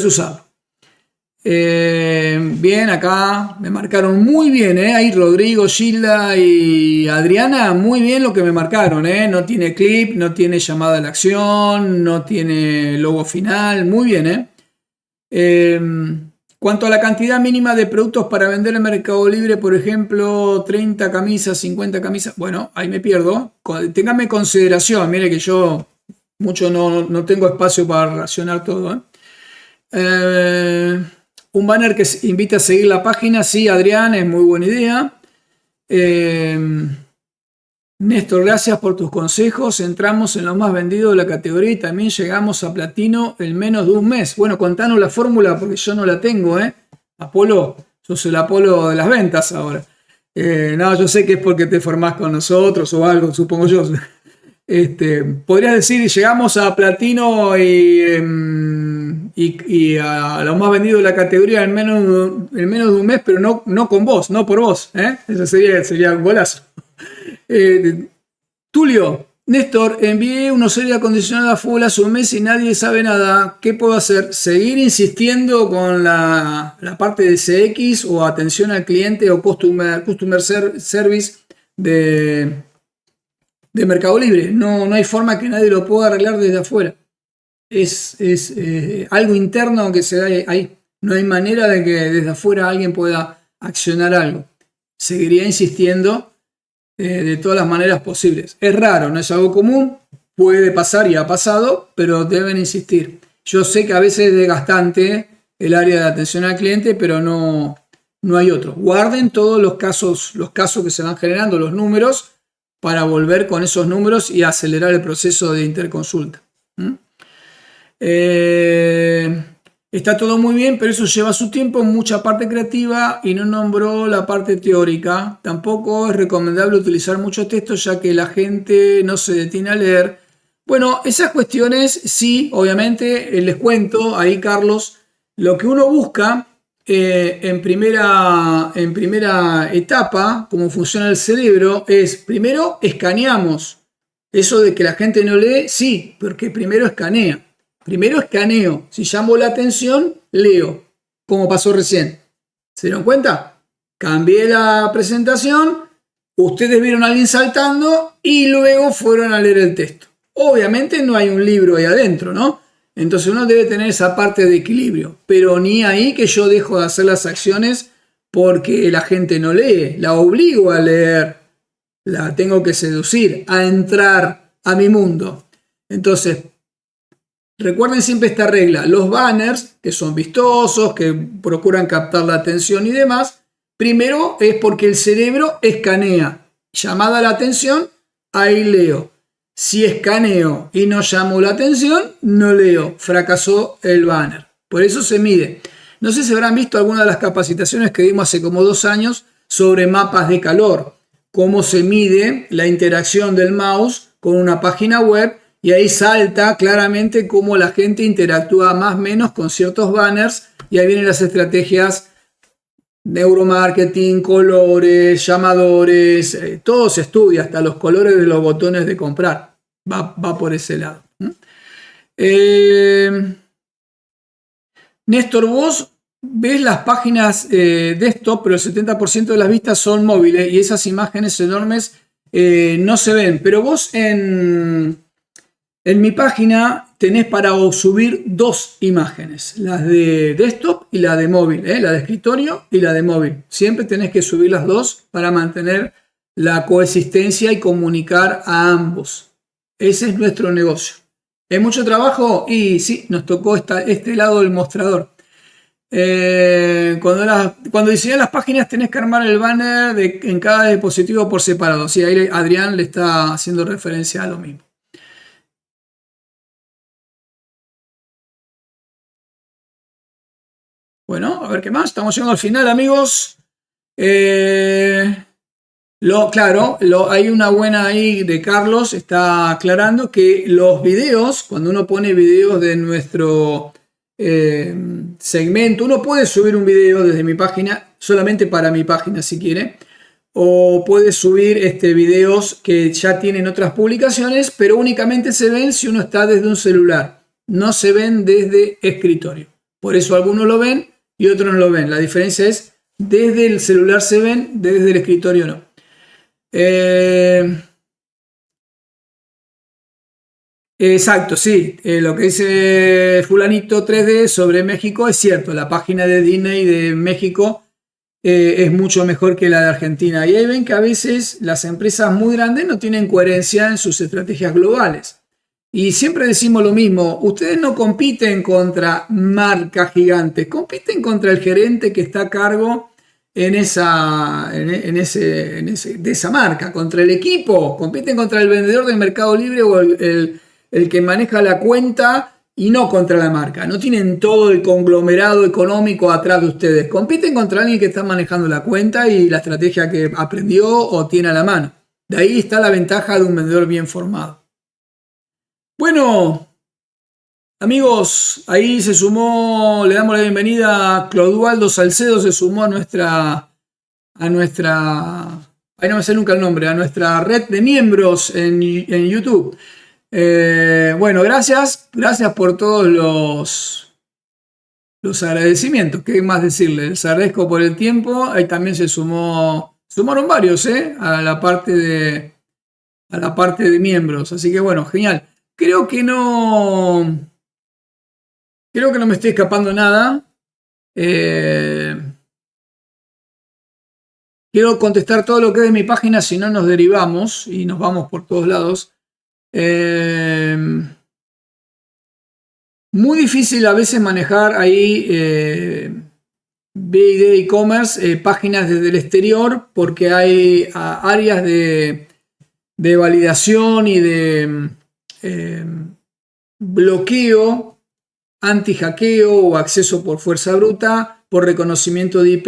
usarlo. Bien, acá me marcaron muy bien, ahí Rodrigo, Gilda y Adriana, muy bien lo que me marcaron, no tiene clip, no tiene llamada a la acción, no tiene logo final, muy bien, cuanto a la cantidad mínima de productos para vender en Mercado Libre, por ejemplo, 30 camisas, 50 camisas, bueno, ahí me pierdo. Téngame consideración, mire que yo mucho no tengo espacio para racionar todo. Un banner que invita a seguir la página, sí, Adrián, es muy buena idea. Néstor, gracias por tus consejos. Entramos en lo más vendido de la categoría y también llegamos a platino en menos de un mes. Bueno, contanos la fórmula porque yo no la tengo, Apolo, sos el Apolo de las ventas ahora. No, yo sé que es porque te formás con nosotros o algo, supongo yo. Podrías decir, llegamos a platino y a lo más vendido de la categoría en menos de un mes, pero no con vos, no por vos. Eso sería un golazo. Tulio, Néstor, envié unos aire acondicionado a full hace un mes y nadie sabe nada. ¿Qué puedo hacer? ¿Seguir insistiendo con la parte de CX o atención al cliente o customer service de de Mercado Libre. No hay forma que nadie lo pueda arreglar desde afuera. Es algo interno que se da ahí. No hay manera de que desde afuera alguien pueda accionar algo. Seguiría insistiendo de todas las maneras posibles. Es raro, no es algo común, puede pasar y ha pasado, pero deben insistir. Yo sé que a veces es desgastante el área de atención al cliente, pero no hay otro. Guarden todos los casos que se van generando, los números, para volver con esos números y acelerar el proceso de interconsulta. Está todo muy bien, pero eso lleva su tiempo, mucha parte creativa y no nombró la parte teórica. Tampoco es recomendable utilizar mucho texto, ya que la gente no se detiene a leer. Bueno, esas cuestiones sí, obviamente, les cuento ahí, Carlos, lo que uno busca en primera etapa, cómo funciona el cerebro, es primero escaneamos. Eso de que la gente no lee, sí, porque primero escanea. Primero escaneo. Si llamo la atención, leo. Como pasó recién. ¿Se dieron cuenta? Cambié la presentación, ustedes vieron a alguien saltando y luego fueron a leer el texto. Obviamente no hay un libro ahí adentro, ¿no? Entonces uno debe tener esa parte de equilibrio. Pero ni ahí que yo dejo de hacer las acciones porque la gente no lee. La obligo a leer. La tengo que seducir, a entrar a mi mundo. Entonces, recuerden siempre esta regla. Los banners, que son vistosos, que procuran captar la atención y demás, primero es porque el cerebro escanea. Llamada la atención, ahí leo. Si escaneo y no llamo la atención, no leo. Fracasó el banner. Por eso se mide. No sé si habrán visto alguna de las capacitaciones que dimos hace como 2 años sobre mapas de calor. Cómo se mide la interacción del mouse con una página web. Y ahí salta claramente cómo la gente interactúa más o menos con ciertos banners. Y ahí vienen las estrategias, neuromarketing, colores, llamadores. Todo se estudia, hasta los colores de los botones de comprar. Va por ese lado. Néstor, vos ves las páginas desktop, pero el 70% de las vistas son móviles y esas imágenes enormes no se ven. Pero vos en mi página tenés para subir 2 imágenes, las de desktop y la de móvil, la de escritorio y la de móvil. Siempre tenés que subir las 2 para mantener la coexistencia y comunicar a ambos. Ese es nuestro negocio. ¿Es mucho trabajo? Y sí, nos tocó este lado del mostrador. Cuando diseñas las páginas tenés que armar el banner en cada dispositivo por separado. Sí, ahí Adrián le está haciendo referencia a lo mismo. Bueno, a ver qué más. Estamos llegando al final, amigos. Hay una buena ahí de Carlos. Está aclarando que los videos, cuando uno pone videos de nuestro segmento, uno puede subir un video desde mi página, solamente para mi página si quiere. O puede subir videos que ya tienen otras publicaciones, pero únicamente se ven si uno está desde un celular. No se ven desde escritorio. Por eso algunos lo ven y otros no lo ven. La diferencia es, desde el celular se ven, desde el escritorio no. Exacto, sí. Lo que dice fulanito 3D sobre México es cierto. La página de Disney de México es mucho mejor que la de Argentina. Y ahí ven que a veces las empresas muy grandes no tienen coherencia en sus estrategias globales. Y siempre decimos lo mismo, ustedes no compiten contra marcas gigantes, compiten contra el gerente que está a cargo de esa marca, contra el equipo, compiten contra el vendedor del Mercado Libre o el que maneja la cuenta y no contra la marca. No tienen todo el conglomerado económico atrás de ustedes, compiten contra alguien que está manejando la cuenta y la estrategia que aprendió o tiene a la mano. De ahí está la ventaja de un vendedor bien formado. Bueno, amigos, ahí se sumó, le damos la bienvenida a Clodualdo Salcedo, se sumó a nuestra, ahí no me sé nunca el nombre, a nuestra red de miembros en YouTube. Bueno, gracias por todos los agradecimientos, ¿qué más decirles? Les agradezco por el tiempo, ahí también sumaron varios, a la parte a la parte de miembros. Así que bueno, genial. Creo que no me estoy escapando nada. Quiero contestar todo lo que es de mi página, si no nos derivamos y nos vamos por todos lados. Muy difícil a veces manejar ahí BID e-commerce, páginas desde el exterior, porque hay áreas de validación y de bloqueo, anti-hackeo o acceso por fuerza bruta, por reconocimiento de IP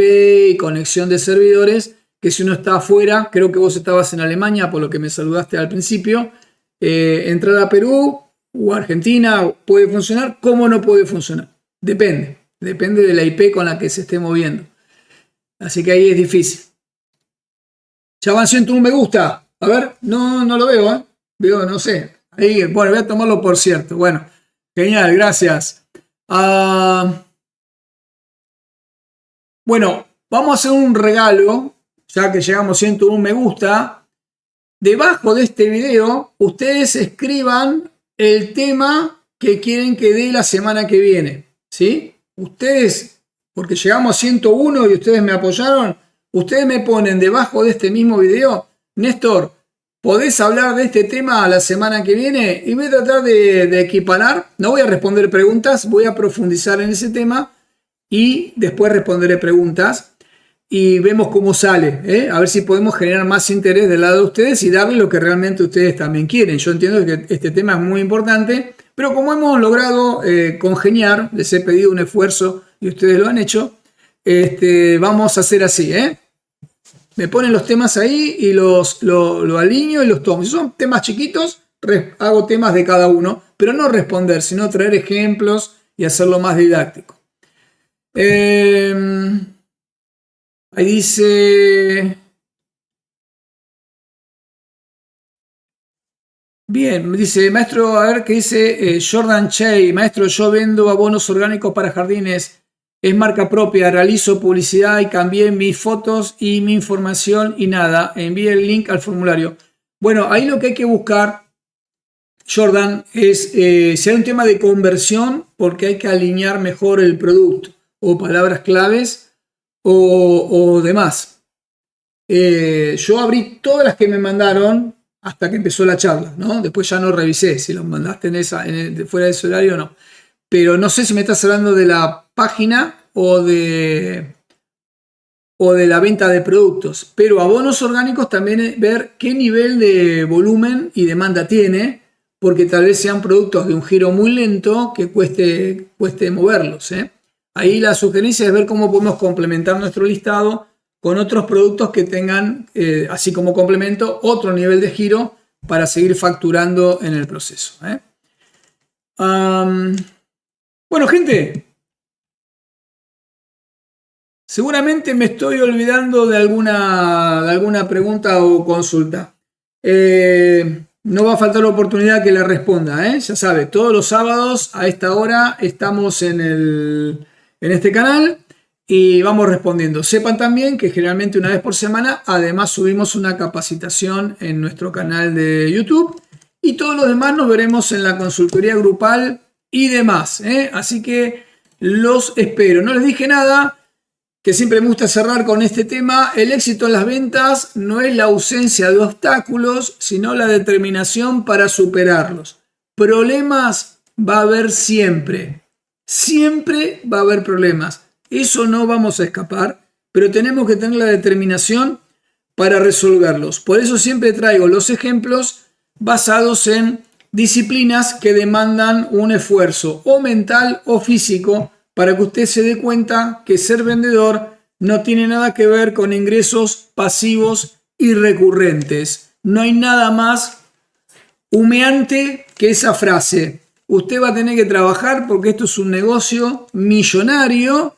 y conexión de servidores, que si uno está afuera, creo que vos estabas en Alemania, por lo que me saludaste al principio, entrar a Perú o Argentina puede funcionar, ¿cómo no puede funcionar? Depende de la IP con la que se esté moviendo. Así que ahí es difícil. Ya van 101 me gusta. A ver, no lo veo, ¿eh? Veo, no sé. Ahí, bueno, voy a tomarlo por cierto. Bueno, genial, gracias. Bueno, vamos a hacer un regalo, ya que llegamos a 101 me gusta. Debajo de este video, ustedes escriban el tema que quieren que dé la semana que viene, ¿sí? Ustedes, porque llegamos a 101 y ustedes me apoyaron, ustedes me ponen debajo de este mismo video, Néstor, ¿podés hablar de este tema la semana que viene? Y voy a tratar de equiparar, no voy a responder preguntas, voy a profundizar en ese tema y después responderé preguntas y vemos cómo sale, ¿eh? A ver si podemos generar más interés del lado de ustedes y darle lo que realmente ustedes también quieren. Yo entiendo que este tema es muy importante, pero como hemos logrado congeniar, les he pedido un esfuerzo y ustedes lo han hecho, vamos a hacer así, ¿eh? Me ponen los temas ahí y lo alineo y los tomo. Si son temas chiquitos, hago temas de cada uno, pero no responder, sino traer ejemplos y hacerlo más didáctico. Ahí dice... Bien, me dice, maestro, a ver qué dice Jordan Che, maestro, yo vendo abonos orgánicos para jardines, es marca propia, realizo publicidad y cambié mis fotos y mi información y nada, envíe el link al formulario. Bueno, ahí lo que hay que buscar, Jordan, es si hay un tema de conversión, porque hay que alinear mejor el producto, o palabras claves, o demás. Yo abrí todas las que me mandaron hasta que empezó la charla, ¿no? Después ya no revisé si los mandaste fuera de ese horario o no. Pero no sé si me estás hablando de la página o de la venta de productos. Pero abonos orgánicos también es ver qué nivel de volumen y demanda tiene, porque tal vez sean productos de un giro muy lento que cueste moverlos, ¿eh? Ahí la sugerencia es ver cómo podemos complementar nuestro listado con otros productos que tengan, así como complemento, otro nivel de giro para seguir facturando en el proceso, ¿eh? Bueno, gente, seguramente me estoy olvidando de alguna pregunta o consulta. No va a faltar la oportunidad que la responda, ¿eh? Ya sabe, todos los sábados a esta hora estamos en este canal y vamos respondiendo. Sepan también que generalmente una vez por semana además subimos una capacitación en nuestro canal de YouTube y todos los demás nos veremos en la consultoría grupal y demás, ¿eh? Así que los espero. No les dije nada, que siempre me gusta cerrar con este tema. El éxito en las ventas no es la ausencia de obstáculos, sino la determinación para superarlos. Problemas va a haber siempre. Siempre va a haber problemas. Eso no vamos a escapar, pero tenemos que tener la determinación para resolverlos. Por eso siempre traigo los ejemplos basados en disciplinas que demandan un esfuerzo o mental o físico, para que usted se dé cuenta que ser vendedor no tiene nada que ver con ingresos pasivos y recurrentes. No hay nada más humeante que esa frase. Usted va a tener que trabajar porque esto es un negocio millonario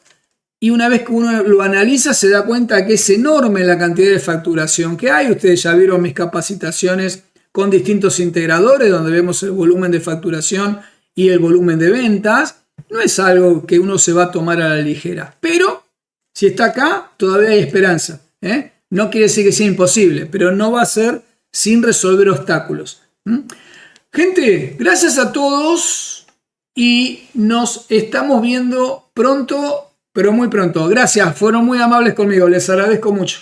y una vez que uno lo analiza se da cuenta que es enorme la cantidad de facturación que hay. Ustedes ya vieron mis capacitaciones con distintos integradores donde vemos el volumen de facturación y el volumen de ventas. No es algo que uno se va a tomar a la ligera, pero si está acá todavía hay esperanza, ¿eh? No quiere decir que sea imposible, pero no va a ser sin resolver obstáculos. Gente, gracias a todos y nos estamos viendo pronto, pero muy pronto. Gracias, fueron muy amables conmigo, les agradezco mucho.